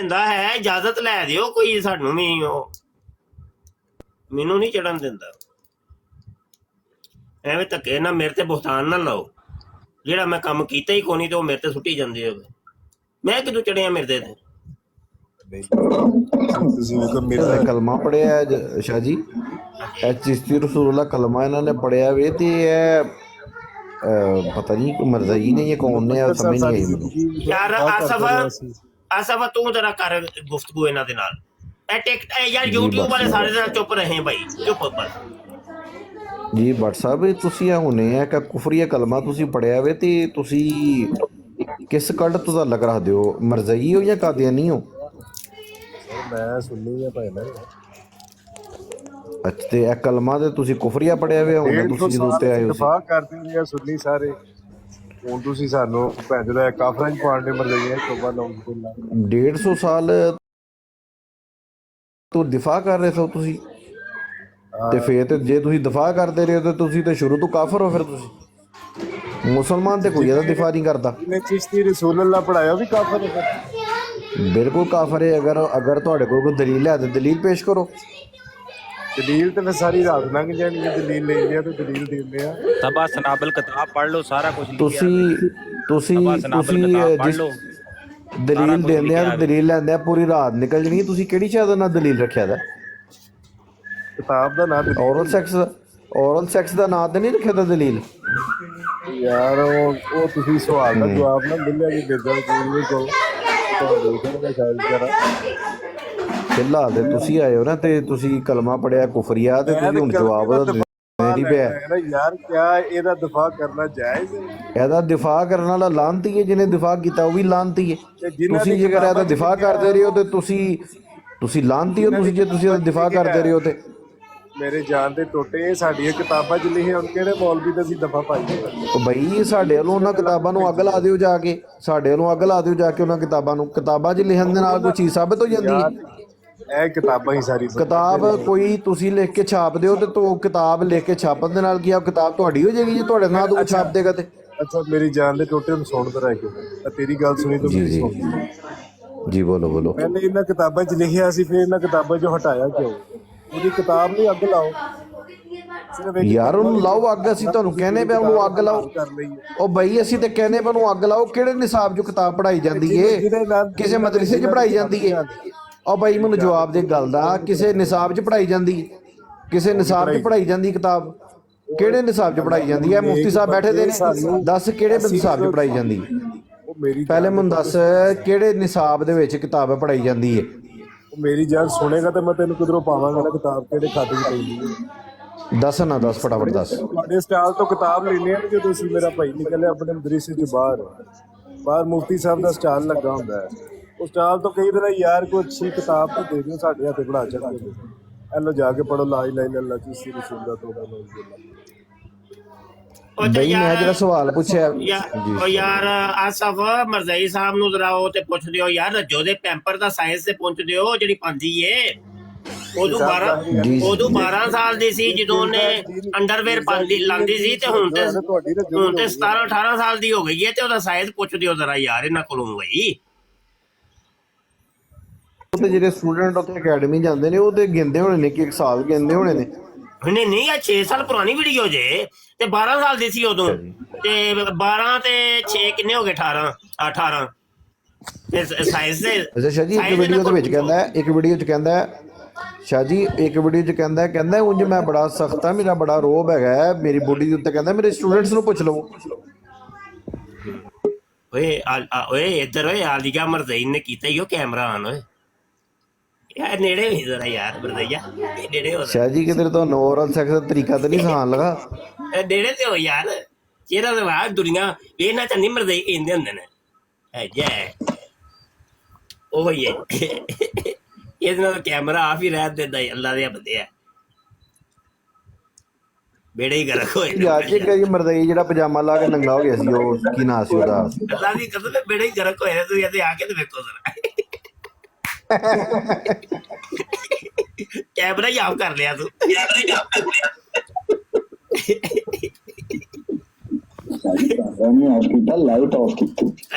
Speaker 2: ہے اجازت لے دیو کوئی سانو بھی, مینوں نہیں چڑھن دیندا ایویں دھکے نہ میرے تے بہتان نہ لاؤ. جہاں میں کام کیتا ہی کونی تو وہ میرے تے سٹی جاندے ہو, میں کدوں چڑھیا میرے تے.
Speaker 5: کلمہ پڑھیا ہے شاہ جی, چشتی رسول اللہ کلمہ انہوں نے پڑھیا ہوئے تے پتہ نہیں مرزائی نے یہ کون نے سمجھ نہیں آئی مجھے.
Speaker 2: یار آصف تو ذرا کر گفتگو انہاں دے نال. یار یوٹیوب والے سارے ذرا چپ رہے بھائی, چپ بس.
Speaker 5: جی بٹ صاحب تسی ہونے ہے کہ کفری کلمہ تسی پڑھیا ہوئے تے تسی کس کلٹ تو تعلق رکھ دیو, مرزائی ہو یا قادیانی ہو؟
Speaker 9: میں سنی ہے بھائی نا.
Speaker 5: اچھا تے اے کلمہ تے تسی کفریہ پڑھیا ہوئے ہونا تسی جدوں تے آئے ہو
Speaker 9: دفاع کرتے ہیں سنی سارے, ہن تسی سانو بھین دا کافراں وچ پاؤن دے مرزائی ہے. توبہ نعوذ باللہ.
Speaker 5: 150 سال تو دفاع کر رہے تھے تسی, تے پھر جے تسی دفاع کرتے رہے ہو تے تسی تے شروع تو کافر ہو. پھر تسی مسلمان تے کوئی ایسا دفاع نہیں کرتا.
Speaker 9: چشتی رسول اللہ پڑھایا بھی کافر ہے,
Speaker 5: بالکل کافر ہے. اگر تہاڈے کول کوئی دلیل ہے تے دلیل پیش کرو.
Speaker 9: دلیل تے میں ساری رات لنگ جانی ہے, دلیل لے لیا تو دلیل دیندے ہیں.
Speaker 13: تبا سنابل کتاب پڑھ لو, سارا کچھ
Speaker 5: تسی دلیل دیندے ہیں, دلیل لیندے ہیں, پوری رات نکل جانی. تسی کیڑی شے دا نام دلیل رکھیا دا؟
Speaker 9: کتاب دا نام
Speaker 5: اورل سیکس دا نام تے نہیں رکھیا دا دلیل.
Speaker 9: یار وہ تسی سوال دا جواب نہ ملیا جی بیدل کو
Speaker 5: فی الحال تے تسی آئے ہو نا تے تسی کلمہ پڑھیا کفریہ تے تسی ہن جواب نہیں پیا.
Speaker 9: یار کیا اے دا دفاع کرنا جائز ہے؟
Speaker 5: اے دا دفاع کرنے والا لعنتی ہے, جنہیں دفاع کیتا وہ بھی لعنتی ہے. تسی جے اگر اے دا دفاع کرتے رہے ہو تے ਤੁਸੀਂ ਲਾਂਤੀ ਹੋ ਤੁਸੀਂ ਜੇ ਤੁਸੀਂ ਉਹਦਾ ਦਿਫਾ ਕਰਦੇ ਰਹੇ ਹੋ ਤੇ
Speaker 9: ਮੇਰੇ ਜਾਨ ਦੇ ਟੋਟੇ ਸਾਡੀਆਂ ਕਿਤਾਬਾਂ 'ਚ ਲਿਖੇ ਹੁਣ ਕਿਹੜੇ ਮੌਲਵੀ ਦਾ ਅਸੀਂ ਦਫਾ ਪਾਈਏ
Speaker 5: ਉਹ ਬਈ ਸਾਡੇ ਵੱਲੋਂ ਉਹਨਾਂ ਕਿਤਾਬਾਂ ਨੂੰ ਅੱਗ ਲਾ ਦਿਓ ਜਾ ਕੇ, ਸਾਡੇ ਵੱਲੋਂ ਅੱਗ ਲਾ ਦਿਓ ਜਾ ਕੇ ਉਹਨਾਂ ਕਿਤਾਬਾਂ ਨੂੰ। ਕਿਤਾਬਾਂ 'ਚ ਲਿਖਣ ਦੇ ਨਾਲ ਕੋਈ ਚੀਜ਼ ਸਾਬਤ ਹੋ ਜਾਂਦੀ ਹੈ?
Speaker 9: ਇਹ ਕਿਤਾਬਾਂ ਹੀ ਸਾਰੀ
Speaker 5: ਕਿਤਾਬ ਕੋਈ ਤੁਸੀਂ ਲਿਖ ਕੇ ਛਾਪ ਦਿਓ ਤੇ ਤੋ ਕਿਤਾਬ ਲਿਖ ਕੇ ਛਾਪਣ ਦੇ ਨਾਲ ਕੀ ਆ ਕਿਤਾਬ ਤੁਹਾਡੀ ਹੋ ਜਾਏਗੀ ਜੇ ਤੁਹਾਡੇ ਨਾਂ ਤੋਂ ਛਾਪ ਦੇਗਾ ਤੇ।
Speaker 9: ਅੱਛਾ ਮੇਰੀ ਜਾਨ ਦੇ ਟੋਟੇ ਨੂੰ ਸੁਣ ਤਾਂ ਰਹਿ ਕੇ ਤੇਰੀ ਗੱਲ ਸੁਣੀ ਤਾਂ ਮੇਰੀ ਸੁਣ
Speaker 5: ਜੀ ਬੋਲੋ ਬੋਲੋ।
Speaker 9: ਪਹਿਲੇ ਇਹਨਾਂ ਕਿਤਾਬਾਂ 'ਚ ਲਿਖਿਆ ਸੀ ਫਿਰ ਇਹਨਾਂ ਕਿਤਾਬਾਂ 'ਚੋਂ ਹਟਾਇਆ ਕਿਉਂ? ਉਹਦੀ ਕਿਤਾਬ ਨਹੀਂ ਅੱਗ ਲਾਓ
Speaker 5: ਯਾਰ ਉਹਨੂੰ ਲਾਓ ਅੱਗ, ਅਸੀਂ ਤੁਹਾਨੂੰ ਕਹਿੰਦੇ ਪਿਆ ਉਹਨੂੰ ਅੱਗ ਲਾਓ। ਉਹ ਬਈ ਅਸੀਂ ਤੇ ਕਹਿੰਦੇ ਪਿਆ ਉਹਨੂੰ ਅੱਗ ਲਾਓ। ਕਿਹੜੇ ਨਿਸਾਬ 'ਚ ਕਿਤਾਬ ਪੜ੍ਹਾਈ ਜਾਂਦੀ ਏ? ਕਿਸੇ ਮਦਰਸੇ 'ਚ ਪੜ੍ਹਾਈ ਜਾਂਦੀ ਏ? ਉਹ ਬਈ ਮੈਨੂੰ ਜਵਾਬ ਦੇ ਗੱਲ ਦਾ, ਕਿਸੇ ਨਿਸਾਬ 'ਚ ਪੜ੍ਹਾਈ ਜਾਂਦੀ ਏ? ਕਿਸੇ ਨਿਸਾਬ 'ਚ ਪੜ੍ਹਾਈ ਜਾਂਦੀ ਕਿਤਾਬ? ਕਿਹੜੇ ਨਿਸਾਬ 'ਚ ਪੜ੍ਹਾਈ ਜਾਂਦੀ ਹੈ? ਮੁਫਤੀ ਸਾਹਿਬ ਬੈਠੇ ਦੇ ਨੇ, ਦੱਸ ਕਿਹੜੇ ਨਿਸਾਬ 'ਚ ਪੜ੍ਹਾਈ ਜਾਂਦੀ ਹੈ? ਪਹਿਲੇ ਮੈਨੂੰ ਦੱਸ ਕਿਹੜੇ ਨਿਸਾਬ ਦੇ ਵਿੱਚ ਕਿਤਾਬ ਪੜ੍ਹਾਈ ਜਾਂਦੀ ਹੈ?
Speaker 9: ਮੇਰੀ ਜਾਨ ਸੁਣੇਗਾ ਤੇ ਮੈਂ ਤੈਨੂੰ ਕਿਧਰੋਂ ਪਾਵਾਂਗਾ ਨਾ ਕਿਤਾਬ ਕਿਹੜੇ ਖਾਤੇ 'ਚ ਪੈਂਦੀ ਹੈ?
Speaker 5: ਦੱਸ ਨਾ ਦੱਸ ਫਟਾਫਟ ਦੱਸ।
Speaker 9: ਤੁਹਾਡੇ ਸਟਾਲ ਤੋਂ ਕਿਤਾਬ ਲੈਣੇ ਆ ਜਦੋਂ ਤੁਸੀਂ ਮੇਰਾ ਭਾਈ ਨਿਕਲਿਆ ਆਪਣੇ ਮਦਰਸੇ 'ਚ ਬਾਹਰ ਮੁਫਤੀ ਸਾਹਿਬ ਦਾ ਸਟਾਲ ਲੱਗਾ ਹੁੰਦਾ ਹੈ। ਉਹ ਸਟਾਲ ਤੋਂ ਕਈ ਦਿਨ ਯਾਰ ਕੋਈ ਅੱਛੀ ਕਿਤਾਬ ਤਾਂ ਦੇ ਦਿਓ ਸਾਡੇ ਹੱਥੇ ਪੜਾ ਚੜਾ ਕੇ ਐਲੋ ਜਾ ਕੇ ਪੜੋ ਲਾ ਇਲਾਹਾ ਇল্লাল্লাਹ ਚੀਸੀ ਰਸੂਲ ਦਾ ਤੋਬਾ
Speaker 5: ਬਈ ਮੈਂ ਜਿਹੜਾ ਸਵਾਲ ਪੁੱਛਿਆ
Speaker 2: ਉਹ ਯਾਰ ਆਸਫ ਮਰਜ਼ਈ ਸਾਹਿਬ ਨੂੰ ਜ਼ਰਾ ਉਹ ਤੇ ਪੁੱਛ ਦਿਓ ਯਾਰ ਰੱਜੋ ਦੇ ਪੈਂਪਰ ਦਾ ਸਾਈਜ਼ ਤੇ ਪਹੁੰਚ ਦਿਓ ਜਿਹੜੀ ਪਾਉਂਦੀ ਏ। ਉਦੋਂ 12 ਸਾਲ ਦੀ ਸੀ ਜਦੋਂ ਉਹਨੇ ਅੰਡਰਵੇਅਰ ਲਾਂਦੀ ਸੀ ਤੇ ਹੁਣ ਤੇ 17-18 ਸਾਲ ਦੀ ਹੋ ਗਈ ਹੈ ਤੇ ਉਹਦਾ ਸਾਈਜ਼ ਪੁੱਛ ਦਿਓ ਜ਼ਰਾ ਯਾਰ ਇਹਨਾਂ ਕੋਲੋਂ ਬਈ।
Speaker 5: ਤੇ ਜਿਹੜੇ ਸਟੂਡੈਂਟ ਉੱਥੇ ਅਕੈਡਮੀ ਜਾਂਦੇ ਨੇ ਉਹ ਤੇ ਗਿਣਦੇ ਹੋਣੇ ਨੇ ਕਿ 1 ਸਾਲ ਗਿਣਦੇ ਹੋਣੇ ਨੇ।
Speaker 2: ਨਹੀਂ ਆ 6 ਸਾਲ ਪੁਰਾਣੀ ਵੀਡੀਓ ਜੇ ਤੇ 12 ਸਾਲ ਦੀ ਸੀ ਉਦੋਂ ਤੇ 12 ਤੇ 6 ਕਿੰਨੇ ਹੋ ਗਏ 18 ਤੇ ਸਾਈਜ਼ ਦੇ।
Speaker 5: ਅੱਛਾ ਸ਼ਾਹ ਜੀ ਇੱਕ ਵੀਡੀਓ ਦੇ ਵਿੱਚ ਕਹਿੰਦਾ ਇੱਕ ਵੀਡੀਓ 'ਚ ਕਹਿੰਦਾ ਸ਼ਾਹ ਜੀ ਇੱਕ ਵੀਡੀਓ 'ਚ ਕਹਿੰਦਾ ਉਂਝ ਮੈਂ ਬੜਾ ਸਖਤ ਆ, ਮੇਰਾ ਬੜਾ ਰੋਬ ਹੈਗਾ ਮੇਰੀ ਬੋਡੀ ਦੇ ਉੱਤੇ। ਕਹਿੰਦਾ ਮੇਰੇ ਸਟੂਡੈਂਟਸ ਨੂੰ ਪੁੱਛ ਲਓ।
Speaker 2: ਓਏ ਇੱਧਰ ਓਏ ਆਲੀਗਾ ਮਰਜ਼ਈ ਨੇ ਕੀਤਾ ਹੀ ਉਹ ਕੈਮਰਾ ਆਨ ਓਏ ਯਾਰ ਨੇੜੇ ਹੋਈ ਜ਼ਰਾ ਯਾਰ ਮਰਜ਼ਈਆ ਨੇੜੇ ਹੋ
Speaker 5: ਸ਼ਾਹ ਜੀ ਕਿਧਰ ਤੁਹਾਨੂੰ ਓਰਲ ਸੈਕਸ ਦਾ ਤਰੀਕਾ ਤਾਂ ਨਹੀਂ ਸਿਖਾਉਣ ਲਗਾ?
Speaker 2: ਨੇੜੇ ਤੇ ਹੋ ਯਾਰ ਚਿਹਰਾ ਤੇ ਵਾਹ ਦੁਨੀਆ ਇਹਨਾਂ ਚ ਨਹੀਂ ਮਰਜ਼ਈ ਕਹਿੰਦੇ ਹੁੰਦੇ ਨੇ ਹੈ ਜੈ ਉਹ ਹੀ ਇਹਦੇ ਨਾਲ ਕੈਮਰਾ ਆਫ ਹੀ ਰਹਿ ਦਿੰਦਾ ਅੱਲਾ ਦੇ ਬੰਦੇ ਆ ਬੇੜੇ ਹੀ ਗਰਕ ਹੋਏ
Speaker 5: ਯਾਰ ਜੇ ਕਈ ਮਰਜ਼ਈ ਜਿਹੜਾ ਪਜਾਮਾ ਲਾ ਕੇ ਨੰਗਾ ਹੋ ਗਿਆ ਸੀ ਉਹ ਕੀ ਨਾਂ ਸੀ ਉਹਦਾ?
Speaker 2: ਅੱਲਾ ਦੀ ਕਸਮ ਬੇੜੇ ਹੀ ਗਰਕ ਹੋਏ ਤੁਸੀਂ ਇੱਥੇ ਆ ਕੇ ਤੇ ਵੇਖੋ ਜ਼ਰਾ ਕੈਮਰਾ ਹੀ ਆਫ ਕਰ ਲਿਆ ਤੂੰ।
Speaker 10: ਲਾਈਟ ਆਫ ਕੀਤੀ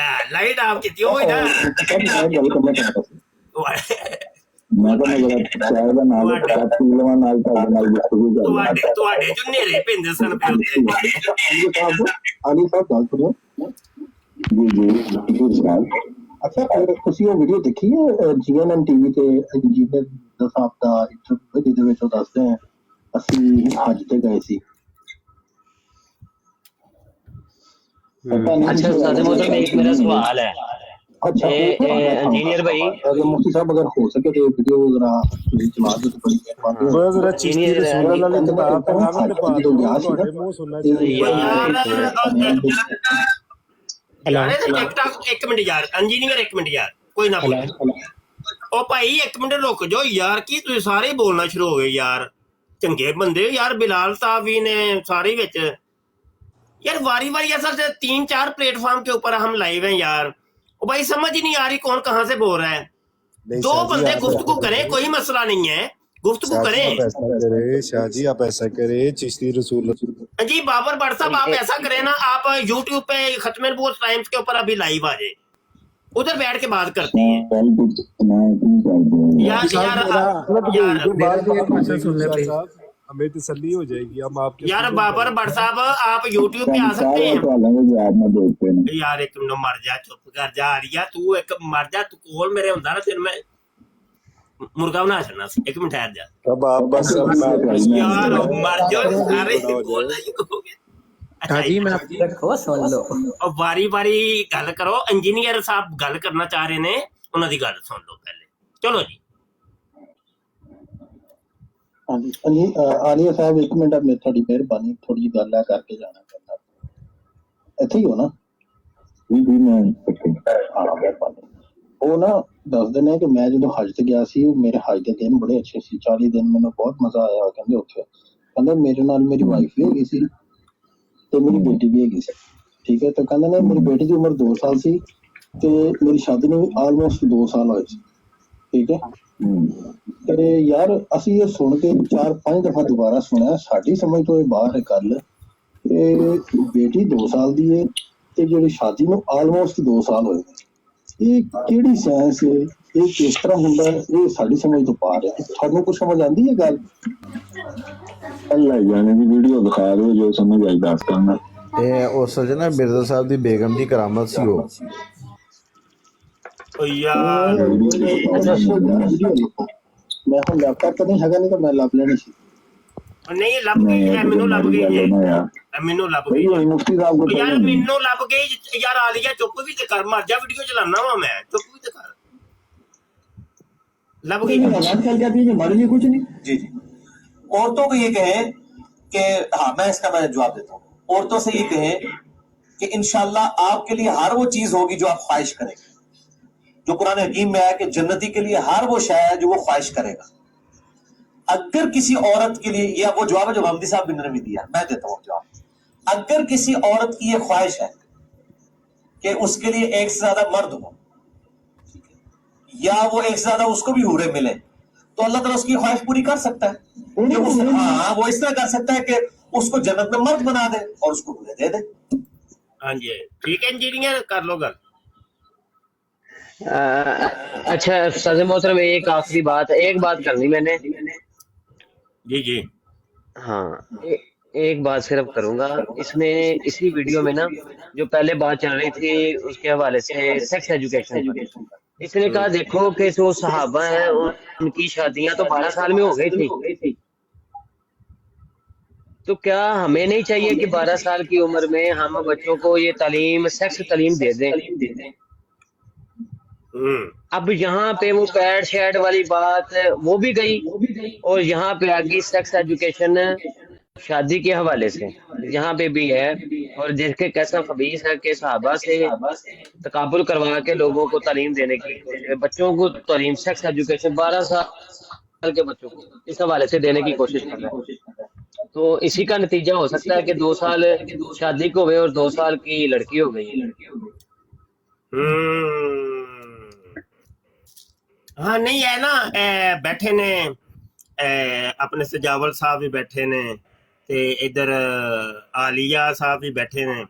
Speaker 2: ਲਾਈਟ ਆਫ ਕੀਤੀ ਉਹ ਨਾ ਤੁਹਾਡੇ ਚ ਨੇਰੇ ਪੈਂਦੇ ਸਨ
Speaker 10: ਅੱਛਾ ਤੁਸੀਂ ਉਹ ਵੀਡੀਓ ਦੇਖੀ ਹੈ ਜੀਐਨਐਨ ਟੀਵੀ ਤੇ ਇੰਜੀਨੀਅਰ ਸਾਹਿਬ ਦਾ ਇੰਟਰਵਿਊ ਜਿਹਦੇ ਵਿੱਚ ਉਹ ਦੱਸਦੇ ਆ ਅਸੀਂ ਹੱਜ ਤੇ ਗਏ ਸੀ।
Speaker 15: अच्छा सादे मौसम में एक मेरा सवाल है।
Speaker 10: अच्छा
Speaker 15: इंजीनियर भाई
Speaker 10: मुफ्ती साहब अगर हो सके तो वीडियो जरा चला दो तो बड़ी मेहरबानी
Speaker 9: वो जरा चिश्ती रसूल वाली किताब का नाम लिखवा दो ਤੁਹਾਡੇ ਮੂੰਹ ਸੁਣਨਾ
Speaker 2: ਚਾਹੀਦਾ। ਇੱਕ ਮਿੰਟ ਯਾਰ ਇੰਜੀਨੀਅਰ ਇੱਕ ਮਿੰਟ ਯਾਰ ਕੋਈ ਨਾ ਬੋਲ ਉਹ ਭਾਈ ਇੱਕ ਮਿੰਟ ਰੁਕ ਜਾਓ ਯਾਰ ਕੀ ਤੁਸੀਂ ਸਾਰੇ ਬੋਲਣਾ ਸ਼ੁਰੂ ਹੋ ਗਏ ਯਾਰ ਚੰਗੇ ਬੰਦੇ ਯਾਰ ਬਿਲਾਲ ਸਾਹਿਬ ਵੀ ਨੇ ਸਾਰੇ ਵਿੱਚ यार वारी वारी ऐसा 3-4 प्लेटफॉर्म के ऊपर हम लाइव हैं यार और भाई समझ ही नहीं आ रही कौन कहाँ से बोल रहा है। दो बंदे गुफ्तगू करें कोई मसला नहीं है गुफ्तगू करें।
Speaker 9: शाह जी आप ऐसा करें चिश्ती रसूल
Speaker 2: जी बाबर भट्ट साहब आप ऐसा करें ना आप YouTube पे खत्म नबूवत टाइम्स के ऊपर अभी लाइव आ जाए उधर बैठ के बात करते हैं यार
Speaker 9: हमें तसल्ली हो जाएगी हम आपके
Speaker 2: यार बाबर भट्ट साहब आप YouTube पे आ सकते हैं यार एक मिनट मर जा चुप कर जा रिया तू एक मर जा तू कोल मेरे हुंदा ना फिर मैं मुर्गा बना छड़ना एक मिनट ठहर जा
Speaker 9: अब आप बस
Speaker 2: यार मर जाओ सारे बोलना ही कहोगे। अच्छा जी मैं
Speaker 15: देखो सुन लो
Speaker 2: और बारी बारी गल करो इंजीनियर साहब गल करना चाह रहे ने उन्हां दी गल सुन लो पहले चलो जी।
Speaker 10: आलिया साहब एक मिनट में थोड़ी मेहरबानी थोड़ी गल करके जाना चाहता इत्थे ही हो ना जी मैं हाँ मेहरबानी ਉਹ ਨਾ ਦੱਸਦੇ ਨੇ ਕਿ ਮੈਂ ਜਦੋਂ ਹਜ ਤੇ ਗਿਆ ਸੀ, ਮੇਰੇ ਹਜ ਦੇ ਦਿਨ ਬੜੇ ਅੱਛੇ ਸੀ, 40 ਦਿਨ ਮੈਨੂੰ ਬਹੁਤ ਮਜ਼ਾ ਆਇਆ ਕਹਿੰਦੇ ਉੱਥੇ। ਕਹਿੰਦੇ ਮੇਰੇ ਨਾਲ ਮੇਰੀ ਵਾਈਫ ਵੀ ਹੈਗੀ ਸੀ ਤੇ ਮੇਰੀ ਬੇਟੀ ਵੀ ਹੈਗੀ ਸੀ, ਠੀਕ ਹੈ। ਤੇ ਕਹਿੰਦੇ ਨੇ ਮੇਰੀ ਬੇਟੀ ਦੀ ਉਮਰ 2 ਸਾਲ ਸੀ ਤੇ ਮੇਰੀ ਸ਼ਾਦੀ ਨੂੰ ਆਲਮੋਸਟ 2 ਸਾਲ ਹੋਏ ਸੀ, ਠੀਕ ਹੈ। ਤੇ ਯਾਰ ਅਸੀਂ ਇਹ ਸੁਣ ਕੇ 4-5 ਦਫਾ ਦੁਬਾਰਾ ਸੁਣਿਆ, ਸਾਡੀ ਸਮਝ ਤੋਂ ਇਹ ਬਾਹਰ ਹੈ ਗੱਲ। ਇਹ ਬੇਟੀ 2 ਸਾਲ ਦੀ ਹੈ ਤੇ ਜਿਹੜੀ ਸ਼ਾਦੀ ਨੂੰ ਆਲਮੋਸਟ 2 ਸਾਲ ਹੋਏ, ਇਹ ਕਿਹੜੀ ਸਾਇੰਸ ਹੈ, ਇਹ ਕਿਸ ਤਰ੍ਹਾਂ ਹੁੰਦਾ ਹੈ, ਇਹ ਸਾਡੀ ਸਮਝ ਤੋਂ ਪਾਰ ਹੈ। ਤੁਹਾਨੂੰ ਕੁਝ ਸਮਝ ਆਉਂਦੀ ਹੈ ਗੱਲ? ਅੱਲਾ ਜਾਣੇ ਦੀ ਵੀਡੀਓ ਦਿਖਾ ਦਿਓ, ਜੋ ਸਮਝ ਆਈ ਦੱਸ ਕਰਨਾ।
Speaker 5: ਇਹ ਉਸ ਚ ਨਾ ਮਿਰਜ਼ਾ ਸਾਹਿਬ ਦੀ ਬੇਗਮ ਦੀ ਕਰਾਮਤ ਸੀ ਉਹ।
Speaker 2: ਓ ਯਾਰ
Speaker 10: ਮੈਂ ਹੁਣ ਲੈਪਟਾਪ ਤਾਂ ਨਹੀਂ ਹੈਗਾ, ਨਹੀਂ ਤਾਂ ਮੈਂ ਲੱਭ ਲੈਣੀ ਸੀ।
Speaker 2: ਨਹੀਂ ਲੱਭ ਗਈ, ਮੈਨੂੰ ਲੱਭ ਗਈ ਜੀ, ਮੈਨੂੰ ਲੱਭ ਗਈ
Speaker 10: ਮੁਫਤੀ ਸਾਹਿਬ ਕੋਲ
Speaker 2: ਯਾਰ, ਮੈਨੂੰ ਲੱਭ ਗਈ ਯਾਰ। ਆਲੀਆ ਚੁੱਪ ਵੀ ਤੇ ਕਰ, ਮਰ ਜਾ, ਵੀਡੀਓ ਚਲਾਨਾ ਵਾ मैं, चुप भी तो कर। लब गई
Speaker 12: कुछ नहीं। जी जी, औरतों को ये कहें कि हाँ, मैं इसका जवाब देता हूँ। औरतों से ये कहें कि इंशाल्लाह आपके लिए हर वो चीज होगी जो आप ख्वाहिश करेंगे, जो कुरान हकीम में है कि जन्नती के लिए हर वो शय है जो वो ख्वाहिश करेगा। अगर किसी औरत के लिए, या वो जवाब है जो हमदी साहब ने भी दिया, मैं देता हूँ जवाब। अगर किसी औरत की ये ख्वाहिश है कि उसके लिए एक से ज्यादा मर्द हो, या वो एक से ज्यादा उसको भी हूरे मिले, तो अल्लाह ताला उसकी ख्वाहिश पूरी कर सकता है। कि हाँ, वो इस तरह कर सकता है कि उसको जन्नत में मर्द बना दे और उसको हूरे दे दे।
Speaker 2: हाँ जी, ठीक है इंजीनियर, कर लो गल।
Speaker 15: अच्छा उस्ताद मोहतरम, एक आखिरी बात, एक बात करनी मैंने।
Speaker 2: जी जी
Speaker 15: हाँ, एक बात सिर्फ करूंगा। इसने इसी वीडियो में ना, जो पहले बात चल रही थी उसके हवाले से सेक्स एजुकेशन पर, इसने कहा देखो कि जो सहाबा हैं उनकी शादियां तो 12 साल में हो गई थी, तो क्या हमें नहीं चाहिए कि 12 साल की उम्र में हम बच्चों को ये तालीम, सेक्स तालीम दे दें? अब यहाँ पे वो पैड शैड वाली बात वो भी गई, और यहाँ पे आ गई सेक्स एजुकेशन शादी के हवाले से, यहाँ पे भी है। और जिसके कैसा खबीस है कि सहाबा से तकाबुल करवा के लोगों को तालीम देने की कोशिश, बच्चों को तालीम, सेक्स एजुकेशन 12 साल के बच्चों को इस हवाले से देने की कोशिश कर रहा है। तो इसी का नतीजा हो सकता है कि 2 साल शादी को हुए और 2 साल की लड़की हो गई।
Speaker 2: हाँ नहीं है ना, बैठे ने अपने सजावल साहब भी बैठे ने, ते इधर आलिया साहब भी बैठे ने,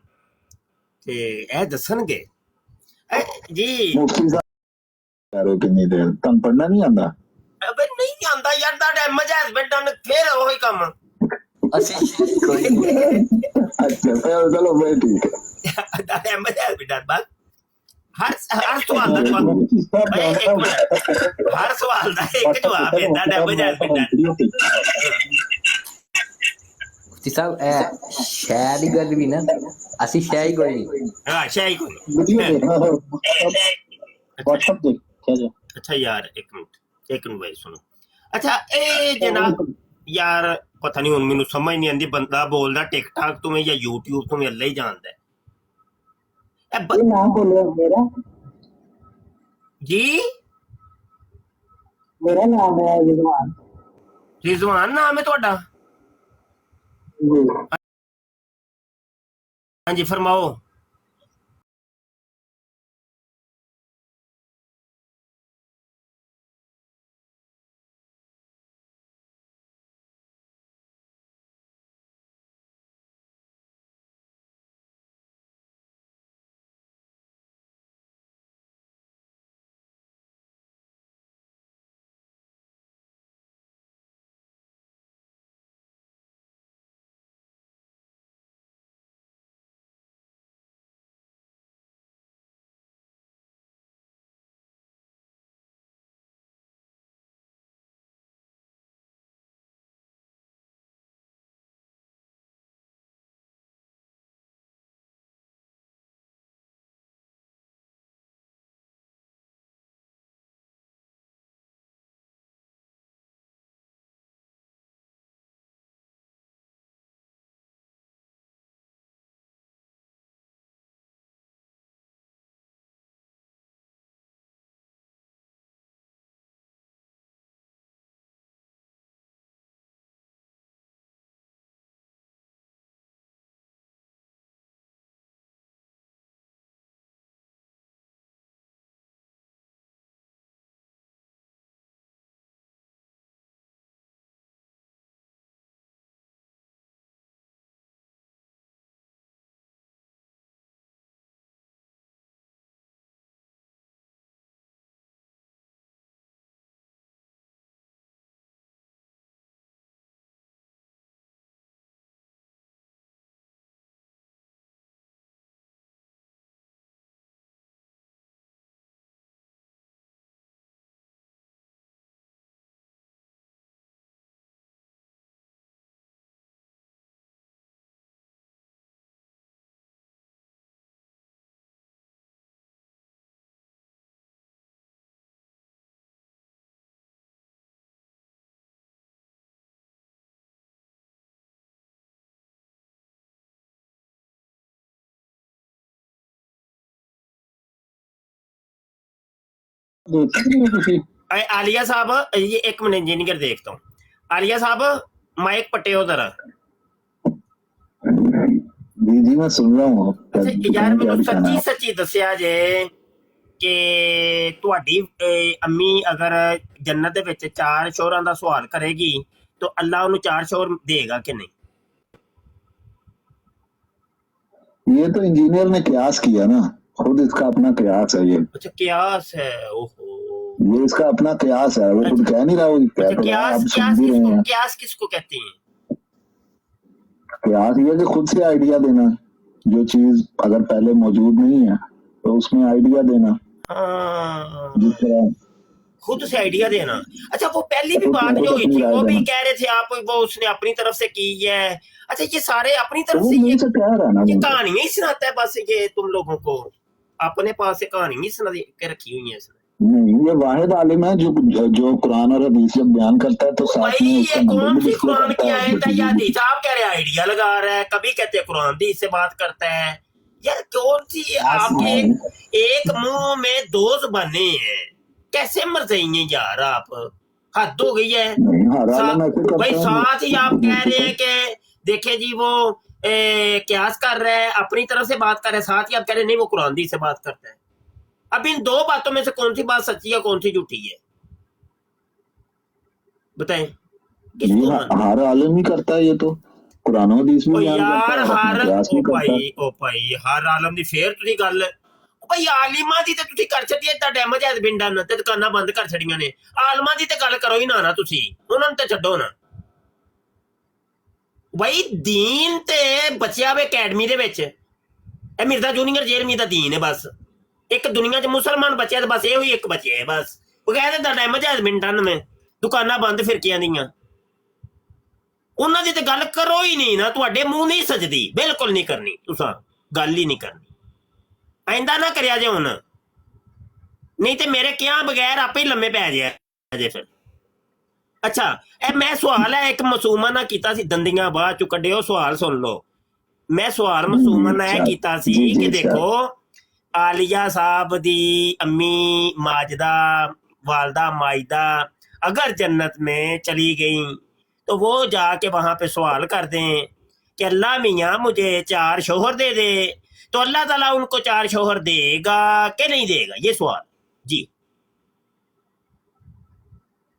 Speaker 2: ते ए दसणगे जी।
Speaker 10: मुफ्ती साहब कितनी देर तक पढ़ना नहीं आंदा?
Speaker 2: अबे नहीं आंदा यार, दा डैमेज हस्बैंड डन फिर वही काम।
Speaker 10: अच्छा चलो भाई ठीक है।
Speaker 2: दा डैमेज हस्बैंड डन बस। हर सवाल का जवाब, एक मिनट, हर सवाल का एक जवाब है, दा डैमेज हस्बैंड डन।
Speaker 16: मुफ्ती साहब शह दी गल भी ना, ਅਸੀਂ ਸ਼ੈ ਹੀ ਕੋਈ ਨਹੀਂ।
Speaker 2: हाँ शाही को
Speaker 10: व्हाट्सएप देख क्या जा।
Speaker 2: अच्छा यार एक मिनट भाई सुनो। अच्छा ए जनाब यार, पता नहीं हुन मैनू समझ नहीं आंदी, बंदा बोलदा टिकटॉक तो में या यूट्यूब तो में, अल्लाह ही जानदा है। ए
Speaker 10: नाम बोलो मेरा।
Speaker 2: जी
Speaker 10: मेरा नाम है रिजवान।
Speaker 2: रिजवान नाम है ਤੁਹਾਡਾ? हाँ जी फरमाओ। आलिया साहब ये एक मिनट इंजीनियर देखता हूँ। आलिया साहब माइक पट्टे जरा।
Speaker 10: जी जी मैं सुन रहा हूँ।
Speaker 2: अच्छा यार मैनू सच्ची सच्ची दसिया जे कि तुहाडी अम्मी अगर जन्नत दे विच 4 शोहरां दा सवाल करेगी तो अल्लाह उन्हें 4 शोहर देगा कि नहीं?
Speaker 10: ये तो इंजीनियर ने कयास किया ना, खुद इसका अपना कयास है ये।
Speaker 2: अच्छा कयास है, ओहो
Speaker 10: ये इसका अपना कयास है, वो खुद कह नहीं रहा, वो कह
Speaker 2: अच्छा
Speaker 10: तो रहा है, आप
Speaker 2: कयास
Speaker 10: सुन भी रहे हैं।
Speaker 2: कयास किसको कहते हैं?
Speaker 10: कयास ये कि खुद से आइडिया देना, जो चीज अगर पहले मौजूद नहीं है तो उसमें आइडिया देना।
Speaker 2: हाँ,
Speaker 10: जिस तरह
Speaker 2: खुद से आइडिया देना। अच्छा वो पहली भी बात जो हुई थी वो भी कह रहे थे आप वो उसने अपनी तरफ से की है। अच्छा ये सारे अपनी तरफ से
Speaker 10: मुझे से कह रहा है ना,
Speaker 2: ये कहानियां ही सुनाता है बस ये तुम लोगों को अपने पास से कहानी ही सुना के रखी हुई है इसने।
Speaker 10: नहीं, ये वाहिद आलिम है जो कुरान और हदीस जब बयान करता है तो साथ में उसका
Speaker 2: ये
Speaker 10: नंबर
Speaker 2: कौन
Speaker 10: भी
Speaker 2: सी
Speaker 10: डिस्प्ले
Speaker 2: कुरान
Speaker 10: करता
Speaker 2: की
Speaker 10: है।
Speaker 2: आयत है या हदीस? आप कह रहे हैं आइडिया लगा रहा है, कभी कहते हैं कुरान हदीस से बात करता है। यार कौन सी आपके एक मुंह में 2 ज़बानें हैं, कैसे मर जाइए यार आप, हद हो गई है। भाई साथ ही आप कह रहे हैं कि देखे जी वो क्यास कर रहा है, अपनी तरफ से बात कर रहा है, साथ ही आप कह रहे हैं नहीं वो कुरान हदीस से बात करता है। अब इन 2 बातों में से कौन सी बात सच्ची है कौन सी झूठी है बताएं?
Speaker 10: हर आलिम ही करता है ये तो, कुरान और हदीस में बयान
Speaker 2: यार
Speaker 10: करता है,
Speaker 2: हर
Speaker 10: कयास भी करता है।
Speaker 2: ओ भाई हर आलम दी फेर तुसी गल भाई आलिमा दी ते तुसी कर छड़ी इतना डैमेज है पिंडां ने ते दुकानां बंद कर छड़ियां ने। आलमा दी ते गल करो ही ना तुसी, उन्हां नूं ते छड्डो ना भाई। दीन ते बचिया वे अकैडमी दे विच ए मिर्जा जूनियर जेरमी दा दीन है बस। एक दुनिया च मुसलमान बचे तो बस ये हुई एक बचे है बस। बगैर दा डैमेज है पिंडां में दुकानां बंद फिरकियां दियां उन्हां दी ते गल करो ही नहीं ना, तुहाडे मुंह नहीं सजदी, बिल्कुल नहीं करनी, तुसां गल ही नहीं करनी। आइंदा ना करिया जे हुण, नहीं ते मेरे क्या बगैर आपे ही लम्मे पै जाए जे फिर। अच्छा ए मैं सवाल है एक मासूमा ना कीता सी, दंदियां बाहर चो कड्डियो, सवाल सुन लो। मैं सवाल मासूमा ना कीता सी कि देखो आलिया साहब दी अम्मी माजदा वालदा माजदा अगर जन्नत में चली गई तो वो जाके वहां पे सवाल कर दें कि अल्लाह मियाँ मुझे 4 शोहर दे दे, तो अल्लाह ताला उनको 4 शोहर देगा कि नहीं देगा? ये सवाल जी।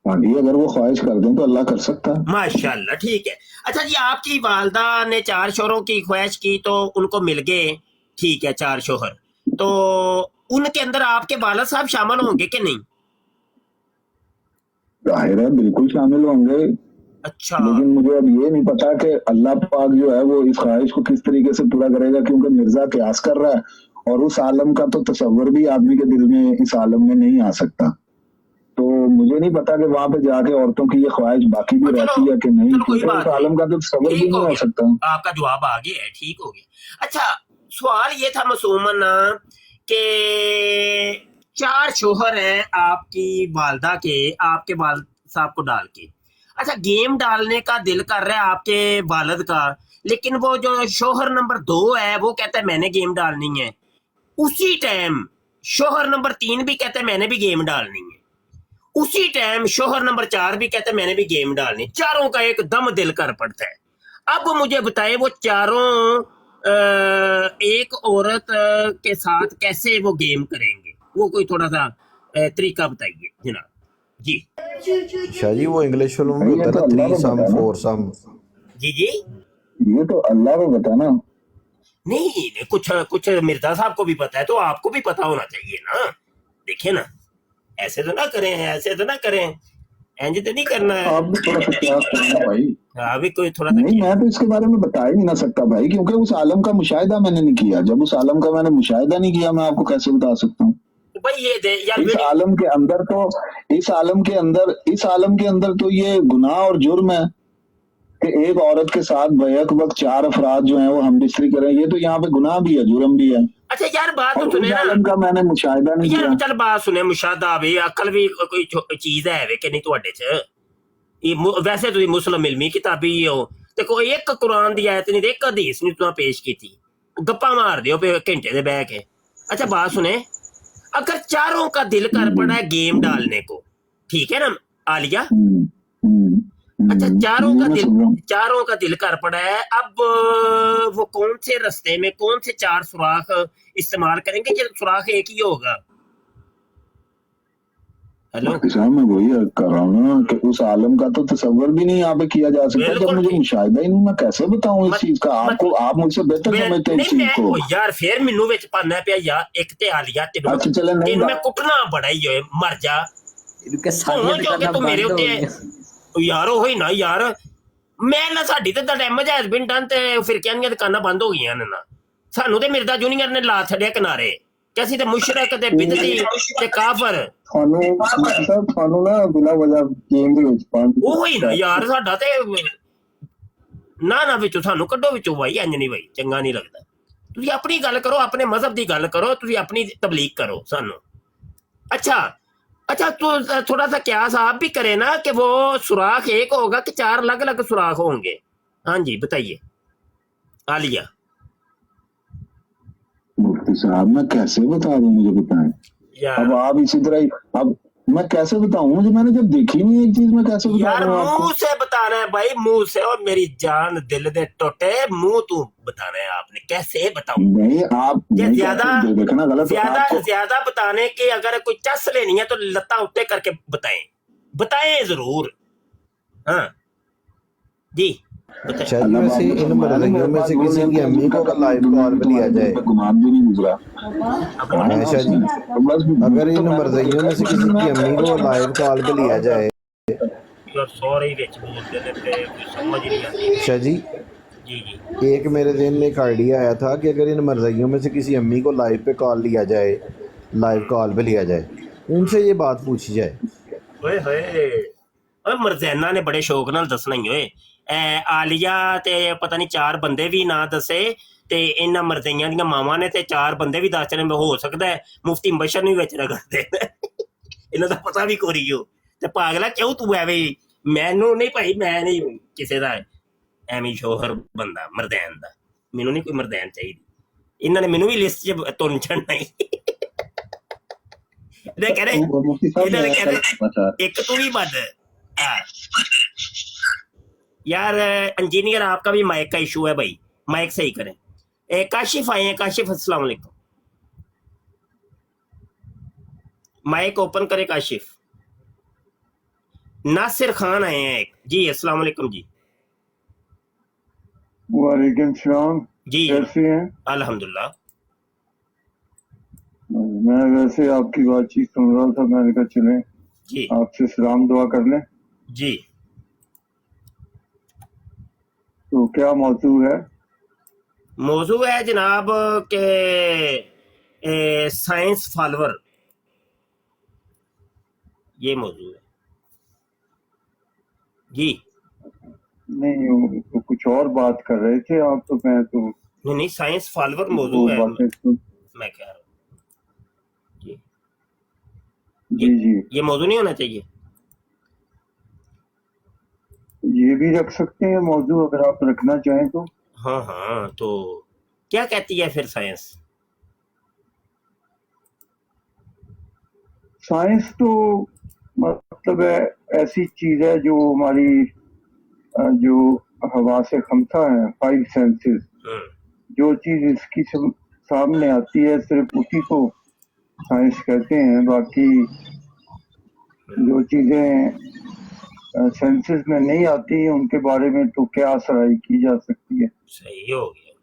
Speaker 10: हाँ जी, अगर वो ख्वाहिश कर दें तो अल्लाह कर सकता है।
Speaker 2: माशाल्लाह ठीक है। अच्छा जी आपकी वालदा ने 4 शोहरों की ख्वाहिश की तो उनको मिल गए, ठीक है 4 शोहर, तो उनके अंदर आपके वालिद साहब शामिल होंगे कि नहीं?
Speaker 10: जाहिर है बिल्कुल शामिल होंगे।
Speaker 2: अच्छा
Speaker 10: लेकिन मुझे अब ये नहीं पता कि अल्लाह पाक जो है वो इस ख्वाहिश को किस तरीके से पूरा करेगा, क्योंकि मिर्जा कयास कर रहा है और उस आलम का तो तसव्वुर भी आदमी के दिल में इस आलम में नहीं आ सकता। तो मुझे नहीं पता कि वहां पे जाके औरतों की ये ख्वाहिश बाकी भी रहती है कि नहीं, क्योंकि उस आलम का तो तसव्वुर भी नहीं हो सकता।
Speaker 2: आपका जवाब आ गया है, ठीक हो गया। अच्छा सवाल ये था मासूमन के 4 शोहर हैं आपकी वालदा के, आपके वालिद साहब को डाल के। अच्छा गेम डालने का दिल कर रहा है आपके वालिद का, लेकिन वो जो शोहर नंबर 2 है वो कहता है मैंने गेम डालनी है। उसी टाइम शोहर नंबर 3 भी कहता है मैंने भी गेम डालनी है। उसी टाइम शोहर नंबर 4 भी कहता है मैंने भी गेम डालनी है। चारों का एक दम दिल कर पड़ता है। अब मुझे बताए वो चारों एक औरत के साथ कैसे वो गेम करेंगे, वो कोई थोड़ा सा तरीका बताइए जनाब जी।
Speaker 5: शाह जी वो इंग्लिश फिल्म में होता है ना 3 सम 4 सम।
Speaker 2: जी जी
Speaker 10: ये तो अल्लाह को पता ना।
Speaker 2: नहीं कुछ मिर्जा साहब को भी पता है तो आपको भी पता होना चाहिए ना। देखिए ना ऐसे तो ना करें, ऐसे तो ना करें, इंज तो नहीं करना है।
Speaker 10: आप भी थोड़ा सा प्रयास करना भाई।
Speaker 2: अभी कोई थोड़ा
Speaker 10: नहीं, मैं तो इसके बारे में बता ही नहीं ना सकता भाई, क्योंकि उस आलम का मुशाहिदा मैंने नहीं किया। जब उस आलम का मैंने मुशाहिदा नहीं किया मैं आपको कैसे बता सकता हूँ?
Speaker 2: भाई ये दे यार
Speaker 10: इस आलम के अंदर तो इस आलम के अंदर तो ये गुनाह और जुर्म है कि एक औरत के साथ बैक वक्त 4 अफराद जो हैं वो हम बिस्तरी करें। ये तो यहाँ पे गुनाह भी है, जुर्म भी है।
Speaker 2: अच्छा यार बात तो सुने ना,
Speaker 10: आलम का मैंने मुशाहिदा नहीं
Speaker 2: यार
Speaker 10: किया।
Speaker 2: चल बात सुने, मुशाहिदा भी अकल भी कोई चीज है वे कि नहीं ਤੁਹਾਡੇ ਚ? वैसे ਤੁਸੀਂ मुस्लिम इल्मी किताबी हो ਤੇ ਕੋਈ ਇੱਕ ਕੁਰਾਨ ਦੀ ਆਇਤ ਨਹੀਂ ਤੇ ਇੱਕ ਹਦੀਸ ਨਹੀਂ ਤੁਸੀਂ ਪੇਸ਼ ਕੀਤੀ, ਗੱਪਾਂ ਮਾਰਦੇ ਹੋ ਘੰਟੇ ਦੇ ਬਹਿ ਕੇ। ਅੱਛਾ ਬਾਤ ਸੁਣੇ, अगर चारों का दिल कर पड़ा है गेम डालने को, ठीक है ना आलिया, अच्छा चारों का दिल कर पड़ा है, अब वो कौन से रास्ते में कौन से 4 सुराख इस्तेमाल करेंगे कि सुराख एक ही होगा? हेलो
Speaker 10: साहब, मैं वही कर रहा हूँ ना कि उस आलम का तो तसव्वुर भी नहीं यहाँ पे किया जा सकता जब मुझे मुशाहिदा ही नहीं, मैं कैसे बताऊँ इस चीज का आपको? आप मुझसे बेहतर समझते हैं इस चीज को
Speaker 2: यार। फिर मैनू विच पाना पिया यार, एक ते आलिया तेन मैं कुटना बड़ा ही होए, मर जा तू मेरे उत्ते यार। होई ना यार, मैं ना साडी ते डैमेज हैज बीन डन ते फिरकियां दी दुकानां बंद हो गईयां ने ना, सानू ते मिर्जा जूनियर ने ला छड़िया किनारे, कैसी ते मुशरक ते बिदती ते काफर
Speaker 10: ਤੁਹਾਨੂੰ ਨਾ ਬਿਨਾਂ ਵਜ੍ਹਾ ਗੇਮ ਦੇ ਵਿੱਚ ਪਾਉਂਦੇ
Speaker 2: ਉਹ ਹੀ ਨਾ ਯਾਰ। ਸਾਡਾ ਤੇ ਨਾ ਵਿੱਚੋਂ ਸਾਨੂੰ ਕੱਢੋ ਵਿੱਚੋਂ ਬਾਈ, ਇੰਜ ਨਹੀਂ ਬਾਈ, ਚੰਗਾ ਨਹੀਂ ਲੱਗਦਾ। ਤੁਸੀਂ ਆਪਣੀ ਗੱਲ ਕਰੋ, ਆਪਣੇ ਮਜ਼ਹਬ ਦੀ ਗੱਲ ਕਰੋ, ਤੁਸੀਂ ਆਪਣੀ ਤਬਲੀਗ ਕਰੋ ਸਾਨੂੰ। अच्छा तो थोड़ा सा क्यास आप भी करें ना कि वो सुराख एक होगा कि 4 अलग अलग सुराख होंगे? हाँ जी बताइए आलिया।
Speaker 10: मुफ्ती साहब मैं कैसे बता दूं, मुझे बताएं। अब आप इसी तरह ही, अब मैं कैसे बताऊं, मुझे मैंने जब देखी नहीं एक चीज, मैं कैसे बताऊं
Speaker 2: यार? मुंह से बताना है भाई, मुंह से। और मेरी जान दिल दे टोटे, मुंह तू बताना है आपने, कैसे बताऊं?
Speaker 10: नहीं आप
Speaker 2: ज्यादा बताने के अगर कोई चस लेनी है तो लत्ता उत्ते करके बताएं जरूर। हाँ जी
Speaker 5: शायद वैसे इन मर्जियों में से किसी की अम्मी को अगर लाइव कॉल पे लिया जाए,
Speaker 10: गुमान भी नहीं गुजरा
Speaker 5: ऐसा जी, अगर इन मर्जियों में से किसी की अम्मी को लाइव कॉल पे लिया जाए, शाह जी एक मेरे ज़हन में एक आइडिया आया था कि अगर इन मर्जियों में से किसी अम्मी को लाइव पे कॉल लिया जाए, लाइव कॉल पे लिया जाए, उनसे ये बात पूछी जाए।
Speaker 2: मरज़ैना ने बड़े शौक नाल दसना ही होए, आलिया ते पता नहीं 4 बंदे भी ना दसे ते इन्हां मरज़ैयां दियां मावां ने ते 4 बंदे भी दस चले, हो सकदा है मुफ्ती मुबशर नूं विच रगड़ दे इन्हां दा पता भी कोई हो। ते पागला क्यों तू ऐवें, मैनू नहीं भाई, मैं नहीं किसी दा ਐਵੇਂ ਸ਼ੋਹਰ ਬੰਦਾ ਮਰਦੈਨ ਦਾ, ਮੈਨੂੰ ਨਹੀਂ ਕੋਈ ਮਰਦੈਨ ਚਾਹੀਦੀ। ਇਹਨਾਂ ਨੇ ਮੈਨੂੰ ਵੀ ਲਿਸਟ 'ਚ ਤੁਰਨ ਛੱਡਣਾ ਹੀ। ਇਹ ਕਹਿੰਦੇ ਇੱਕ ਤੂੰ ਵੀ ਵੱਧ यार। इंजीनियर आपका भी माइक का इशू है भाई, माइक सही करें। काशिफ आए हैं, काशिफ अस्सलाम वालेकुम, माइक ओपन करें काशिफ। नासिर खान आए हैं एक जी, अस्सलाम वालेकुम जी।
Speaker 17: वालेकुम सलाम जी, कैसे हैं?
Speaker 2: अल्हम्दुलिल्लाह।
Speaker 17: मैं वैसे आपकी बातचीत सुन रहा था, मैंने कहा चले
Speaker 2: जी
Speaker 17: आपसे सलाम दुआ कर लें
Speaker 2: जी।
Speaker 17: तो क्या मौजू है?
Speaker 2: मौजू है जनाब के साइंस फॉलोअर, ये मौजू है जी।
Speaker 17: नहीं तो कुछ और बात कर रहे थे आप, तो मैं तो
Speaker 2: नहीं साइंस फॉलोअर मौजू है, मैं कह रहा हूँ जी
Speaker 17: जी जी।
Speaker 2: ये मौजू नहीं होना चाहिए,
Speaker 17: ये भी रख सकते हैं मौजू अगर आप रखना चाहें तो।
Speaker 2: हाँ हाँ, तो क्या कहती है फिर साइंस?
Speaker 17: साइंस तो मतलब है ऐसी चीज है जो हमारी जो हवा से खमसा है, 5 सेंसेस, जो चीज इसकी सामने आती है सिर्फ उसी को साइंस कहते हैं। बाकी जो चीजें सेंसेस में नहीं आती है उनके बारे में तो क्या असराई की जा सकती है।
Speaker 2: सही हो गया।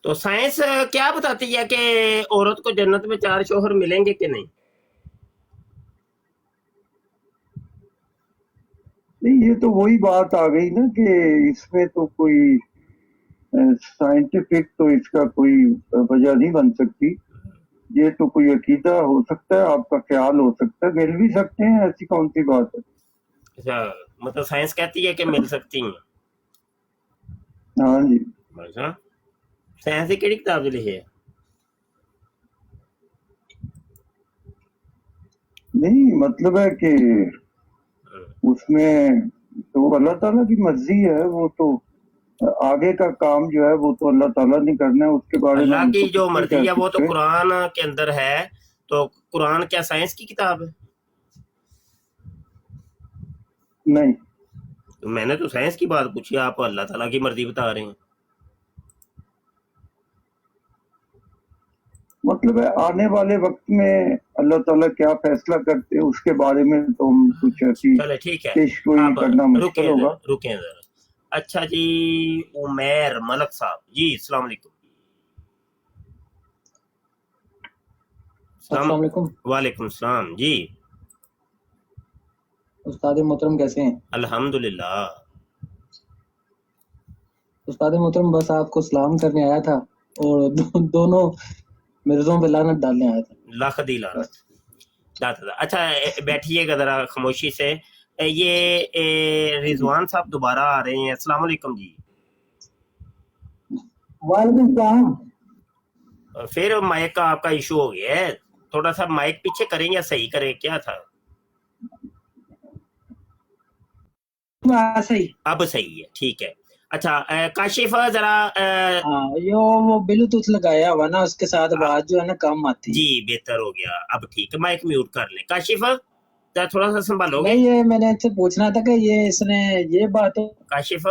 Speaker 2: तो साइंस क्या बताती है कि औरत को जन्नत में 4 शौहर मिलेंगे कि नहीं?
Speaker 17: नहीं ये तो वही बात आ गई ना कि इसमें तो कोई साइंटिफिक तो इसका कोई वजह नहीं बन सकती। ये तो कोई अकीदा हो सकता है, आपका ख्याल हो सकता है, मिल भी सकते हैं, ऐसी कौन सी बात है।
Speaker 2: अच्छा, मतलब साइंस कहती है कि मिल सकती हैं।
Speaker 17: हाँ जी।
Speaker 2: अच्छा, साइंस की केड़ी किताब लिखी है?
Speaker 17: नहीं मतलब है कि उसमें तो अल्लाह ताला की मर्जी है, वो तो आगे का काम जो है वो तो अल्लाह ताला ने करना है, उसके बारे में
Speaker 2: अल्लाह
Speaker 17: हम
Speaker 2: की
Speaker 17: कुछ
Speaker 2: जो
Speaker 17: नहीं
Speaker 2: मर्जी
Speaker 17: कह
Speaker 2: है वो तो
Speaker 17: सकते।
Speaker 2: कुरान के अंदर है। तो कुरान क्या साइंस की किताब है?
Speaker 17: नहीं,
Speaker 2: तो मैंने तो साइंस की बात पूछी, आप अल्लाह ताला की मर्जी बता रहे हैं।
Speaker 17: मतलब है आने वाले वक्त में अल्लाह ताला क्या फैसला करते हैं उसके बारे में तो हम कुछ ऐसी
Speaker 2: चले ठीक है,
Speaker 17: पेशगोई
Speaker 2: आप
Speaker 17: करना मुश्किल होगा।
Speaker 2: रुके जरा। अच्छा जी, उमैर मलक साहब जी, अस्सलाम वालेकुम।
Speaker 18: अस्सलाम वालेकुम।
Speaker 2: वालेकुम सलाम जी।
Speaker 18: उस्ताद मोहतरम कैसे हैं?
Speaker 2: अल्हम्दुलिल्लाह।
Speaker 18: उस्ताद मोहतरम बस आपको सलाम करने आया था और दोनों मिर्जों पे लानत डालने आया था।
Speaker 2: लाख दी लानत। अच्छा बैठिएगा जरा खामोशी से। ये रिजवान साहब दोबारा आ रहे हैं। अस्सलाम वालेकुम जी।
Speaker 18: वालेकुम सलाम।
Speaker 2: फिर माइक का आपका इशू हो गया है, थोड़ा सा माइक पीछे करें या सही करें, क्या था?
Speaker 18: सही,
Speaker 2: अब सही है, ठीक है। अच्छा काशिफ जरा
Speaker 18: हाँ, यो वो ब्लूटूथ लगाया हुआ ना, उसके साथ आवाज जो है ना कम आती है।
Speaker 2: जी बेहतर हो गया, अब ठीक है। माइक म्यूट कर ले। काशिफ जरा थोड़ा सा संभालोगे?
Speaker 18: नहीं, ये मैंने इससे पूछना था कि ये इसने ये बात
Speaker 2: काशिफ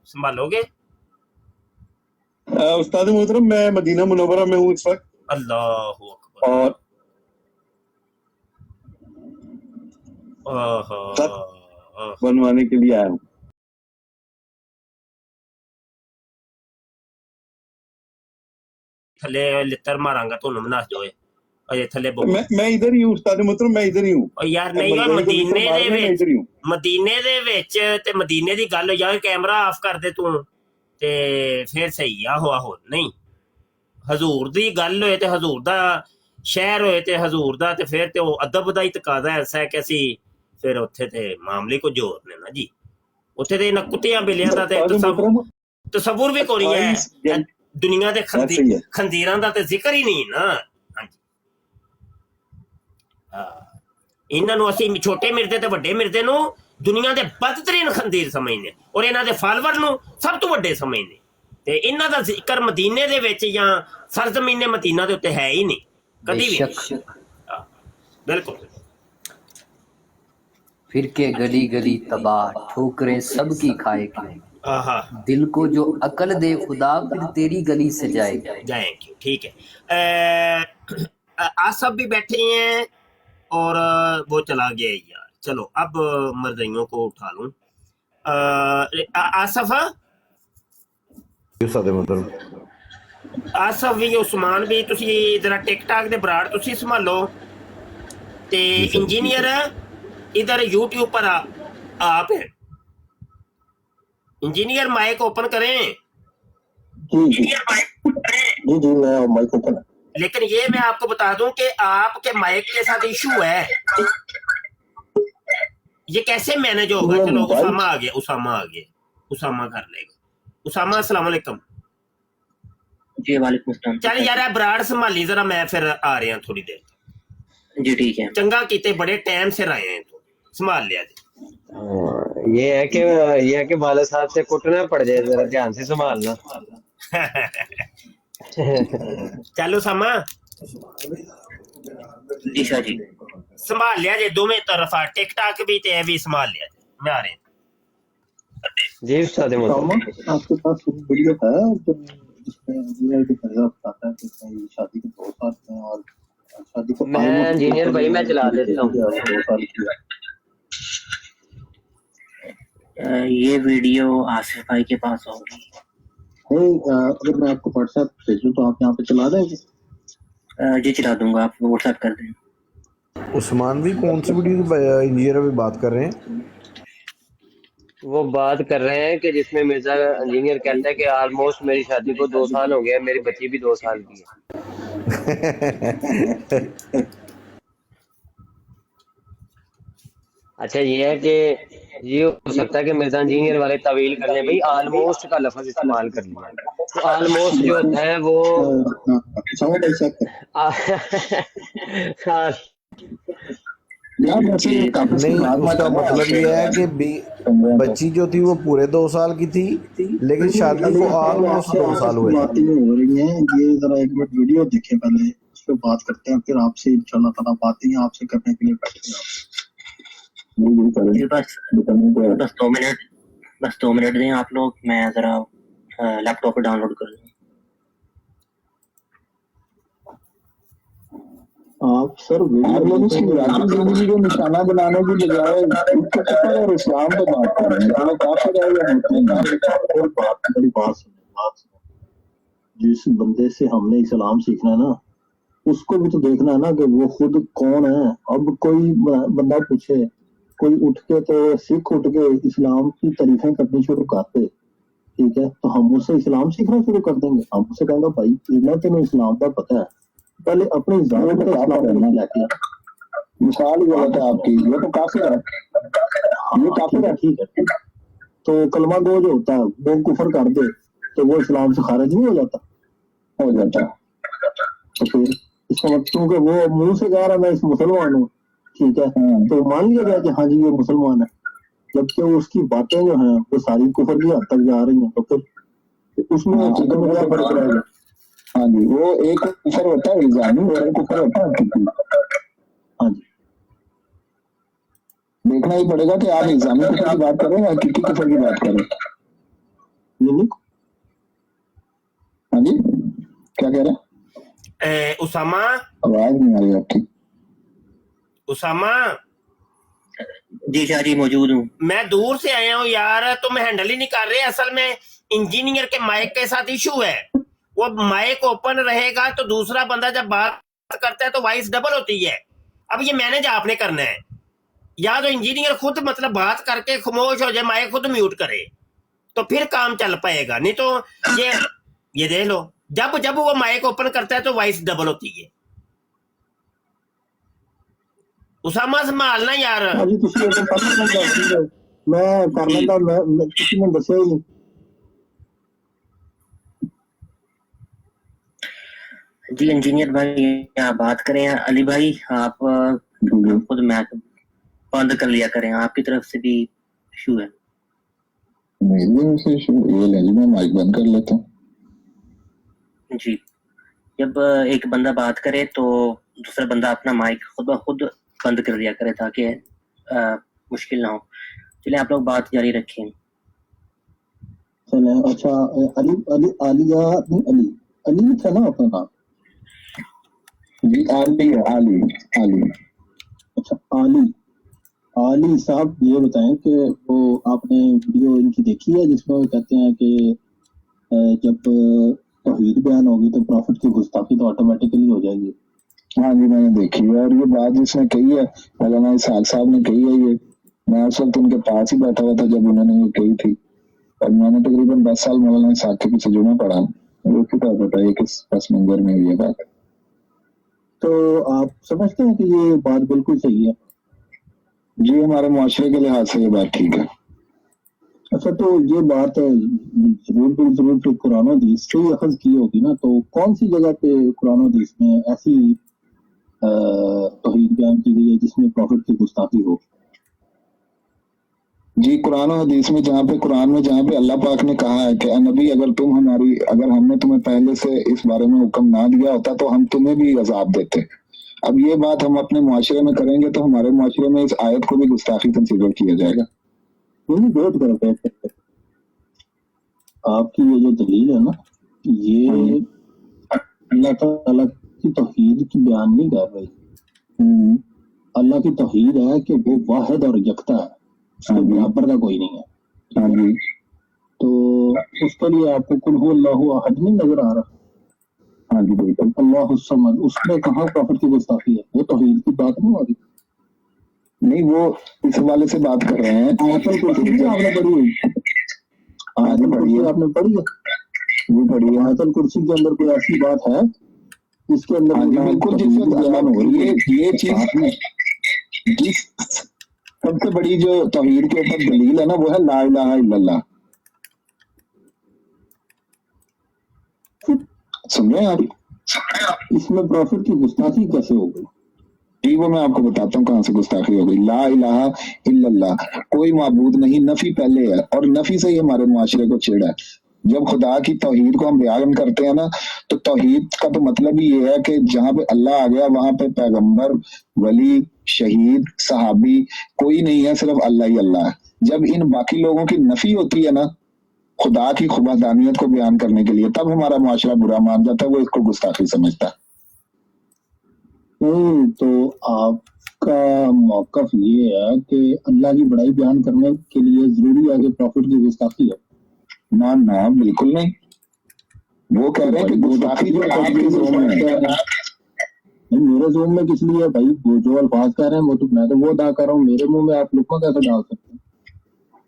Speaker 2: संभालोगे?
Speaker 19: उस्ताद मोहतरम मैं मदीना मुनव्वरा में हूँ इस वक्त।
Speaker 2: अल्लाहु अकबर।
Speaker 19: और बनवाने के लिए आया हूँ।
Speaker 2: थले लितर मारांगा तो नमना जो है अजे थले
Speaker 19: मैं इधर ही हूँ उस्ताद मोहतरम, मैं इधर ही हूँ।
Speaker 2: और यार नहीं ਉਹ ਮਦੀਨੇ ਦੇ ਵਿੱਚ ਤੇ ਮਦੀਨੇ ਦੀ ਗੱਲ ਹੋਈ ਆ, ਕੈਮਰਾ ਆਫ ਕਰ ਦੇ ਤੂੰ ਤੇ ਫਿਰ ਸਹੀ ਆ। ਆਹੋ ਨਹੀਂ, ਹਜ਼ੂਰ ਦੀ ਗੱਲ ਹੋਏ ਤੇ ਹਜ਼ੂਰ ਦਾ ਸ਼ਹਿਰ ਹੋਏ ਤੇ ਹਜ਼ੂਰ ਦਾ, ਤੇ ਫਿਰ ਤੇ ਉਹ ਅਦਬ ਦਾ ਹੀ ਤਕਾਜ਼ਾ ਐਸਾ ਹੈ ਕਿ ਅਸੀਂ ਫਿਰ ਉੱਥੇ ਤੇ ਮਾਮਲੇ ਕੁਝ ਹੋਰ ਨੇ ਨਾ ਜੀ। ਉੱਥੇ ਤੇ ਇਹਨਾਂ ਕੁੱਤਿਆਂ ਬਿੱਲਿਆਂ ਦਾ ਤੇ ਤਸੱਵੁਰ ਵੀ ਕੋਈ ਹੈ, ਦੁਨੀਆ ਦੇ ਖੰਦੀਰਾਂ ਦਾ ਤੇ ਜ਼ਿਕਰ ਹੀ ਨਹੀਂ ਨਾ। ਇਹਨਾਂ ਨੂੰ ਅਸੀਂ ਛੋਟੇ ਮਿਰਜ਼ੇ ਤੇ ਵੱਡੇ ਮਿਰਜ਼ੇ ਨੂੰ ਦੁਨੀਆ ਦੇ ਬਦਤਰੀਨ ਖੰਦੀਰ ਸਮਝਦੇ, ਔਰ ਇਹਨਾਂ ਦੇ ਫਾਲੋਅਰ ਨੂੰ ਸਭ ਤੋਂ ਵੱਡੇ ਸਮਝਦੇ, ਤੇ ਇਹਨਾਂ ਦਾ ਜ਼ਿਕਰ ਮਦੀਨੇ ਦੇ ਵਿੱਚ ਜਾਂ ਸਰਜ਼ਮੀਨੇ ਮਦੀਨਾ ਦੇ ਉੱਤੇ ਹੈ ਹੀ ਨਹੀਂ ਕਦੀ ਵੀ। ਬਿਲਕੁਲ।
Speaker 16: फिर के गली गली तबाह ठोकरें सबकी खाए क्यों, दिल को जो अकल दे खुदा फिर तेरी गली से जाए
Speaker 2: क्यों। ठीक है, आसफ भी बैठे हैं और वो चला गया यार। चलो अब मर्दियों को उठा लूं। आसफ आसफ भी उस्मान भी तुसी जरा टिकटॉक दे बराड़ तुसी संभालो ते इंजीनियर इधर यूट्यूब पर आप है। इंजीनियर माइक ओपन करें।
Speaker 17: जी मैं माइक ओपन है।
Speaker 2: लेकिन ये मैं आपको बता दूं कि आपके माइक के साथ इशू है, ये कैसे मैनेज होगा? चलो उसामा आ गया, उसामा कर लेगा। उसामा अस्सलाम वालेकुम।
Speaker 20: जी वालेकुम अस्सलाम।
Speaker 2: चल यार बराड़ संभाली जरा, मैं फिर आ रहे हैं थोड़ी देर।
Speaker 20: जी ठीक है।
Speaker 2: चंगा कीते, बड़े टाइम से आए हैं तो संभाल लिया जी।
Speaker 15: ये है कि वाले साहब से कुटना पड़ जाए, जरा ध्यान से संभालना।
Speaker 2: चलो समा
Speaker 20: जी शाह जी
Speaker 2: संभाल लिया जे, दोवें तरफा टिकटॉक भी ते भी संभाल लिया जे। मैं आ रहे
Speaker 15: जी उस्ताद मोहतरम।
Speaker 17: आपके पास वीडियो है जिसमें इंजीनियर की फैसला बताता है कि शादी के 2 साल में और शादी को
Speaker 15: मैं इंजीनियर भाई मैं चला देता हूँ।
Speaker 20: ये वीडियो आसिफ भाई के पास होगी।
Speaker 17: अगर मैं आपको व्हाट्सएप भेजूं तो आप यहाँ पे चला देंगे?
Speaker 20: जी चला दूंगा, आप व्हाट्सएप कर दें।
Speaker 5: उस्मान भी कौन सी वीडियो इंजीनियर अभी बात कर रहे हैं?
Speaker 15: वो बात कर रहे हैं कि जिसमें मिर्जा इंजीनियर कहता है कि ऑलमोस्ट मेरी शादी को 2 साल हो गया, मेरी बच्ची भी 2 साल की है। अच्छा ये है कि ये हो सकता है कि मिर्जा इंजीनियर वाले तवील कर लें, भाई ऑलमोस्ट का लफ्ज इस्तेमाल कर लिया। तो ऑलमोस्ट जो होता है वो
Speaker 5: नहीं, उसका मतलब ये है कि बच्ची जो थी वो पूरे 2 साल की थी, लेकिन शादी को ऑलमोस्ट 2 साल हुए थे।
Speaker 17: बातें हो रही हैं, ये जरा एक मिनट वीडियो देखें पहले, उस पर बात करते हैं, फिर आपसे इंशाल्लाह ताला बातें आपसे करने के लिए बैठे हैं।
Speaker 20: जी बस 2 मिनट दें आप लोग, मैं जरा लैपटॉप पर डाउनलोड कर लूँ।
Speaker 10: आप सर आप लोग इसकी जिंदगी को निशाना बनाने की बजाय कुफर और इस्लाम पे बात कर रहे हैं, तो वो काफिर है या मुस्लिम है?
Speaker 17: और मेरी बात सुनो, जिस बंदे से हमने इस्लाम सीखना है ना, उसको भी तो देखना है ना कि वो खुद कौन है। अब कोई बंदा पूछे, कोई उठ के तो सिख उठ के इस्लाम की तारीफें करनी शुरू करते, ठीक है, तो हम उससे इस्लाम सीखना शुरू कर देंगे। हम उससे कहेंगे भाई इतना तेन इस्लाम का पता है, पहले अपनी जान पे इस्लाम करना लेके।
Speaker 10: मिसाल गलत है आपकी, ये तो काफिर है,
Speaker 17: ये काफिर है, ठीक है। तो कलमा गो जो होता है वो कुफर कर दे तो वो इस्लाम से खारिज नहीं हो जाता?
Speaker 10: हो जाता।
Speaker 17: तो फिर इसका मतलब क्योंकि वो मुंह से कह रहा है मैं इस मुसलमान हूँ, ठीक है, तो मान लिया गया कि हाँ जी ये मुसलमान है, जबकि उसकी बातें जो हैं वो सारी कुफर की हद तक जा रही हैं। तो फिर उसमें क्या फर्क रहेगा?
Speaker 10: हाँ जी, वो एक कुफर होता है इल्जामी और एक कुफर होता है हकीकी।
Speaker 17: हाँ जी,
Speaker 10: देखना ही पड़ेगा कि आप इल्जामी कुफर की बात करें या हकीकी कुफर की बात करें। हाँ जी, क्या कह रहे हैं?
Speaker 2: उसामा,
Speaker 10: आवाज नहीं आ रही आपकी।
Speaker 2: उसामा
Speaker 20: जी शाह जी मौजूद हूँ।
Speaker 2: मैं दूर से आया हूँ यार, तुम हैंडल ही नहीं कर रहे। असल में इंजीनियर के माइक के साथ इशू है, वो माइक ओपन रहेगा तो दूसरा बंदा जब बात करता है तो वॉइस डबल होती है। अब ये मैनेज आपने करना है, या तो इंजीनियर खुद मतलब बात करके खामोश हो जाए, माइक खुद म्यूट करे, तो फिर काम चल पाएगा। नहीं तो ये देख लो, जब जब वो माइक ओपन करता है तो वॉइस डबल होती है। उसामा संभालना यार।
Speaker 17: मैं कर लेता, मैं किसी ने दसे ही नहीं।
Speaker 20: जी इंजीनियर भाई आप बात करें, अली भाई आप खुद मैच बंद कर लिया करें, आपकी तरफ से भी इशू है।
Speaker 10: ये ले मैं माइक बंद कर लेता हूँ।
Speaker 20: जी, जब एक बंदा बात करे तो दूसरा बंदा अपना माइक खुद ब खुद बंद कर दिया करे ताकि मुश्किल ना हो। चलिए आप लोग बात जारी रखें।
Speaker 17: चले, अच्छा अली अली आलिया अली अली था ना अपना नाम?
Speaker 10: जी आली है, आली आली।
Speaker 17: अच्छा आली, आली साहब ये बताएं कि वो आपने वीडियो इनकी देखी है जिसमें वो कहते हैं कि जब तौहीद बयान होगी तो प्रॉफिट की गुस्ताखी तो ऑटोमेटिकली हो जाएगी?
Speaker 10: हाँ जी मैंने देखी है, और ये बात जिसने कही है मौलाना इसहाक साहब ने कही है, ये मैं उस वक्त उनके पास ही बैठा हुआ था जब उन्होंने ये कही थी, और मैंने तकरीबन 10 साल मौलाना इसहाक के पीछे जुमा पढ़ा, वो क्या पता है किस पस मंजर में ये बात।
Speaker 17: तो आप समझते हैं कि ये बात बिल्कुल सही है?
Speaker 10: जी हमारे मुआशरे के लिहाज से ये बात ठीक है।
Speaker 17: अच्छा, तो ये बात जरूर तो कुरान और हदीस से अखज़ की होगी ना, तो कौन सी जगह पे कुरान और हदीस में ऐसी तौहीद बयान की गई है जिसमें प्रॉफिट की गुस्ताखी हो?
Speaker 10: जी कुरान और हदीस में जहाँ पे अल्लाह पाक ने कहा है कि नबी अगर हमने तुम्हें पहले से इस बारे में हुक्म ना दिया होता तो हम तुम्हें भी अजाब देते। अब ये बात हम अपने मुआशरे में करेंगे तो हमारे मुआशरे में इस आयत को भी गुस्ताखी कंसीडर किया जाएगा।
Speaker 17: आपकी ये जो दलील है ना, ये अल्लाह ताला की तौहीद की बयान नहीं कर रही। अल्लाह की तौहीद है कि वो वाहिद और यकता है, उसके बराबर का कोई नहीं है। तो उसके लिए आपको कुल हु अल्लाहु अहद नहीं नजर आ रहा?
Speaker 10: हाँ जी बिल्कुल,
Speaker 17: अल्लाहु समद, उसमें कहाँ प्रॉफिट की गुस्ताखी है? वो तौहीद की बात नहीं हो रही।
Speaker 10: नहीं, वो इस हवाले से बात कर रहे हैं।
Speaker 17: आयतुल कुर्सी भी आपने पढ़ी हुई? आयतुल कुर्सी आपने पढ़ी है?
Speaker 10: वो पढ़ी है।
Speaker 17: आयतुल कुर्सी के अंदर कोई ऐसी बात है जिसके अंदर
Speaker 10: बिल्कुल ये चीज सबसे बड़ी जो तौहीद के ऊपर दलील है ना, वो है ला इलाहा इल्लल्लाह। सुन रहे हैं आप?
Speaker 17: इसमें प्रॉफिट की गुस्ताखी कैसे हो गई?
Speaker 10: जी वो मैं आपको बताता हूँ कहाँ से गुस्ताखी हो गई। ला इलाहा इल्लल्लाह, कोई माबूद नहीं, नफी पहले है और नफी से ही हमारे मुआशरे को छेड़ा है। जब खुदा की तौहीद को हम बयान करते हैं ना, तो तौहीद का तो मतलब ही ये है कि जहाँ पे अल्लाह आ गया वहां पे पैगंबर, वली, शहीद, सहाबी कोई नहीं है, सिर्फ अल्लाह ही अल्लाह है। जब इन बाकी लोगों की नफी होती है ना खुदा की खुबादानियत को बयान करने के लिए, तब हमारा मुआशरा बुरा मान जाता है, वो इसको गुस्ताखी समझता है।
Speaker 17: नहीं, तो आपका मौकफ ये है कि अल्लाह की बड़ाई बयान करने के लिए जरूरी है कि प्रॉफिट की गुस्ताखी है?
Speaker 10: ना ना बिल्कुल नहीं, वो कह रहे हैं कि गुस्ताखी जो आपके ज़ोन में है।
Speaker 17: नहीं, मेरे जोन में किस लिए है भाई? वो जो अल्फाज कह रहे हैं वो तो मैं तो वो अदा कर रहा हूँ, मेरे मुंह में आप लुकमा कैसे डाल सकते हैं?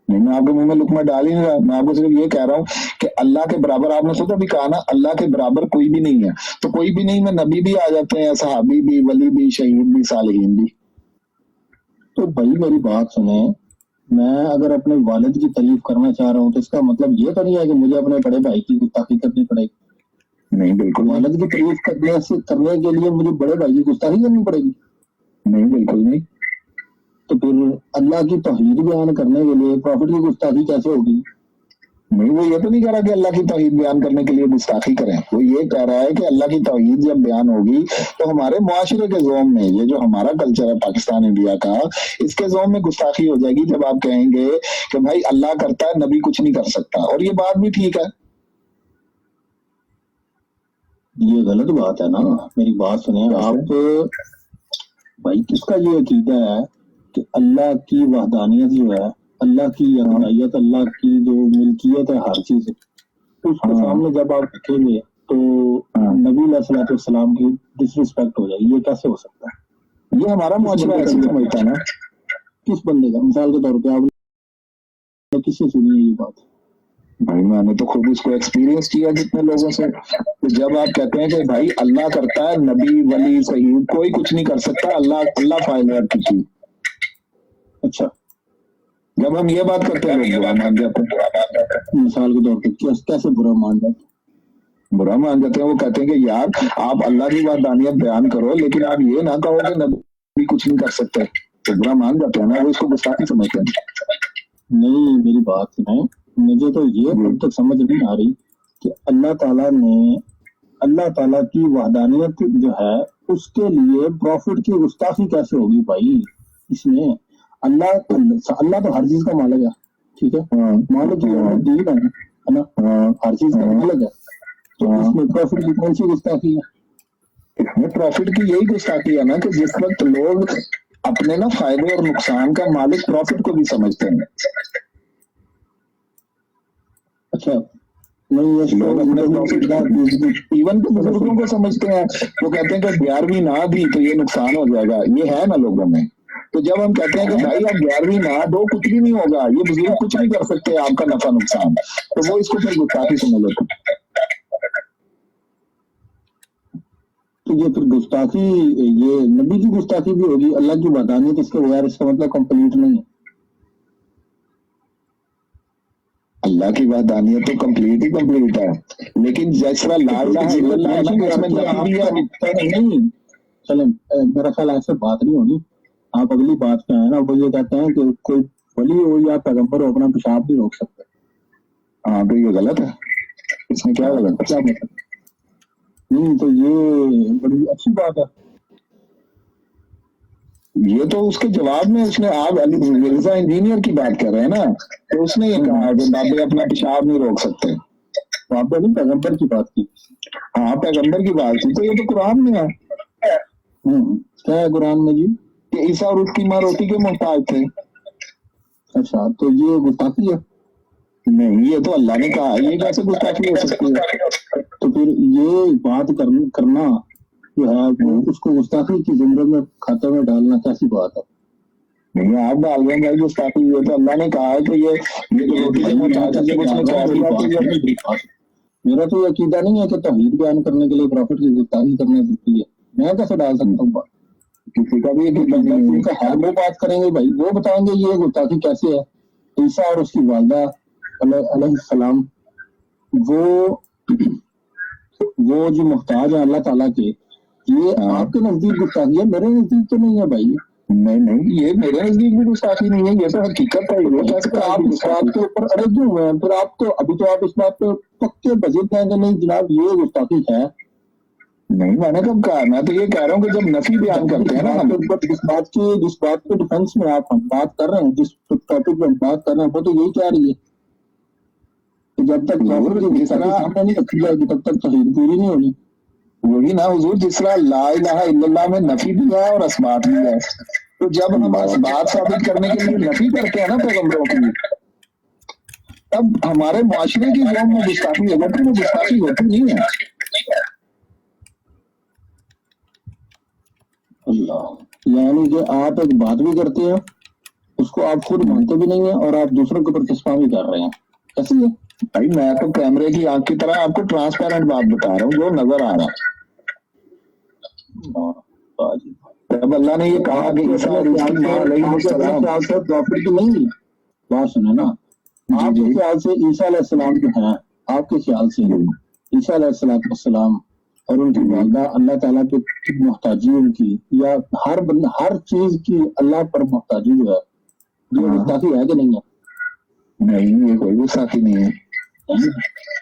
Speaker 10: नहीं, मैं आपके मुंह में लुकमा डाल ही नहीं रहा, मैं आपको सिर्फ ये कह रहा हूँ कि अल्लाह के बराबर, आपने सोचा भी कहा ना, अल्लाह के बराबर कोई भी नहीं है, तो कोई भी नहीं में नबी भी आ जाते हैं, सहाबी भी, वली भी, शहीद भी, सालिहीन भी।
Speaker 17: तो भाई मेरी बात सुने, मैं अगर अपने वालिद की तारीफ करना चाह रहा हूँ तो इसका मतलब ये तो नहीं है कि मुझे अपने बड़े भाई की गुस्ताखी करनी पड़ेगी?
Speaker 10: नहीं बिल्कुल,
Speaker 17: वालिद की तारीफ करने के लिए मुझे बड़े भाई की गुस्ताखी करनी पड़ेगी?
Speaker 10: नहीं बिल्कुल नहीं।
Speaker 17: तो फिर अल्लाह की तौहीद बयान करने के लिए प्रॉफिट की गुस्ताखी कैसे होगी?
Speaker 10: नहीं, वो ये तो नहीं कह रहा कि अल्लाह की तौहीद बयान करने के लिए गुस्ताखी करें, वो ये कह रहा है कि अल्लाह की तौहीद जब बयान होगी तो हमारे मुआशरे के ज़ोन में, ये जो हमारा कल्चर है पाकिस्तान इंडिया का, इसके ज़ोन में गुस्ताखी हो जाएगी जब आप कहेंगे कि भाई अल्लाह करता है, नबी कुछ नहीं कर सकता। और ये बात भी ठीक है।
Speaker 17: ये गलत बात है ना, मेरी बात सुने आप भाई। किसका ये अकीदा है कि अल्लाह की वहदानियत जो है, अल्लाह की यकनायत, अल्लाह की जो मिल्कियत है हर चीज, उसके सामने जब आप रखेंगे तो नबी अलैहिस्सलाम की डिसरिस्पेक्ट हो जाएगी? ये कैसे हो सकता है?
Speaker 10: ये हमारा मुआशरा ऐसे समझता है ना।
Speaker 17: किस बंदे का? मिसाल के तौर पे आपने किससे सुनी है ये बात?
Speaker 10: भाई मैंने तो खुद इसको एक्सपीरियंस किया कितने लोगों से। तो जब आप कहते हैं कि भाई अल्लाह करता है, नबी, वली, शहीद कोई कुछ नहीं कर सकता, अल्लाह फाइल है की।
Speaker 17: अच्छा,
Speaker 10: जब हम ये बात करते हैं लोग बुरा मान जाते हैं।
Speaker 17: मिसाल के तौर पे कैसे बुरा मान जाते हैं?
Speaker 10: बुरा मान जाते हैं, वो कहते हैं कि यार आप अल्लाह की वहदानियत बयान करो, लेकिन आप ये ना कहो कि नबी कुछ नहीं कर सकते, तो बुरा मान जाते हैं ना, वो इसको गुस्ताखी समझते हैं।
Speaker 17: नहीं, मेरी बात सुनाए, मुझे तो ये अब तक समझ नहीं आ रही कि अल्लाह ताला की वहदानियत जो है उसके लिए प्रॉफिट की गुस्ताखी कैसे होगी भाई? इसमें अल्लाह तो हर चीज का मालिक है, ठीक है, मालिक दीन है ना, हर चीज का मालिक है, तो इसमें प्रॉफिट की कौन सी गुस्ताखी है?
Speaker 10: इसमें प्रॉफिट की यही गुस्ताखी है ना कि जिस वक्त लोग अपने ना फायदे और नुकसान का मालिक प्रॉफिट को भी समझते हैं।
Speaker 17: अच्छा, नहीं, ये
Speaker 10: लोग अपने प्रॉफिट का इवन तो बुजुर्गों को समझते हैं, वो कहते हैं कि 11वीं ना दी तो ये नुकसान हो जाएगा, ये है ना लोगों में। तो जब हम कहते हैं कि भाई आप 11वीं ना दो, कुछ भी नहीं होगा, ये बुजुर्ग कुछ नहीं कर सकते आपका नफा नुकसान, तो वो इसको फिर गुस्ताखी समझ लेते हैं।
Speaker 17: तो ये फिर गुस्ताखी, ये नबी की गुस्ताखी भी होगी, अल्लाह की वहदानियत इसके बगैर इसका मतलब कंप्लीट नहीं है।
Speaker 10: अल्लाह की वहदानियत तो कंप्लीट ही कंप्लीट है, लेकिन जैसा
Speaker 17: नहीं, चले मेरा ख्याल ऐसे बात नहीं होनी। आप अगली बात पे आए ना, वो ये कहते हैं कि कोई वली हो या पैगंबर हो अपना पेशाब भी रोक सकते।
Speaker 10: हाँ, तो ये गलत है, इसमें क्या गलत है?
Speaker 17: क्या मतलब? नहीं, तो ये बड़ी अच्छी बात है।
Speaker 10: ये तो उसके जवाब में उसने, आप अली मिर्जा इंजीनियर की बात कर रहे हैं ना, तो उसने ये कहा कि बाबे अपना पेशाब नहीं रोक सकते।
Speaker 17: बाबे ने पैगंबर की बात की।
Speaker 10: हाँ, पैगंबर की बात की, तो ये तो कुरान में है।
Speaker 17: क्या है कुरान में जी?
Speaker 10: कि ईसा और उसकी माँ रोटी के मोहताज थे।
Speaker 17: अच्छा, तो ये गुस्ताखी है?
Speaker 10: नहीं, ये तो अल्लाह ने कहा, ये कैसे गुस्ताखी हो सकती है?
Speaker 17: तो फिर ये बात करना जो है वो उसको गुस्ताखी की ज़ुमरे में खाते में डालना कैसी बात है?
Speaker 10: नहीं, आप डाल रहे हैं भाई गुस्ताखी, ये तो अल्लाह ने कहा है कि ये तो रोटी के मोहताज है, उसने कहा दिया।
Speaker 17: मेरा तो ये अकीदा नहीं है कि तौहीद बयान करने के लिए प्रॉफिट की गुस्ताखी करनी पड़ती है। मैं कैसे डाल सकता हूँ बात? किसी का भी उनका हर वो बात करेंगे भाई, वो बताएंगे ये गुस्ताखी कैसे है। ईसा और उसकी वालदा अलैहिस्सलाम वो जो मुहताज है अल्लाह ताला के,
Speaker 10: یہ آپ کے نزدیک گستاخی ہے, میرے نزدیک تو نہیں ہے بھائی. نہیں یہ میرے نزدیک بھی گستاخی نہیں ہے, یہ تو حقیقت ہے. آپ اس بات کے اوپر اڑے کیوں ہوئے ہیں؟ پھر آپ تو ابھی تو آپ اس بات پہ پکے بجٹ ہیں کہ نہیں جناب یہ گستاخی ہے. نہیں میں نے کب کہا, میں تو یہ کہہ رہا ہوں کہ جب نفی بیان کرتے ہیں نا, جس بات کے ڈیفینس میں آپ بات کر رہے ہیں, جس ٹاپک پہ بات کر رہے ہیں, وہ تو یہی کہہ رہی ہے کہ جب تک جس طرح سامنے نہیں رکھی جائے گی تب تک توحید پوری نہیں ہونی. وہی نا حضور, جس طرح لا الہ الا اللہ میں نفی بھی ہے اور اثبات بھی ہے, تو جب ہم اثبات ثابت کرنے کے لیے نفی کرتے ہیں نا پیغمبروں کی, تب ہمارے معاشرے کی قوم میں گستاخی ہے, لیکن وہ گستاخی ہوتی نہیں ہے. اللہ, یعنی کہ آپ ایک بات بھی کرتے ہیں, اس کو آپ خود مانتے بھی نہیں ہیں, اور آپ دوسروں کے اوپر کسما بھی کر رہے ہیں. ایسے ہی بھائی میں تو کیمرے کی آنکھ کی طرح آپ کو ٹرانسپیرنٹ بات بتا رہا ہوں جو نظر آ رہا ہے. جب اللہ نے یہ کہا کہ نہیں, بات سنیں نا, آپ کے خیال سے عیسیٰ علیہ السلام جو ہیں, آپ کے خیال سے عیسیٰ علیہ السلام اور ان کی والدہ اللہ تعالیٰ پہ محتاجی ان کی, یا ہر چیز کی اللہ پر محتاجی جو ہے, یہ گستاخی ہے کہ نہیں ہے؟ نہیں, یہ کوئی گستاخی نہیں ہے.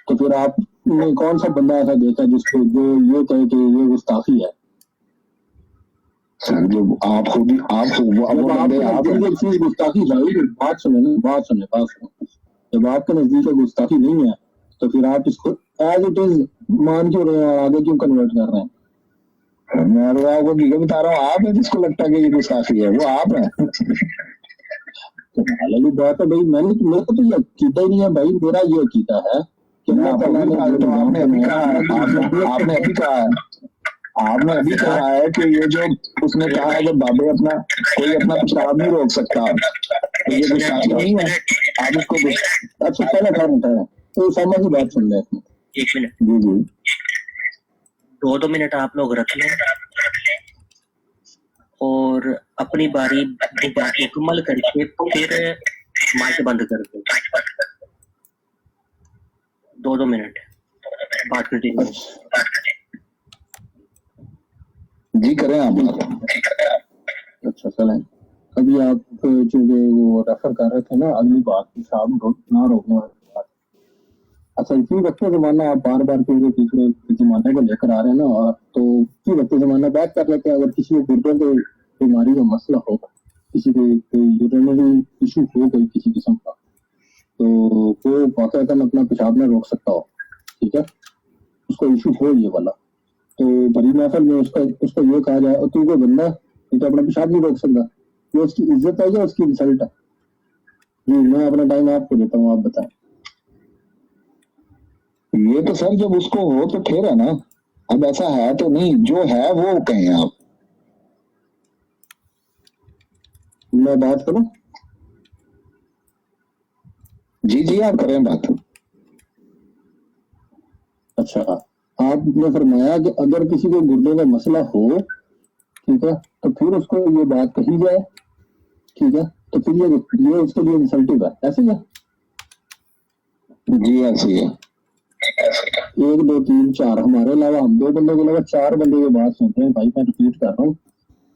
Speaker 10: تو پھر آپ نے کون سا بندہ ایسا دیکھا جس کو جو یہ کہے کہ یہ گستاخی ہے؟ سر جو آپ خود چیز گستاخی ہے, بات سنیں. جب آپ کے نزدیک گستاخی نہیں ہے تو پھر آپ اس کو ایز اٹ از مان کیوں رہے ہیں اور آگے کیوں کنورٹ کر رہے ہیں؟ میں تو آپ کو بتا رہا ہوں, آپ ہیں جس کو لگتا ہے کہ یہ گستاخی ہے, وہ آپ ہیں. والی بات ہے بھائی, میرے کو تو یہ عقیدہ ہی نہیں ہے بھائی. میرا یہ عقیدہ ہے کہ آپ نے ابھی کہا ہے کہ یہ جو اس نے کہا ہے کہ بابے کوئی اپنا پیشاب نہیں روک سکتا, تو یہ گستاخی نہیں ہے. آپ اس کو اچھا پہلے خیر ہے تو سامنے کی بات سن لیں.
Speaker 20: ایک منٹ,
Speaker 10: جی
Speaker 20: 2 منٹ آپ لوگ رکھ لیں اور اپنی باری بات مکمل کر کے پھر مائک بند کر دیں. 2 منٹ بات کنٹینیو.
Speaker 10: جی کریں آپ. اچھا چلیں, ابھی آپ چونکہ وہ ریفر کر رہے تھے نا اگلی بات کی, صاحب نہ روکنے والی بات. اچھا اسی وقت زمانہ آپ بار بار پچھلے زمانے کو لے کر آ رہے ہیں نا, تو اسی وقت زمانہ بات کر لیتے ہیں. اگر کسی کو گردوں کے بیماری کا مسئلہ ہو, کسی کو یورینری ایشو ہو کوئی کسی قسم کا, تو وہ باقاعدہ اپنا پیشاب نہ روک سکتا ہو, ٹھیک ہے, اس کو ایشو ہو یہ والا, تو بڑی محفل میں اس کو یہ کہا جائے تو کوئی بندہ یہ تو اپنا پیشاب نہیں روک سکتا, یہ اس کی عزت ہے یا اس کی انسلٹ ہے؟ جی میں اپنا ٹائم آپ کو دیتا ہوں, آپ بتائیں. یہ تو سر جب اس کو ہو تو پھر ہے نا, اب ایسا ہے تو نہیں, جو ہے وہ کہیں آپ. میں بات کروں؟ جی آپ کریں بات. اچھا, آپ نے فرمایا کہ اگر کسی کو گردوں کا مسئلہ ہو, ٹھیک ہے, تو پھر اس کو یہ بات کہی جائے, ٹھیک ہے, تو پھر یہ اس کے لیے انسلٹیو ہے, ایسے ہی ہے؟ جی ایسے ہی ہے. 1 2 3 4 ہمارے علاوہ ہم 2 بندوں کے علاوہ 4 بندے یہ بات سنتے ہیں. بھائی میں ریپیٹ کر رہا ہوں,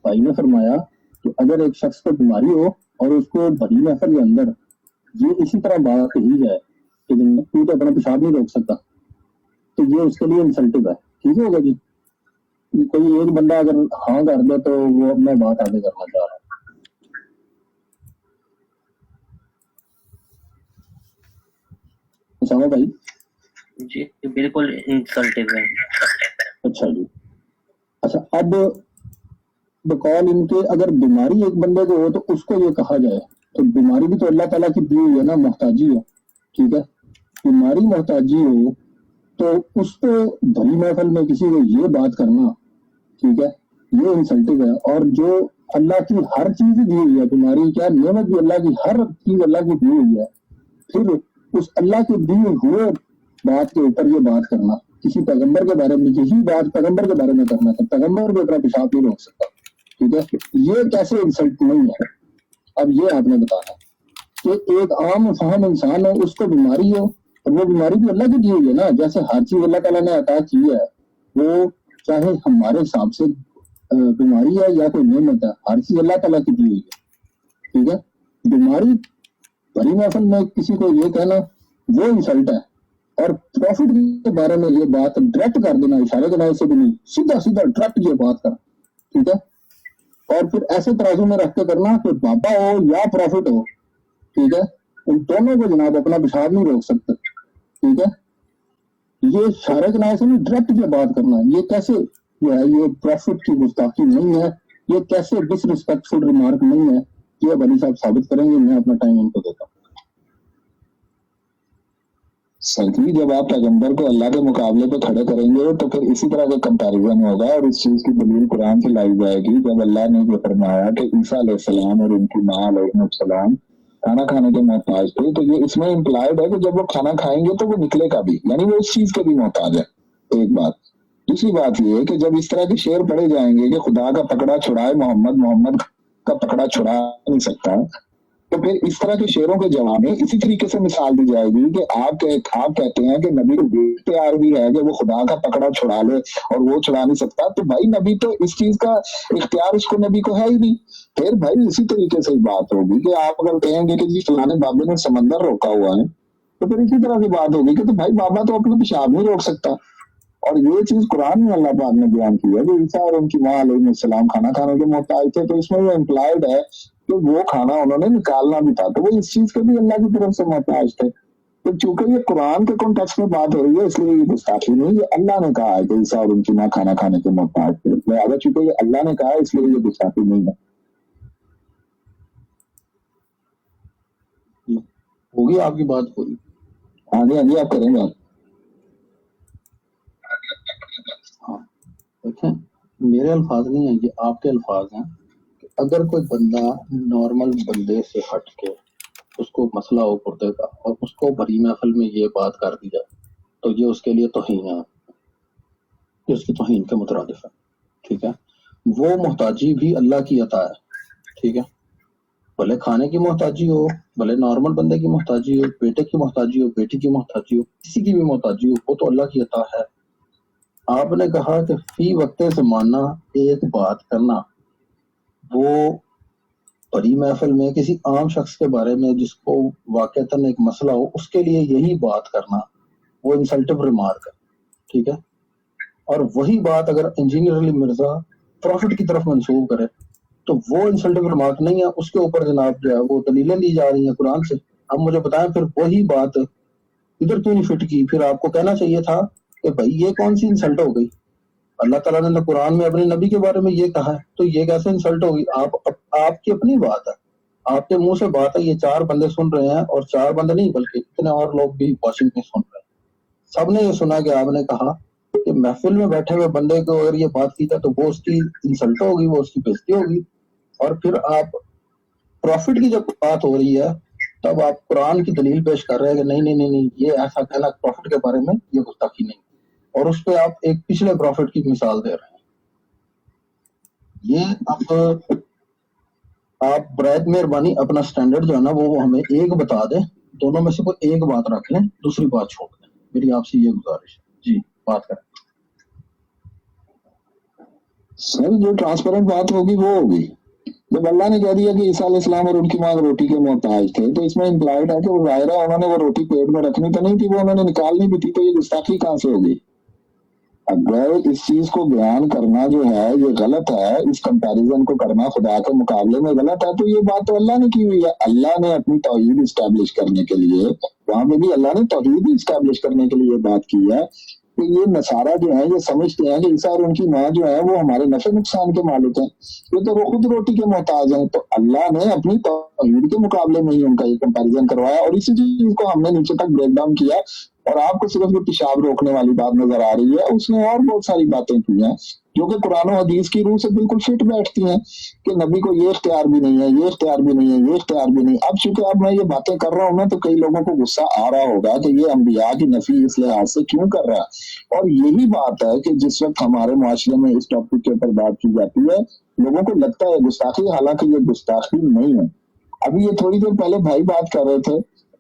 Speaker 10: بھائی نے فرمایا کہ اگر ایک شخص کو بیماری ہو اور اس کو بڑی محفل کے اندر یہ اسی طرح بات کہی جائے کہ تو اپنا پیشاب نہیں روک سکتا, تو یہ اس کے لیے انسلٹیو ہے, ٹھیک ہوگا جی؟ کوئی ایک بندہ اگر ہاں کر دے تو وہ میں بات آگے کرنا چاہ رہا ہوں. اسامہ بھائی
Speaker 20: جی بالکل انسلٹیو ہے.
Speaker 10: اچھا جی, اچھا اب بقول ان کے اگر بیماری ایک بندے کو ہو تو اس کو یہ کہا جائے, تو بیماری بھی تو اللہ تعالیٰ کی دی ہوئی ہے نا, محتاجی ہے, ٹھیک ہے, بیماری محتاجی ہو تو اس کو بڑی محفل میں کسی کو یہ بات کرنا, ٹھیک ہے, یہ انسلٹیو ہے. اور جو اللہ کی ہر چیز دی ہوئی ہے, بیماری کیا نعمت بھی اللہ کی, ہر چیز اللہ کی دی ہوئی ہے, پھر اس اللہ کے دیے ہوئے بات کے اوپر یہ بات کرنا, کسی پیغمبر کے بارے میں کسی بات پیغمبر کے بارے میں کرنا, تو پیغمبر بھی اپنا پیشاب نہیں روک سکتا, ٹھیک ہے, یہ کیسے انسلٹ نہیں ہے؟ اب یہ آپ نے بتانا کہ ایک عام فہم انسان ہے, اس کو بیماری ہو, اور وہ بیماری بھی اللہ کی دی ہوئی ہے نا, جیسے ہر چیز اللہ تعالیٰ نے عطا کی ہے, وہ چاہے ہمارے حساب سے بیماری ہے یا کوئی نعمت ہے، ہر چیز اللہ تعالیٰ کی دی ہوئی ہے، ٹھیک ہے. بیماری بڑی محفل میں کسی کو یہ کہنا وہ انسلٹ ہے، اور پروفٹ کے بارے میں یہ بات ڈائریکٹ کر دینا اشارے کے نام سے بھی نہیں، سیدھا سیدھا ڈائریکٹ یہ بات کر، ٹھیک ہے. اور پھر ایسے ترازو میں رکھ کے کرنا کہ بابا ہو یا پروفٹ ہو، ٹھیک ہے، ان دونوں کو جناب اپنا پیشاب نہیں روک سکتے، ٹھیک ہے. یہ اشارے کے نام سے نہیں، ڈائریکٹ یہ بات کرنا، یہ کیسے جو ہے یہ پروفٹ کی گستاخی نہیں ہے، یہ کیسے ڈس ریسپیکٹفل ریمارک نہیں ہے، یہ بلی صاحب ثابت کریں گے. میں اپنا ٹائم ان کو دیتا ہوں. سنگی جب آپ پیغمبر کو اللہ کے مقابلے پہ کھڑے کریں گے تو پھر اسی طرح کا کمپیریزن ہوگا، اور اس چیز کی دلیل قرآن سے لائی جائے گی. جب اللہ نے یہ فرمایا کہ عیسیٰ علیہ السلام اور ان کی ماں علیہ السلام کھانا کھانے کے محتاج تھے، تو یہ اس میں امپلائڈ ہے کہ جب وہ کھانا کھائیں گے تو وہ نکلے کا بھی، یعنی وہ اس چیز کے بھی محتاج ہے. ایک بات. دوسری بات یہ ہے کہ جب اس طرح کے شعر پڑھے جائیں گے کہ خدا کا پکڑا چھڑائے محمد، محمد کا پکڑا چھڑا نہیں سکتا، تو پھر اس طرح کے شعروں کے جواب میں اسی طریقے سے مثال دی جائے گی کہ آپ کہتے ہیں کہ نبی کو اختیار بھی ہے کہ وہ خدا کا پکڑا چھڑا لے اور وہ چھڑا نہیں سکتا، تو بھائی نبی تو اس چیز کا اختیار اس کو نبی کو ہے ہی نہیں. پھر بھائی اسی طریقے سے بات ہوگی کہ آپ اگر کہیں گے کہ جی فلانے بابے نے سمندر روکا ہوا ہے، تو پھر اسی طرح کی بات ہوگی کہ تو بھائی بابا تو اپنا پیشاب نہیں روک سکتا. اور یہ چیز قرآن میں اللہ پاک نے بیان کی ہے کہ عیسیٰ اور ان کی ماں علیہ السلام کھانا کھانے کے محتاج تھے، تو اس میں یہ امپلائڈ ہے کہ وہ کھانا انہوں نے نکالنا بھی تھا، تو وہ اس چیز کے بھی اللہ کی طرف سے محتاج تھے. تو چونکہ یہ قرآن کے کانٹیکسٹ میں بات ہو رہی ہے، اس لیے یہ گستاخی نہیں، یہ اللہ نے کہا ہے کہ عیسیٰ اور ان کی ماں کھانا کھانے کے محتاج تھے، لہٰذا چونکہ یہ اللہ نے کہا ہے اس لیے یہ گستاخی نہیں ہے. ہوگی آپ کی بات پوری؟ ہاں جی آپ کریں گے. ہاں دیکھیں، میرے الفاظ نہیں ہیں، یہ آپ کے الفاظ ہیں. اگر کوئی بندہ نارمل بندے سے ہٹ کے اس کو مسئلہ ہو پڑے گا اور اس کو بڑی محفل میں یہ بات کر دی جائے تو یہ اس کے لیے توہین ہے، یہ اس کی توہین کے مترادف ہے، ٹھیک ہے. وہ محتاجی بھی اللہ کی عطا ہے، ٹھیک ہے، بھلے کھانے کی محتاجی ہو، بھلے نارمل بندے کی محتاجی ہو، بیٹے کی محتاجی ہو، بیٹی کی محتاجی ہو، کسی کی بھی محتاجی ہو، وہ تو اللہ کی عطا ہے. آپ نے کہا کہ فی وقت سے ماننا، ایک بات کرنا، وہ بڑی محفل میں کسی عام شخص کے بارے میں جس کو واقعتاً ایک مسئلہ ہو اس کے لیے یہی بات کرنا وہ انسلٹیو ریمارک ہے، ٹھیک ہے. اور وہی بات اگر انجینئر علی مرزا پروفٹ کی طرف منسوب کرے تو وہ انسلٹیو ریمارک نہیں ہے، اس کے اوپر جناب جو ہے وہ دلیلیں دی جا رہی ہیں قرآن سے. اب مجھے بتائیں پھر وہی بات ادھر کیوں نہیں فٹ کی؟ پھر آپ کو کہنا چاہیے تھا کہ بھائی یہ کون سی انسلٹ ہو گئی، اللہ تعالیٰ نے قرآن میں اپنے نبی کے بارے میں یہ کہا ہے تو یہ کیسے انسلٹ ہوگی؟ آپ کی اپنی بات ہے، آپ کے منہ سے بات ہے، یہ 4 بندے سن رہے ہیں، اور 4 بندے نہیں بلکہ اتنے اور لوگ بھی واچنگ میں سن رہے ہیں. سب نے یہ سنا کہ آپ نے کہا کہ محفل میں بیٹھے ہوئے بندے کو اگر یہ بات کی جائے تو وہ اس کی انسلٹ ہوگی، وہ اس کی بےزتی ہوگی. اور پھر آپ پروفٹ کی جب بات ہو رہی ہے تب آپ قرآن کی دلیل پیش کر رہے ہیں کہ نہیں یہ ایسا کہنا پروفٹ کے بارے میں یہ گستاخی نہیں، اور اس پہ آپ ایک پچھلے پروفٹ کی مثال دے رہے ہیں. یہ اب آپ برائے مہربانی اپنا سٹینڈرڈ جو ہے نا وہ ہمیں ایک بتا دیں، دونوں میں سے کوئی ایک بات رکھ لیں، دوسری بات چھوڑ دیں. میری آپ سے یہ گزارش ہے. جی بات کریں. سر جو ٹرانسپیرنٹ بات ہوگی وہ ہوگی. جب اللہ نے کہہ دیا کہ عیسیٰ علیہ السلام اور ان کی ماں روٹی کے محتاج تھے تو اس میں امپلائڈ ہے کہ وہ ظاہر ہے انہوں نے وہ روٹی پیٹ میں رکھنی تو نہیں تھی، وہ انہوں نے نکالنی بھی تھی، تو یہ گستاخی کہاں سے ہوگی؟ اگر اس چیز کو بیان کرنا جو ہے یہ غلط ہے، اس کمپیریزن کو کرنا خدا کے مقابلے میں غلط ہے، تو یہ بات تو اللہ نے کی ہوئی ہے. اللہ نے اپنی توحید اسٹیبلش کرنے کے لیے، وہاں پہ بھی اللہ نے توحید اسٹیبلش کرنے کے لیے بات کی ہے کہ یہ نصارہ جو ہیں یہ سمجھتے ہیں کہ عیسیٰ اور ان کی ماں جو ہے وہ ہمارے نفع نقصان کے مالک ہیں، یہ تو وہ خود روٹی کے محتاج ہیں. تو اللہ نے اپنی توحید کے مقابلے میں ہی ان کا یہ کمپیریزن کروایا، اور اسی چیز کو ہم نے نیچے تک بریک ڈاؤن کیا. اور آپ کو صرف یہ پیشاب روکنے والی بات نظر آ رہی ہے، اس نے اور بہت ساری باتیں کی ہیں جو کہ قرآن و حدیث کی روح سے بالکل فٹ بیٹھتی ہیں کہ نبی کو یہ اختیار بھی نہیں ہے، یہ اختیار بھی نہیں ہے، یہ اختیار بھی نہیں. اب چونکہ اب میں یہ باتیں کر رہا ہوں نا تو کئی لوگوں کو غصہ آ رہا ہوگا کہ یہ انبیاء کی نفی اس لحاظ سے کیوں کر رہا ہے. اور یہی بات ہے کہ جس وقت ہمارے معاشرے میں اس ٹاپک کے اوپر بات کی جاتی ہے لوگوں کو لگتا ہے گستاخی، حالانکہ یہ گستاخی نہیں ہے. ابھی یہ تھوڑی دیر پہلے بھائی بات کر رہے تھے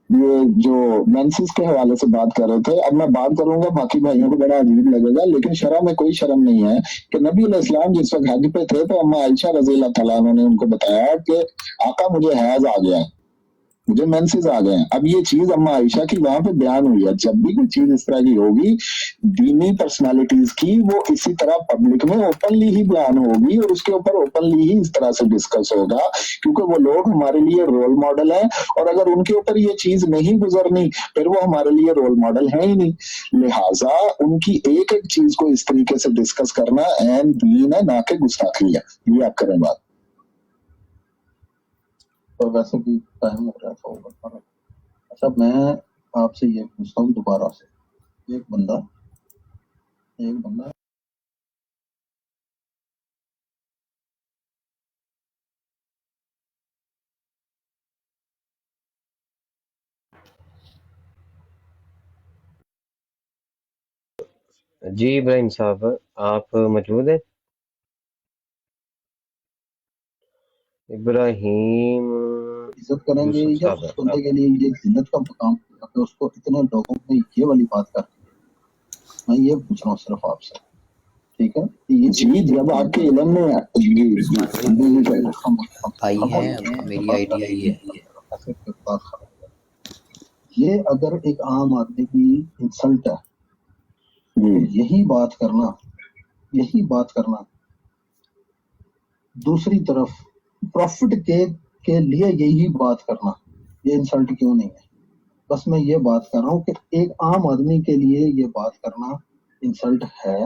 Speaker 10: ये जो मेंसेस के हवाले से बात कर रहे थे, अब मैं बात करूंगा, बाकी भाइयों को बड़ा अजीब लगेगा, लेकिन शरह में कोई शर्म नहीं है कि नबी अलैहिस्सलाम जिस वक्त हज पे थे तो अम्मा आयशा रज़ी अल्लाह तआला अन्हा ने उनको बताया कि आका मुझे हैज आ गया है, मुझे मेंसेस आ गए हैं। अब ये चीज अम्मा आयशा की वहां पे बयान हुई है। जब भी कोई चीज इस तरह की होगी दीनी पर्सनालिटीज की, वो इसी तरह पब्लिक में ओपनली ही बयान होगी और उसके ऊपर ओपनली ही इस तरह से डिस्कस होगा, क्योंकि वो लोग हमारे लिए रोल मॉडल हैं और अगर उनके ऊपर ये चीज नहीं गुजरनी फिर वो हमारे लिए रोल मॉडल है ही नहीं। लिहाजा उनकी एक एक चीज को इस तरीके से डिस्कस करना एंड दीन है, ना कि गुस्ताखी है। ये आप करें बात।
Speaker 21: तो वैसे भी टाइम हो रहा था। अच्छा, मैं आपसे ये पूछता हूँ दोबारा से, एक बंदा
Speaker 15: जी इब्राहिम साहब, आप मौजूद हैं? इब्राहिम
Speaker 21: इज्जत करेंगे या उस बंदे के लिए ये जिल्लत का मकाम होगा कि उसको इतने लोगों में ये वाली बात कर, मैं ये पूछ रहा हूँ सिर्फ आपसे, ठीक है? ये
Speaker 10: जी जब आपके इल्म में
Speaker 16: भाई है, मेरी आइडिया ये है।
Speaker 21: ये अगर एक आम आदमी की इंसल्ट है, यही बात करना दूसरी तरफ प्रॉफिट के लिए यही बात करना, ये इंसल्ट क्यों नहीं है? बस मैं ये बात कर रहा हूँ कि एक आम आदमी के लिए ये बात करना इंसल्ट है,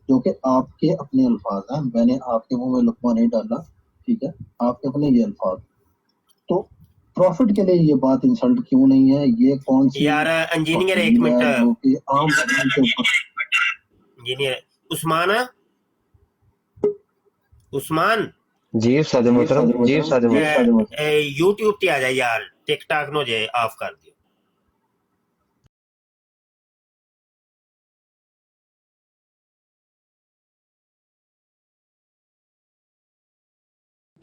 Speaker 21: जो कि आपके अपने अल्फाज हैं, मैंने आपके मुंह में लुक्मा नहीं डाला, ठीक है? आपके अपने ये अल्फाज, तो प्रॉफिट के लिए ये बात इंसल्ट क्यों नहीं है? ये कौन सी
Speaker 2: यार इंजीनियर एक मिनट,
Speaker 21: जो कि आम आदमी के ऊपर।
Speaker 2: इंजीनियर उस्मान
Speaker 15: जी उस्ताद मोहतरम, जी उस्ताद मोहतरम।
Speaker 2: यूट्यूब पे आ जा यार, टिकटॉक नो जे ऑफ कर दियो।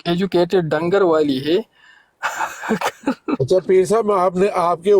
Speaker 22: एजुकेटेड डंगर वाली है।
Speaker 9: अच्छा पीर साहब, आपने आपके